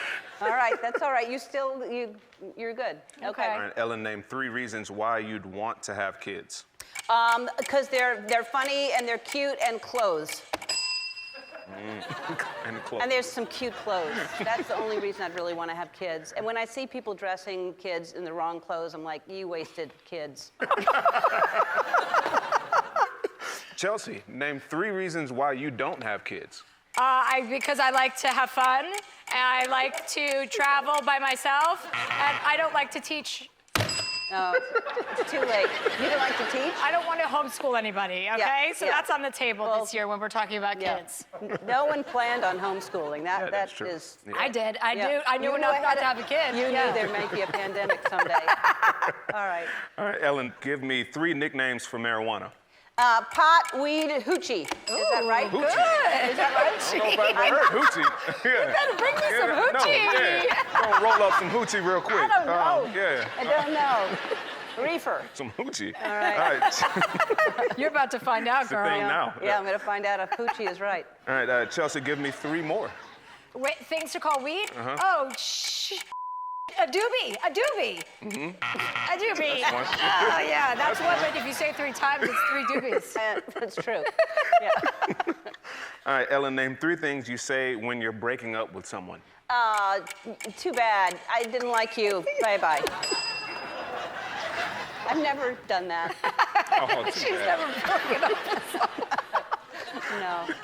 All right, that's all right. You're good. Okay. All right, Ellen, name 3 reasons why you'd want to have kids. Because they're funny and they're cute and clothes. And clothes. And there's some cute clothes. That's the only reason I'd really want to have kids. And when I see people dressing kids in the wrong clothes, I'm like, you wasted kids. Chelsea, name 3 reasons why you don't have kids. Because I like to have fun, and I like to travel by myself, and I don't like to teach. No, it's too late. You don't like to teach? I don't want to homeschool anybody, okay? So that's on the table this year when we're talking about kids. No one planned on homeschooling. That's true. Yeah. I did. I knew enough not to have a kid. You knew there might be a pandemic someday. All right. All right, Ellen, give me 3 nicknames for marijuana. Pot, weed, hoochie. Is that right? Hoochie. Good. Is that right? I don't know if I've ever heard hoochie. Yeah. You better bring me some hoochie. No, yeah. Gonna roll up some hoochie real quick. I don't know. Yeah. I don't know. Reefer. Some hoochie. All right. You're about to find out, It's the girl. thing now. Yeah, I'm going to find out if hoochie is right. All right, Chelsea, give me 3 more. Wait, things to call weed? Uh-huh. Oh, a doobie. Mm-hmm. A doobie. That's one. Oh, yeah, that's one, but if you say 3 times, it's 3 doobies. That's true. All right, Ellen, name 3 things you say when you're breaking up with someone. Too bad. I didn't like you. Bye-bye. I've never done that. Oh, too She's bad. never broken up with someone. No.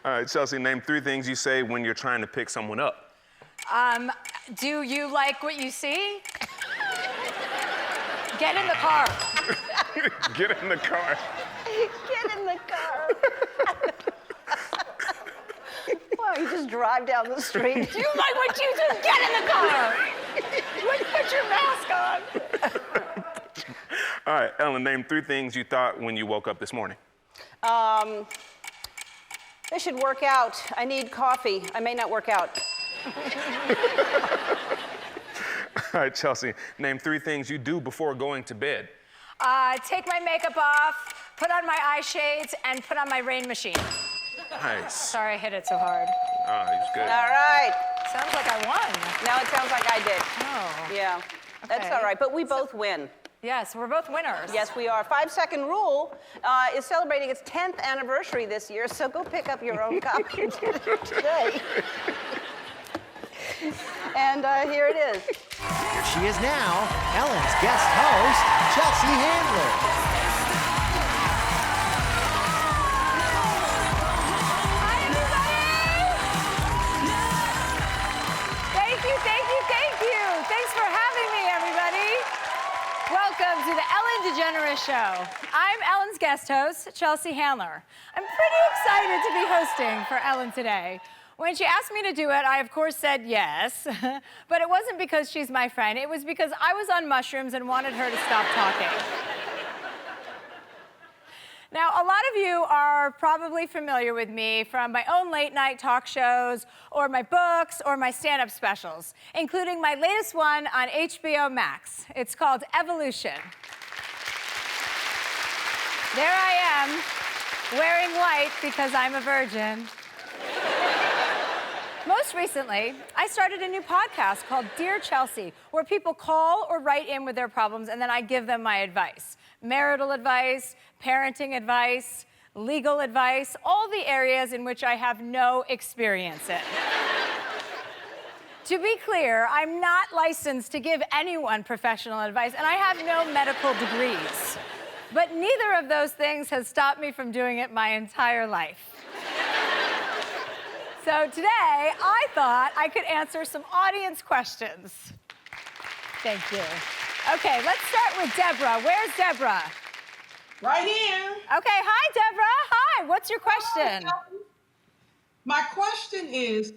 All right, Chelsea, name 3 things you say when you're trying to pick someone up. Do you like what you see? Get in the car. Get in the car. Get in the car. Wow, you just drive down the street. Do you like what you just get in the car? Put your mask on. All right, Ellen, name 3 things you thought when you woke up this morning. I should work out. I need coffee. I may not work out. All right, Chelsea, name 3 things you do before going to bed. Take my makeup off, put on my eye shades, and put on my rain machine. Nice. Sorry I hit it so hard. Oh, he's good. All right. Sounds like I won. Now it sounds like I did. Oh. Yeah. That's Okay. all right, but we both win. Yes, we're both winners. Yes, we are. 5-Second Rule is celebrating its 10th anniversary this year, so go pick up your own copy today. And here it is. Here she is now, Ellen's guest host, Chelsea Handler. Hi, everybody! Thank you. Thanks for having me, everybody. Welcome to the Ellen DeGeneres Show. I'm Ellen's guest host, Chelsea Handler. I'm pretty excited to be hosting for Ellen today. When she asked me to do it, I of course said yes, but it wasn't because she's my friend. It was because I was on mushrooms and wanted her to stop talking. Now, a lot of you are probably familiar with me from my own late night talk shows, or my books, or my stand-up specials, including my latest one on HBO Max. It's called Evolution. There I am, wearing white because I'm a virgin. Most recently, I started a new podcast called Dear Chelsea, where people call or write in with their problems, and then I give them my advice. Marital advice, parenting advice, legal advice, all the areas in which I have no experience in. To be clear, I'm not licensed to give anyone professional advice, and I have no medical degrees. But neither of those things has stopped me from doing it my entire life. So today, I thought I could answer some audience questions. Thank you. Okay, let's start with Deborah. Where's Deborah? Right here. Okay, hi, Deborah. Hi, what's your question? My question is,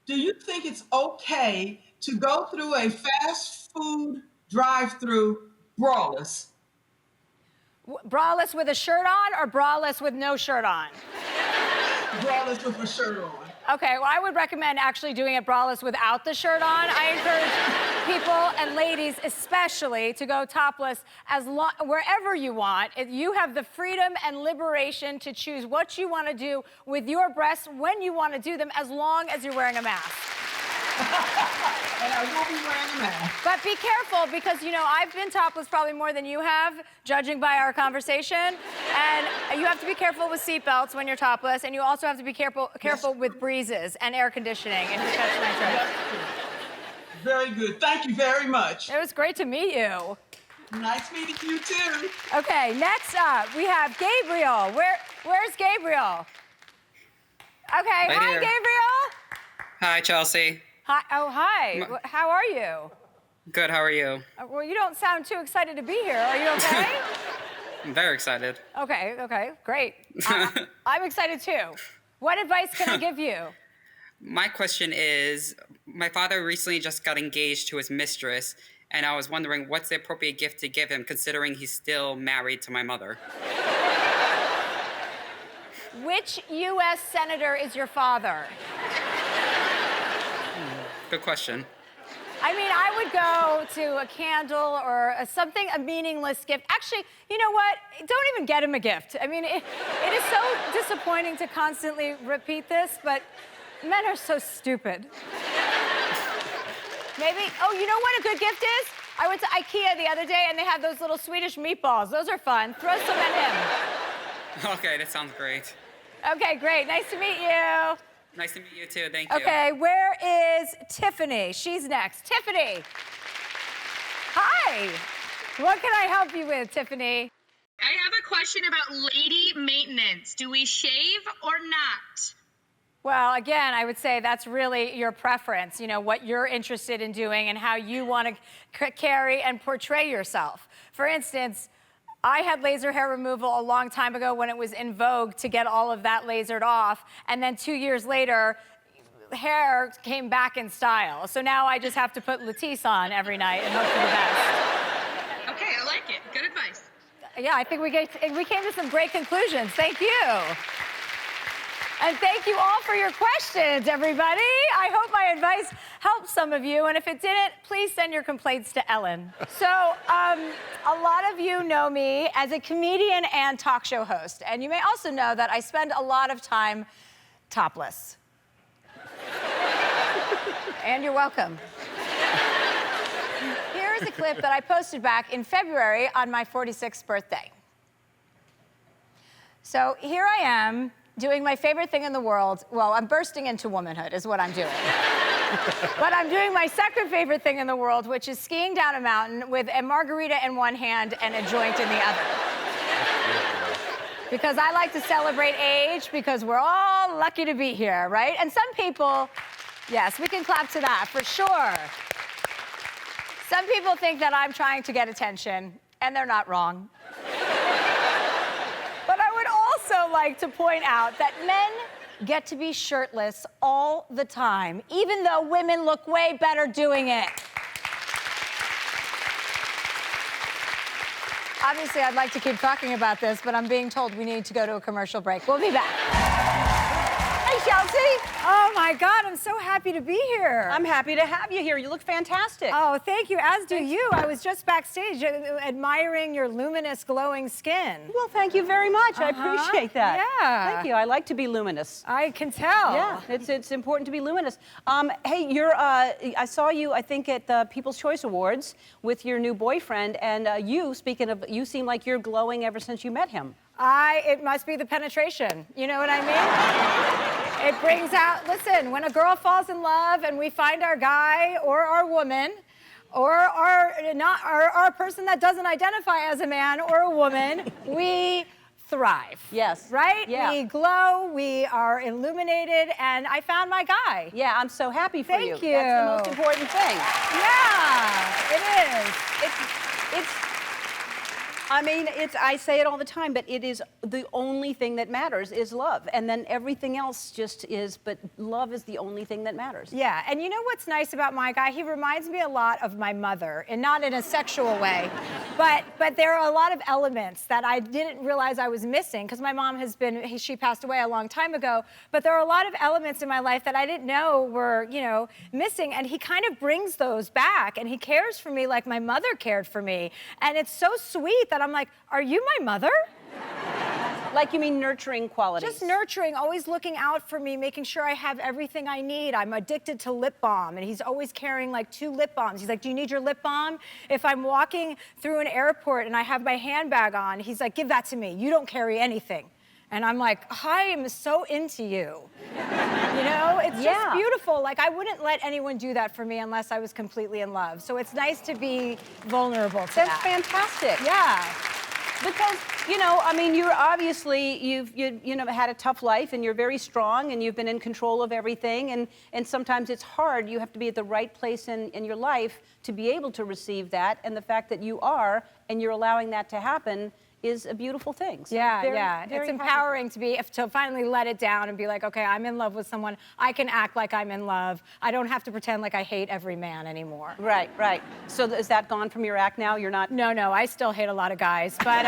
do you think it's okay to go through a fast food drive-through braless? Braless with a shirt on or braless with no shirt on? Braless with a shirt on. Okay, well, I would recommend actually doing it braless without the shirt on. I encourage people and ladies especially to go topless wherever you want. You have the freedom and liberation to choose what you want to do with your breasts when you want to do them, as long as you're wearing a mask. And I will be wearing a mask. But be careful, because, you know, I've been topless probably more than you have, judging by our conversation. And you have to be careful with seatbelts when you're topless, and you also have to be careful with breezes and air conditioning and who cuts my dress. Very good. Thank you very much. It was great to meet you. Nice meeting you too. Okay, next up, we have Gabriel. Where's Gabriel? Okay, Right hi, here. Gabriel. Hi, Chelsea. Hi, oh, hi. How are you? Good, how are you? Well, you don't sound too excited to be here. Are you okay? I'm very excited. Okay, great. I'm excited too. What advice can I give you? My question is, my father recently just got engaged to his mistress, and I was wondering what's the appropriate gift to give him, considering he's still married to my mother. Which U.S. senator is your father? Good question. I mean, I would go to a candle or a meaningless gift. Actually, you know what? Don't even get him a gift. I mean, it is so disappointing to constantly repeat this, but men are so stupid. Maybe, oh, you know what a good gift is? I went to IKEA the other day and they have those little Swedish meatballs. Those are fun. Throw some at him. Okay, that sounds great. Okay, great. Nice to meet you. Nice to meet you too, thank you. Okay, where is Tiffany? She's next. Tiffany. Hi. What can I help you with, Tiffany? I have a question about lady maintenance. Do we shave or not? Well, again, I would say that's really your preference, you know, what you're interested in doing and how you want to carry and portray yourself. For instance, I had laser hair removal a long time ago when it was in vogue to get all of that lasered off, and then 2 years later, hair came back in style. So now I just have to put Latisse on every night and hope for the best. Okay, I like it. Good advice. Yeah, I think we came to some great conclusions. Thank you. And thank you all for your questions, everybody. I hope my advice helped some of you, and if it didn't, please send your complaints to Ellen. So, a lot of you know me as a comedian and talk show host, and you may also know that I spend a lot of time topless. And you're welcome. Here's a clip that I posted back in February on my 46th birthday. So here I am, doing my favorite thing in the world. Well, I'm bursting into womanhood is what I'm doing. But I'm doing my second favorite thing in the world, which is skiing down a mountain with a margarita in one hand and a joint in the other. Because I like to celebrate age, because we're all lucky to be here, right? And some people, yes, we can clap to that, for sure. Some people think that I'm trying to get attention, and they're not wrong. But I would also like to point out that men get to be shirtless all the time, even though women look way better doing it. Obviously, I'd like to keep talking about this, but I'm being told we need to go to a commercial break. We'll be back. Hey, Chelsea. Oh, my God, I'm so happy to be here. I'm happy to have you here. You look fantastic. Oh, thank you, as do you. I was just backstage admiring your luminous, glowing skin. Well, thank you very much. I appreciate that. Yeah. Thank you. I like to be luminous. I can tell. Yeah, it's important to be luminous. Hey, I saw you, I think, at the People's Choice Awards with your new boyfriend, and speaking of, you seem like you're glowing ever since you met him. It must be the penetration. You know what I mean? It brings out, listen, when a girl falls in love and we find our guy or our woman or our person that doesn't identify as a man or a woman, we thrive. Yes. Right? Yeah. We glow, we are illuminated, and I found my guy. Yeah, I'm so happy for you. Thank you. That's the most important thing. Yeah, it is. I mean, I say it all the time, but it is the only thing that matters is love. And then everything else just is, but love is the only thing that matters. Yeah, and you know what's nice about my guy? He reminds me a lot of my mother, and not in a sexual way, but there are a lot of elements that I didn't realize I was missing, because my mom she passed away a long time ago, but there are a lot of elements in my life that I didn't know were, missing, and he kind of brings those back, and he cares for me like my mother cared for me, and it's so sweet that I'm like, are you my mother? Like, you mean nurturing qualities? Just nurturing, always looking out for me, making sure I have everything I need. I'm addicted to lip balm, and he's always carrying like 2 lip balms. He's like, do you need your lip balm? If I'm walking through an airport and I have my handbag on, he's like, give that to me. You don't carry anything. And I'm like, I am so into you. It's just beautiful. Like, I wouldn't let anyone do that for me unless I was completely in love. So it's nice to be vulnerable to that. That's fantastic. Yeah. Because, I mean, you're obviously, you've had a tough life, and you're very strong, and you've been in control of everything, and sometimes it's hard. You have to be at the right place in your life to be able to receive that, and the fact that you are, and you're allowing that to happen, is a beautiful thing. So It's empowering to finally let it down and be like, okay, I'm in love with someone. I can act like I'm in love. I don't have to pretend like I hate every man anymore. Right. So is that gone from your act now? You're not? No, I still hate a lot of guys, but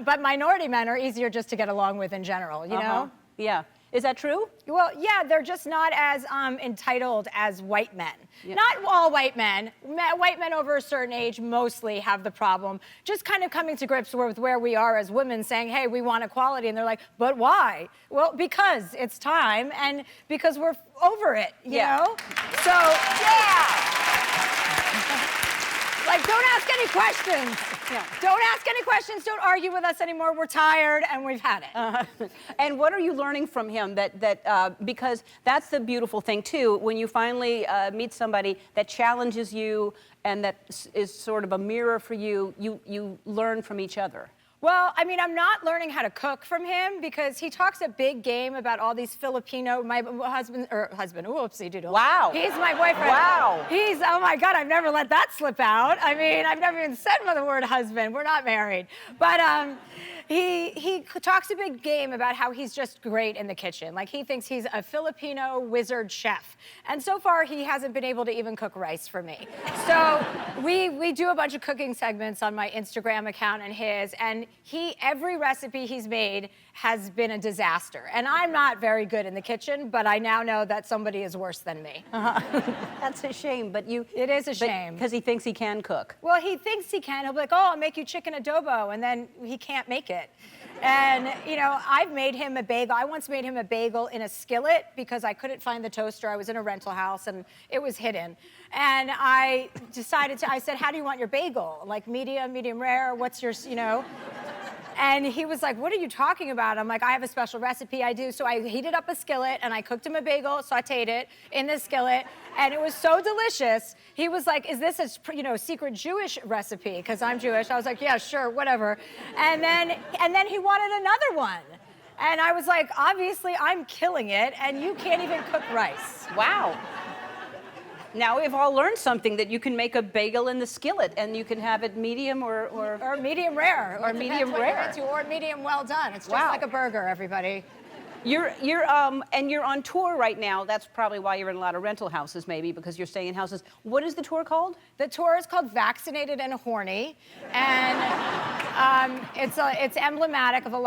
but minority men are easier just to get along with in general, you know? Yeah. Is that true? Well, yeah, they're just not as entitled as white men. Yeah. Not all white men. White men over a certain age mostly have the problem. Just kind of coming to grips with where we are as women, saying, hey, we want equality. And they're like, but why? Well, because it's time, and because we're over it, you know? So, like, don't ask any questions. Yeah. Don't ask any questions. Don't argue with us anymore. We're tired, and we've had it. And what are you learning from him? Because that's the beautiful thing too. When you finally meet somebody that challenges you and that is sort of a mirror for you, you learn from each other. Well, I mean, I'm not learning how to cook from him, because he talks a big game about all these Filipino, my husband, whoopsie doodle. Wow. He's my boyfriend. Wow. Oh my God, I've never let that slip out. I mean, I've never even said the word husband. We're not married. But he talks a big game about how he's just great in the kitchen. Like, he thinks he's a Filipino wizard chef. And so far, he hasn't been able to even cook rice for me. So we do a bunch of cooking segments on my Instagram account and his, and every recipe he's made has been a disaster. And I'm not very good in the kitchen, but I now know that somebody is worse than me. That's a shame, but It is a shame. Because he thinks he can cook. Well, he thinks he can. He'll be like, oh, I'll make you chicken adobo, and then he can't make it. And, I've made him a bagel. I once made him a bagel in a skillet because I couldn't find the toaster. I was in a rental house, and it was hidden. And I said, how do you want your bagel? Like, medium rare, what's your, And he was like, what are you talking about? I'm like, I have a special recipe I do. So I heated up a skillet, and I cooked him a bagel, sauteed it in the skillet, and it was so delicious. He was like, is this a secret Jewish recipe? Because I'm Jewish. I was like, yeah, sure, whatever. And then he wanted another one. And I was like, obviously, I'm killing it, and you can't even cook rice. Wow. Now we've all learned something, that you can make a bagel in the skillet, and you can have it medium or medium rare. Or medium rare. Or medium well done. It's just like a burger, everybody. You're on tour right now. That's probably why you're in a lot of rental houses, maybe, because you're staying in houses. What is the tour called? The tour is called Vaccinated and Horny, and it's emblematic of the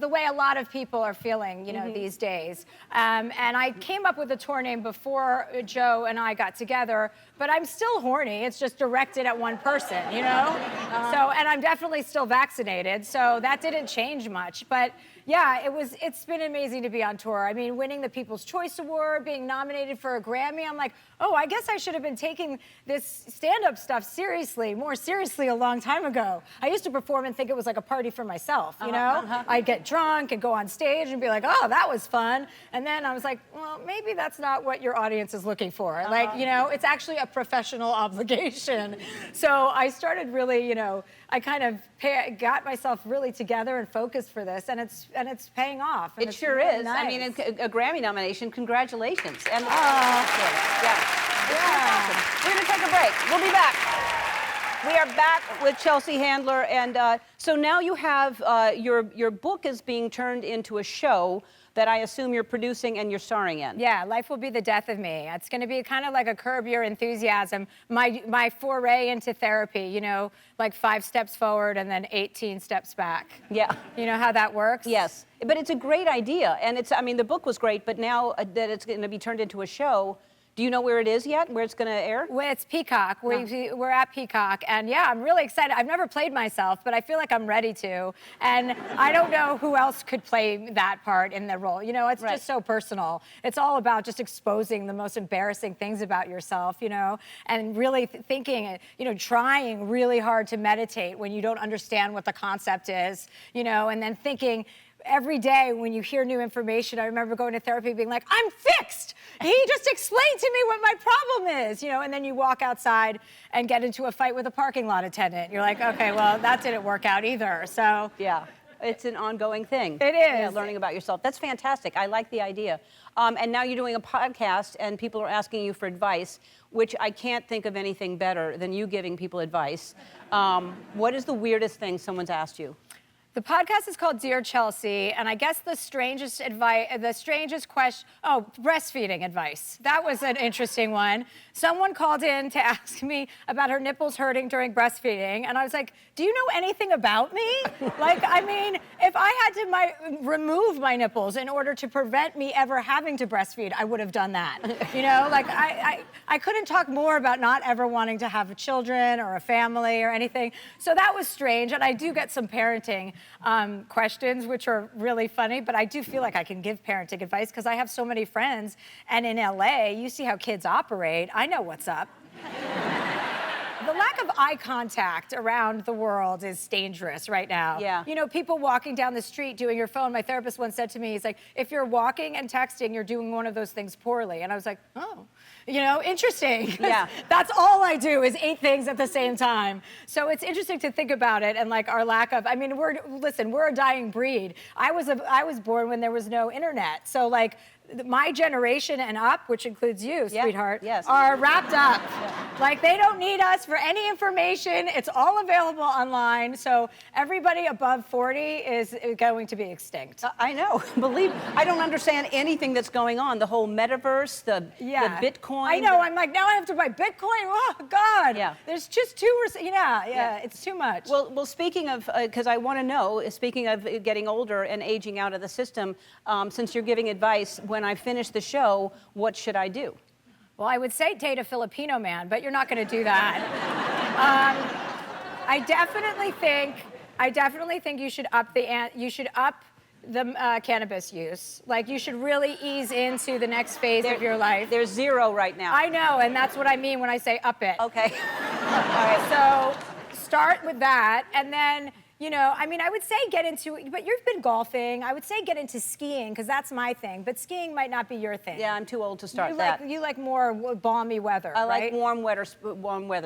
way a lot of people are feeling, these days. And I came up with the tour name before Joe and I got together, but I'm still horny. It's just directed at one person, So, and I'm definitely still vaccinated, so that didn't change much, but. Yeah, it's been amazing to be on tour. I mean, winning the People's Choice Award, being nominated for a Grammy, I'm like, oh, I guess I should have been taking this stand-up stuff more seriously a long time ago. I used to perform and think it was like a party for myself, I'd get drunk and go on stage and be like, oh, that was fun. And then I was like, well, maybe that's not what your audience is looking for. Like, it's actually a professional obligation. So I started really, I kind of got myself really together and focused for this, and it's paying off. It sure really is. Nice. I mean, a Grammy nomination. Congratulations. And yeah. We're going to take a break. We'll be back. We are back with Chelsea Handler, and so now you have your book is being turned into a show that I assume you're producing and you're starring in. Yeah, Life Will Be the Death of Me. It's going to be kind of like a Curb Your Enthusiasm, my foray into therapy, you know, like 5 steps forward and then 18 steps back. Yeah. You know how that works? Yes, but it's a great idea, and I mean, the book was great, but now that it's going to be turned into a show, do you know where it is yet, where it's going to air? Well, it's Peacock. We're at Peacock, and yeah, I'm really excited. I've never played myself, but I feel like I'm ready to, and I don't know who else could play that part in the role. You know, it's just so personal. It's all about just exposing the most embarrassing things about yourself, you know, and really thinking, you know, trying really hard to meditate when you don't understand what the concept is, you know, and then thinking, every day when you hear new information, I remember going to therapy being like, I'm fixed. He just explained to me what my problem is, you know, and then you walk outside and get into a fight with a parking lot attendant. You're like, okay, well, that didn't work out either, so. Yeah, it's an ongoing thing. It is. Yeah, learning about yourself. That's fantastic. I like the idea. And now you're doing a podcast and people are asking you for advice, which I can't think of anything better than you giving people advice. What is the weirdest thing someone's asked you? The podcast is called Dear Chelsea, and I guess the strangest question, breastfeeding advice. That was an interesting one. Someone called in to ask me about her nipples hurting during breastfeeding, and I was like, do you know anything about me? Like, I mean, if I had to remove my nipples in order to prevent me ever having to breastfeed, I would have done that. You know, like, I couldn't talk more about not ever wanting to have children or a family or anything. So that was strange, and I do get some parenting questions, which are really funny, but I do feel like I can give parenting advice because I have so many friends, and in LA, you see how kids operate. I know what's up. The lack of eye contact around the world is dangerous right now. Yeah. You know, people walking down the street doing your phone. My therapist once said to me, he's like, if you're walking and texting, you're doing one of those things poorly. And I was like, oh, you know, interesting. Yeah. That's all I do is 8 things at the same time. So it's interesting to think about it and like our lack of, I mean, we're a dying breed. I was born when there was no internet. So like, my generation and up, which includes you, sweetheart, are wrapped up. Like, they don't need us for any information. It's all available online. So everybody above 40 is going to be extinct. I know. I don't understand anything that's going on. The whole metaverse, the Bitcoin. I know. I'm like, now I have to buy Bitcoin. Oh, God. Yeah. There's just it's too much. Well, speaking of, because I want to know, speaking of getting older and aging out of the system, since you're giving advice, when I finish the show, what should I do? Well, I would say date a Filipino man, but you're not going to do that. I definitely think you should up the cannabis use. Like, you should really ease into the next phase of your life. There's 0 right now. I know, and that's what I mean when I say up it. Okay. All right, so start with that, and then, you know, I mean, I would say get into, but you've been golfing. I would say get into skiing, because that's my thing. But skiing might not be your thing. Yeah, I'm too old to start You like more balmy weather, I right? like warm weather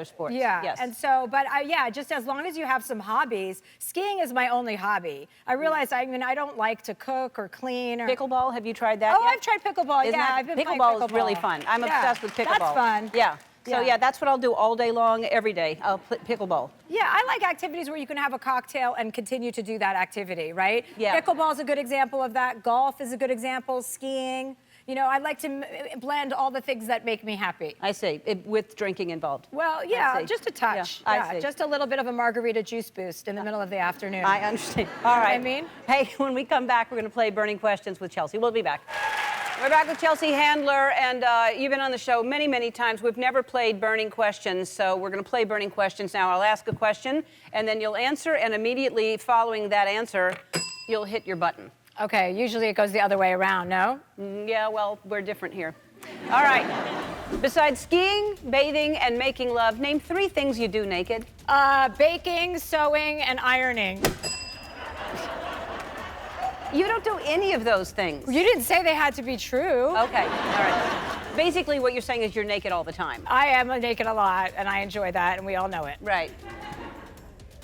sports. Yeah, yes. and so, but just as long as you have some hobbies, skiing is my only hobby. I realize, I mean, I don't like to cook or clean or... Pickleball, have you tried that yet? I've tried pickleball, I've been playing pickleball. Pickleball is really fun. I'm obsessed with pickleball. That's fun. Yeah. So yeah, that's what I'll do all day long, every day. I'll play pickleball. Yeah, I like activities where you can have a cocktail and continue to do that activity, right? Yeah. Pickleball is a good example of that. Golf is a good example. Skiing. You know, I like to blend all the things that make me happy. I see, with drinking involved. Well, yeah, just a touch. Yeah, I see. Just a little bit of a margarita juice boost in the middle of the afternoon. I understand. All right. You know what I mean? Hey, when we come back, we're going to play Burning Questions with Chelsea. We'll be back. We're back with Chelsea Handler, and you've been on the show many, many times. We've never played Burning Questions, so we're going to play Burning Questions now. I'll ask a question, and then you'll answer, and immediately following that answer, you'll hit your button. Okay, usually it goes the other way around, no? Yeah, well, we're different here. All right. Besides skiing, bathing, and making love, name 3 things you do naked. Baking, sewing, and ironing. You don't do any of those things. You didn't say they had to be true. Okay, all right. Basically, what you're saying is you're naked all the time. I am naked a lot, and I enjoy that, and we all know it. Right.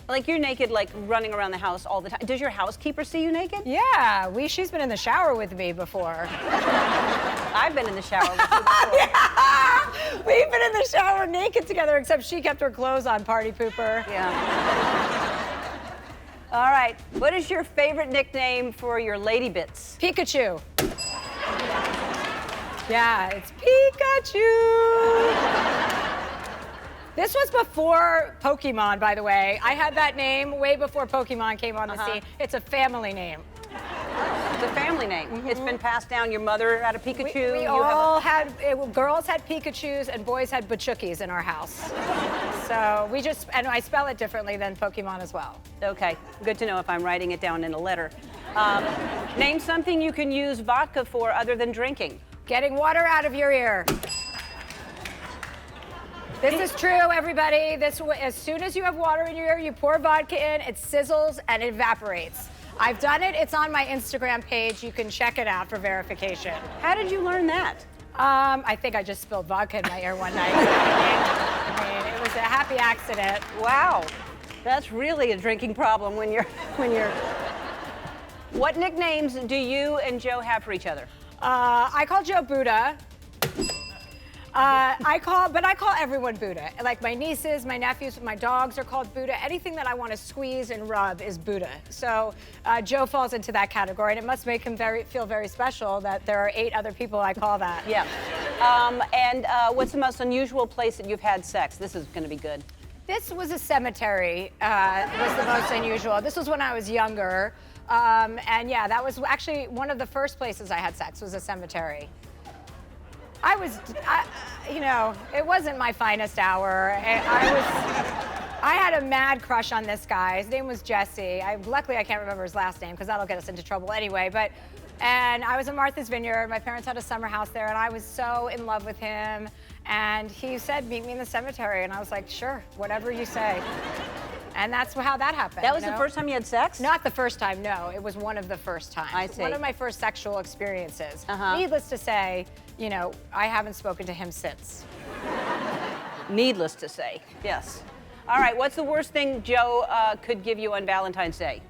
Like, you're naked, like, running around the house all the time. Does your housekeeper see you naked? Yeah, she's been in the shower with me before. I've been in the shower with you before. Yeah. We've been in the shower naked together, except she kept her clothes on, party pooper. Yeah. All right. What is your favorite nickname for your lady bits? Pikachu. Yeah, it's Pikachu. This was before Pokemon, by the way. I had that name way before Pokemon came on the scene. It's a family name. It's a family name. It's been passed down. Your mother had a Pikachu. We all had, girls had Pikachus and boys had Bachukis in our house. So we just, and I spell it differently than Pokemon as well. Okay, good to know if I'm writing it down in a letter. Name something you can use vodka for other than drinking. Getting water out of your ear. This is true, everybody. As soon as you have water in your ear, you pour vodka in, it sizzles and it evaporates. I've done it. It's on my Instagram page. You can check it out for verification. How did you learn that? I think I just spilled vodka in my ear one night. I mean, it was a happy accident. Wow, that's really a drinking problem when you're. What nicknames do you and Joe have for each other? I call Joe Buddha. I call everyone Buddha. Like my nieces, my nephews, my dogs are called Buddha. Anything that I want to squeeze and rub is Buddha. So Joe falls into that category, and it must make him feel very special that there are 8 other people I call that. Yeah. And what's the most unusual place that you've had sex? This is going to be good. This was a cemetery. Was the most unusual. This was when I was younger, and yeah, that was actually one of the first places I had sex was a cemetery. You know, it wasn't my finest hour. I had a mad crush on this guy. His name was Jesse. Luckily, I can't remember his last name because that'll get us into trouble anyway. And I was in Martha's Vineyard. My parents had a summer house there, and I was so in love with him. And he said, meet me in the cemetery. And I was like, sure, whatever you say. And that's how that happened. That was the first time you had sex? Not the first time, no. It was one of the first times. I see. One of my first sexual experiences. Needless to say, you know, I haven't spoken to him since. Needless to say, yes. All right, what's the worst thing Joe could give you on Valentine's Day?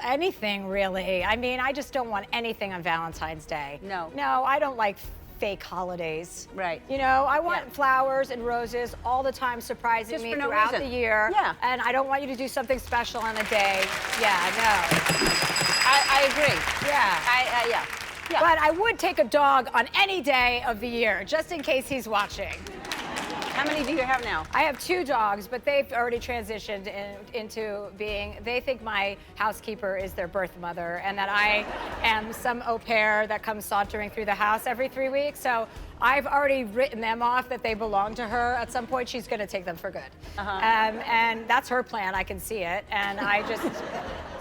Anything, really. I mean, I just don't want anything on Valentine's Day. No. No, I don't like fake holidays. Right. You know, I want flowers and roses all the time surprising Just me for no throughout reason. the year. Yeah. And I don't want you to do something special on a day. Yeah, no. I agree. Yeah. Yeah. But I would take a dog on any day of the year, just in case he's watching. How many do you have now? I have 2 dogs, but they've already transitioned into being, they think my housekeeper is their birth mother and that I am some au pair that comes sauntering through the house every 3 weeks. So I've already written them off that they belong to her. At some point, she's gonna take them for good. And that's her plan, I can see it. And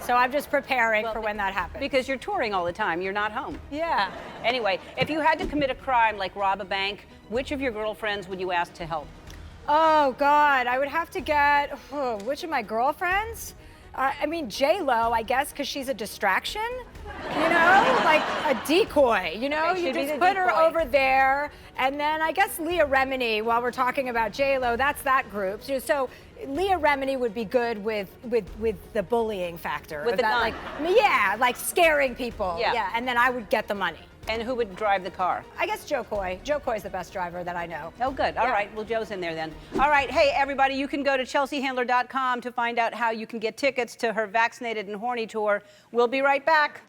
so I'm just preparing for when that happens. Because you're touring all the time, you're not home. Yeah. Anyway, if you had to commit a crime like rob a bank, which of your girlfriends would you ask to help? Oh, God, I would have to get, which of my girlfriends? I mean, J-Lo, I guess, because she's a distraction, you know? Like a decoy, you know? Okay, you she'd be just the put her decoy. over there, and then I guess Leah Remini, while we're talking about J-Lo, that's that group. So Leah Remini would be good with the bullying factor. With the gun. Like, like scaring people. Yeah. And then I would get the money. And who would drive the car? I guess Joe Coy. Joe Coy's the best driver that I know. Oh, good. All right. Well, Joe's in there then. All right. Hey, everybody, you can go to chelseahandler.com to find out how you can get tickets to her Vaccinated and Horny tour. We'll be right back.